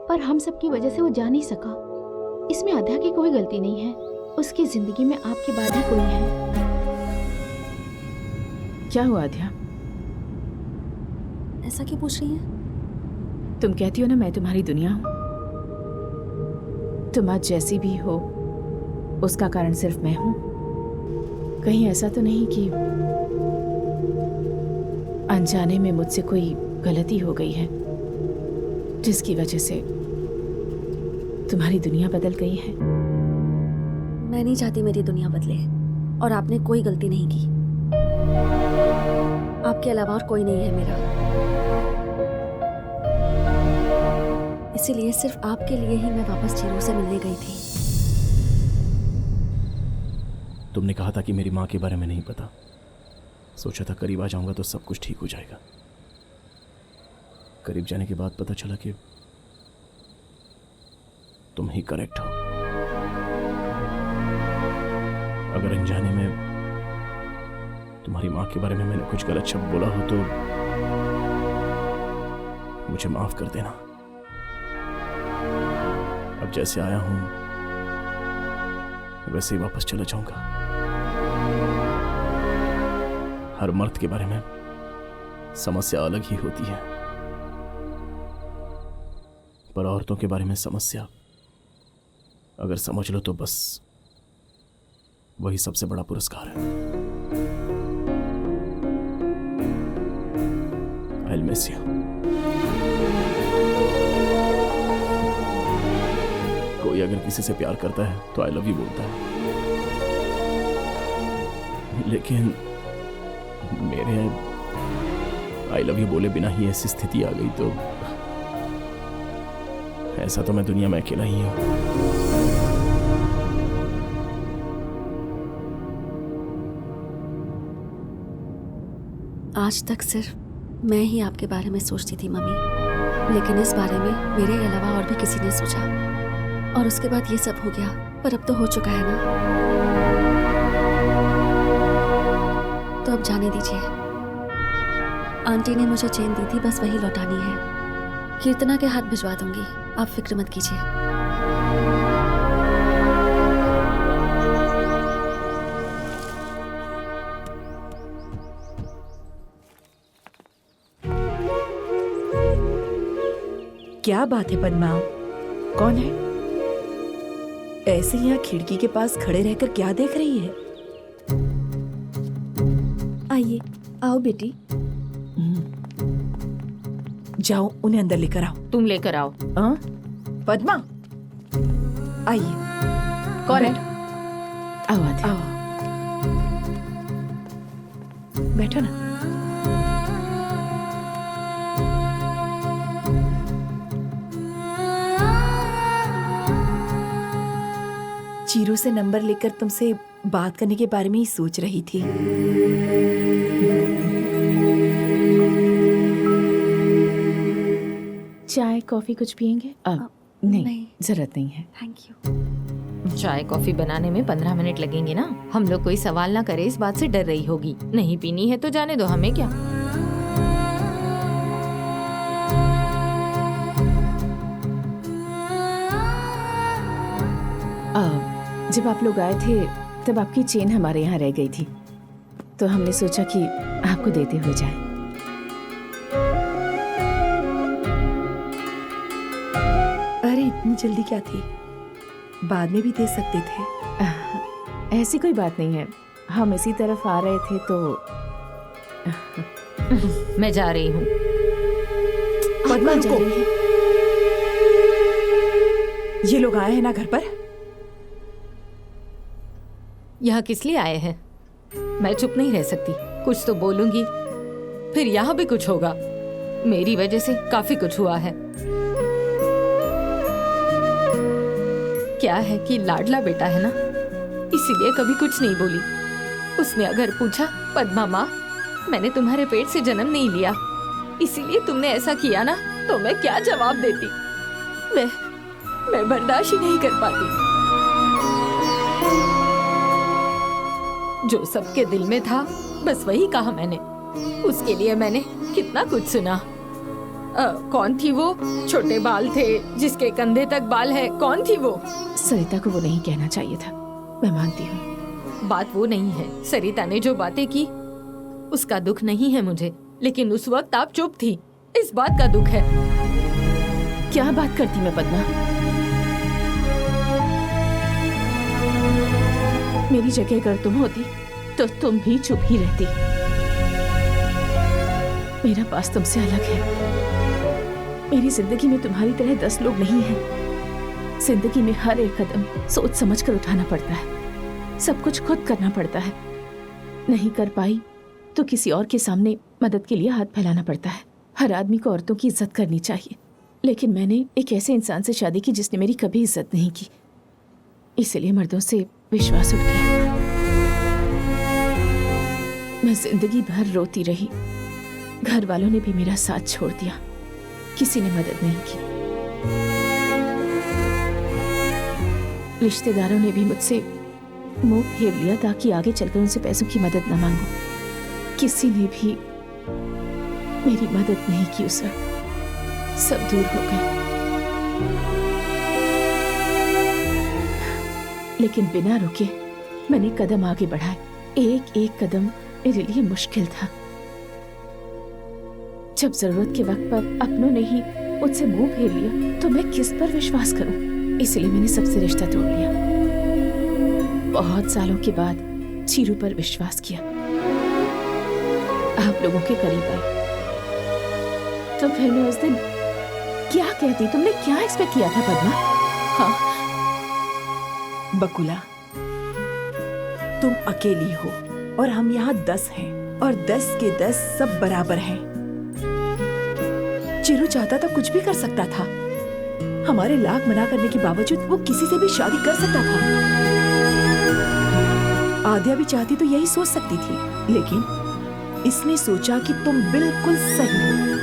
पर हम सब की वजह से वो जा नहीं सका। इसमें आध्या की कोई गलती नहीं है, उसकी जिंदगी में आपके बाद ही कोई है। क्या हुआ आध्या? ऐसा क्यों पूछ रही है? तुम कहती हो ना मैं तुम्हारी दुनिया हूं। तुम आज जैसी भी हो उसका कारण सिर्फ मैं हूं। कहीं ऐसा तो नहीं कि अनजाने में मुझसे कोई गलती हो गई है जिसकी वजह से तुम्हारी दुनिया बदल गई है? मैं नहीं चाहती मेरी दुनिया बदले, और आपने कोई गलती नहीं की। आपके अलावा और कोई नहीं है मेरा, इसीलिए सिर्फ आपके लिए ही मैं वापस चीरू से मिलने गई थी। तुमने कहा था कि मेरी माँ के बारे में नहीं पता। सोचा था करीब आ जाऊंगा तो सब कुछ ठीक हो जाएगा। करीब जाने के बाद पता चला कि तुम ही करेक्ट हो। अगर अनजाने में तुम्हारी माँ के बारे में मैंने कुछ गलत शब्द बोला हो तो मुझे माफ कर देना। अब जैसे आया हूं वैसे ही वापस चला जाऊंगा। हर मर्द के बारे में समस्या अलग ही होती है, पर औरतों के बारे में समस्या अगर समझ लो तो बस वही सबसे बड़ा पुरस्कार है। I'll miss you. कोई अगर किसी से प्यार करता है तो आई लव यू बोलता है, लेकिन मेरे आई लव यू बोले बिना ही ऐसी स्थिति आ गई तो ऐसा तो मैं दुनिया में अकेला ही हूं। आज तक सिर्फ मैं ही आपके बारे में सोचती थी मम्मी, लेकिन इस बारे में मेरे अलावा और भी किसी ने सोचा, और उसके बाद ये सब हो गया। पर अब तो हो चुका है ना, तो अब जाने दीजिए। आंटी ने मुझे चैन दी थी, बस वही लौटानी है। कीर्तना के हाथ भिजवा दूंगी, आप फिक्र मत कीजिए। क्या बात है पद्मा? कौन है? ऐसे यहाँ खिड़की के पास खड़े रहकर क्या देख रही है? आइए, आओ बेटी। जाओ उन्हें अंदर लेकर आओ। तुम लेकर आओ। पद्मा आइए। कौन है? आओ आते। आओ बैठो ना। चीरू से नंबर लेकर तुमसे बात करने के बारे में ही सोच रही थी। चाय कॉफी कुछ पियेंगे? नहीं, जरूरत नहीं है। Thank you. चाय कॉफी बनाने में 15 मिनट लगेंगे ना। हम लोग कोई सवाल ना करे इस बात से डर रही होगी। नहीं पीनी है तो जाने दो, हमें क्या। जब आप लोग आए थे तब आपकी चेन हमारे यहाँ रह गई थी, तो हमने सोचा कि आपको देते हुए जाए। अरे इतनी जल्दी क्या थी? बाद में भी दे सकते थे। ऐसी कोई बात नहीं है, हम इसी तरफ आ रहे थे तो मैं जा रही हूँ। पद्मा जा रही है। ये लोग आए हैं ना घर पर? यहाँ किस लिए आए हैं? मैं चुप नहीं रह सकती, कुछ तो बोलूंगी। फिर यहाँ भी कुछ होगा। मेरी वजह से काफी कुछ हुआ है। क्या है कि लाडला बेटा है ना, इसीलिए कभी कुछ नहीं बोली। उसने अगर पूछा, पद्मा माँ मैंने तुम्हारे पेट से जन्म नहीं लिया, इसीलिए तुमने ऐसा किया ना, तो मैं क्या जवाब देती? मैं बर्दाश्त ही नहीं कर पाती। जो सबके दिल में था बस वही कहा मैंने। उसके लिए मैंने कितना कुछ सुना। कौन थी वो? छोटे बाल थे जिसके कंधे तक बाल है, कौन थी वो? सरिता को वो नहीं कहना चाहिए था, मैं मानती हूँ। बात वो नहीं है। सरिता ने जो बातें की उसका दुख नहीं है मुझे, लेकिन उस वक्त आप चुप थी, इस बात का दुख है। क्या बात करती मैं पद्मा? मेरी जगह अगर तुम होती तो तुम भी चुप ही रहती। मेरा पास तुमसे अलग है। मेरी जिंदगी में तुम्हारी तरह 10 लोग नहीं हैं। जिंदगी में हर एक कदम सोच समझ कर उठाना पड़ता है। सब कुछ खुद करना पड़ता है। नहीं कर पाई तो किसी और के सामने मदद के लिए हाथ फैलाना पड़ता है। हर आदमी को औरतों की इज्जत करनी चाहिए, लेकिन मैंने एक ऐसे इंसान से शादी की जिसने मेरी कभी इज्जत नहीं की, इसलिए मर्दों से विश्वास उठ गया। मैं जिंदगी भर रोती रही। घर वालों ने भी मेरा साथ छोड़ दिया, किसी ने मदद नहीं की। रिश्तेदारों ने भी मुझसे मुंह फेर लिया ताकि आगे चलकर उनसे पैसों की मदद न मांगूं। किसी ने भी मेरी मदद नहीं की उस वक्त। सब दूर हो गए। लेकिन बिना रुके मैंने कदम आगे बढ़ाए। एक एक कदम मेरे लिए मुश्किल था। जब जरूरत के वक्त पर अपनों ने ही मुझसे मुंह फेर लिया तो मैं किस पर विश्वास करूं? इसलिए मैंने सबसे रिश्ता तोड़ लिया। बहुत सालों के बाद चीरू पर विश्वास किया। आप लोगों के करीब आई तो फिर मैं उस दिन क्या कहती? तुमने क्या एक्सपेक्ट किया था पद्मा? हाँ बकुला, तुम अकेली हो और हम यहाँ 10 हैं और 10 के 10 सब बराबर हैं। चिरू चाहता तो कुछ भी कर सकता था। हमारे लाख मना करने के बावजूद वो किसी से भी शादी कर सकता था। आद्या भी चाहती तो यही सोच सकती थी, लेकिन इसने सोचा कि तुम बिल्कुल सही हो,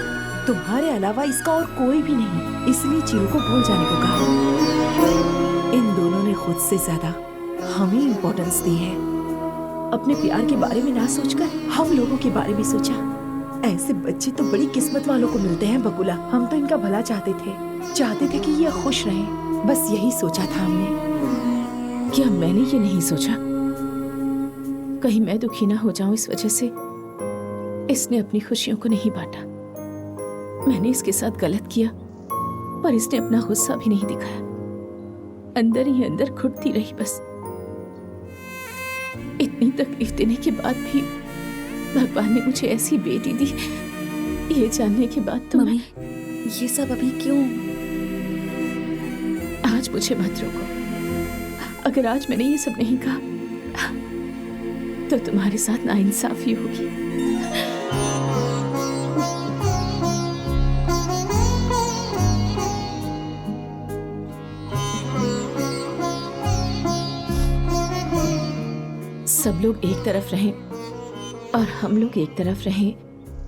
तुम्हारे अलावा इसका और कोई भी नहीं, इसलिए चिरू को भूल जाने को कहा। इन दोनों ने खुद से ज्यादा हमें इम्पोर्टेंस दी है। अपने प्यार के बारे में ना सोचकर हम लोगों के बारे में सोचा। ऐसे बच्चे तो बड़ी किस्मत वालों को मिलते हैं बकुला। हम तो इनका भला चाहते थे कि ये खुश रहें। बस यही सोचा था हमने। क्या मैंने ये नहीं सोचा कहीं मैं दुखी ना हो जाऊं इस वजह से? इसने अपनी खुशियों को नहीं बांटा। मैंने इसके साथ गलत किया, पर इसने अपना गुस्सा भी नहीं दिखाया। अंदर ही अंदर घुटती रही बस। इतनी तकलीफ देने के बाद भी भगवान ने मुझे ऐसी बेटी दी, ये जानने के बाद तो मम्मी, ये सब अभी क्यों? आज मुझे मत रोको। अगर आज मैंने ये सब नहीं कहा तो तुम्हारे साथ नाइंसाफी होगी। सब लोग एक तरफ रहें और हम लोग एक तरफ रहें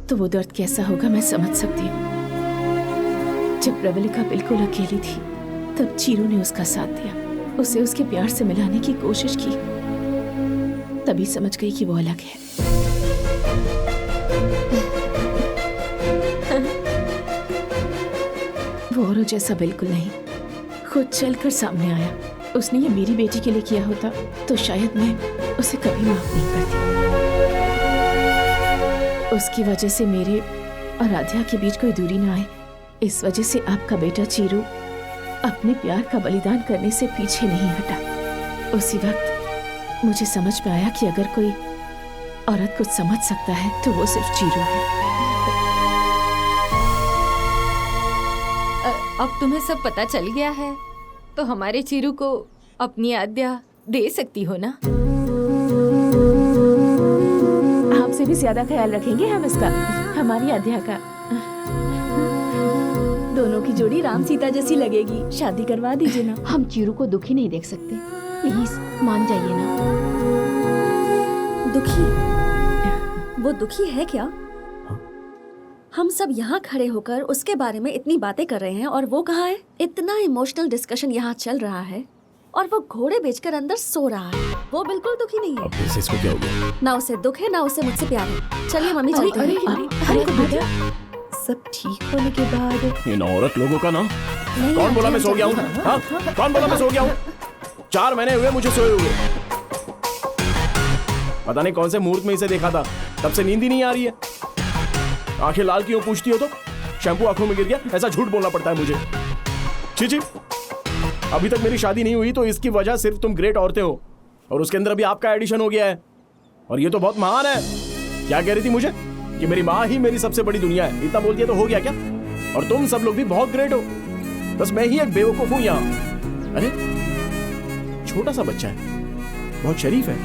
तो वो दर्द कैसा होगा मैं समझ सकती हूँ। जब प्रवलिका बिल्कुल अकेली थी तब चीरू ने उसका साथ दिया, उसे उसके प्यार से मिलाने की कोशिश की। तभी समझ गई कि वो अलग है। वो औरों जैसा बिल्कुल नहीं, खुद चलकर सामने आया। उसने ये मेरी बेटी के लिए किया होता तो शायद मैं उसे कभी माफ नहीं करती। उसकी वजह से मेरे और राधिया के बीच कोई दूरी ना आए, इस वजह से आपका बेटा चीरू अपने प्यार का बलिदान करने से पीछे नहीं हटा। उसी वक्त मुझे समझ में आया कि अगर कोई औरत कुछ समझ सकता है तो वो सिर्फ चीरू है। अब तुम्हें सब पता चल गया है तो हमारे चीरू को अपनी आज्ञा दे सकती हो ना? आपसे भी ज्यादा ख्याल रखेंगे हम इसका, हमारी आज्ञा का। दोनों की जोड़ी राम सीता जैसी लगेगी। शादी करवा दीजिए ना। हम चीरू को दुखी नहीं देख सकते, प्लीज मान जाइए ना। दुखी? वो दुखी है क्या? हम सब यहाँ खड़े होकर उसके बारे में इतनी बातें कर रहे हैं और वो कहाँ है? इतना इमोशनल डिस्कशन यहाँ चल रहा है और वो घोड़े बेचकर अंदर सो रहा है। वो बिल्कुल दुखी नहीं है। अब इसको क्या हो गया? ना उसे दुख है ना उसे मुझसे प्यार है। चलिए मम्मी चलते हैं। सब ठीक होने के बाद इन औरत लोगों का ना। कौन बोला मैं सो गया हूँ? हाँ? कौन बोला मैं सो गया हूँ? 4 महीने हुए मुझे सोए हुए। पता नहीं कौन से मुहूर्त में इसे देखा था, तब से नींद ही नहीं आ रही है। आंखें लाल क्यों पूछती हो तो? शैम्पू आंखों में गिर गया, ऐसा झूठ बोलना पड़ता है मुझे। छी, अभी तक मेरी शादी नहीं हुई तो इसकी वजह सिर्फ तुम ग्रेट औरतें हो, और उसके अंदर अभी आपका एडिशन हो गया है, और ये तो बहुत महान है। क्या कह रही थी मुझे कि मेरी माँ ही मेरी सबसे बड़ी दुनिया है? इतना बोल दिया तो हो गया क्या? और तुम सब लोग भी बहुत ग्रेट हो, बस मैं ही एक बेवकूफ हूं यहाँ। अरे छोटा सा बच्चा है, बहुत शरीफ है,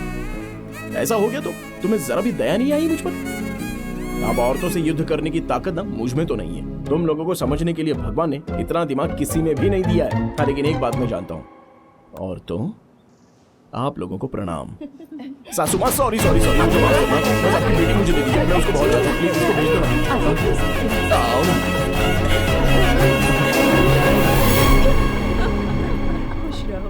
ऐसा हो गया तो तुम्हें जरा भी दया नहीं आई मुझ पर? अब औरतों से युद्ध करने की ताकत ना मुझ में तो नहीं है। तुम लोगों को समझने के लिए भगवान ने इतना दिमाग किसी में भी नहीं दिया है। हाँ, लेकिन एक बात मैं जानता हूँ, औरतों आप लोगों को प्रणाम। सासू माँ सॉरी, बस आपकी बेटी मुझे दे दीजिए, मैं उसको बहुत चाहता हूँ, प्लीज उसको भेज दो ना। आओ ना। खुश रहो।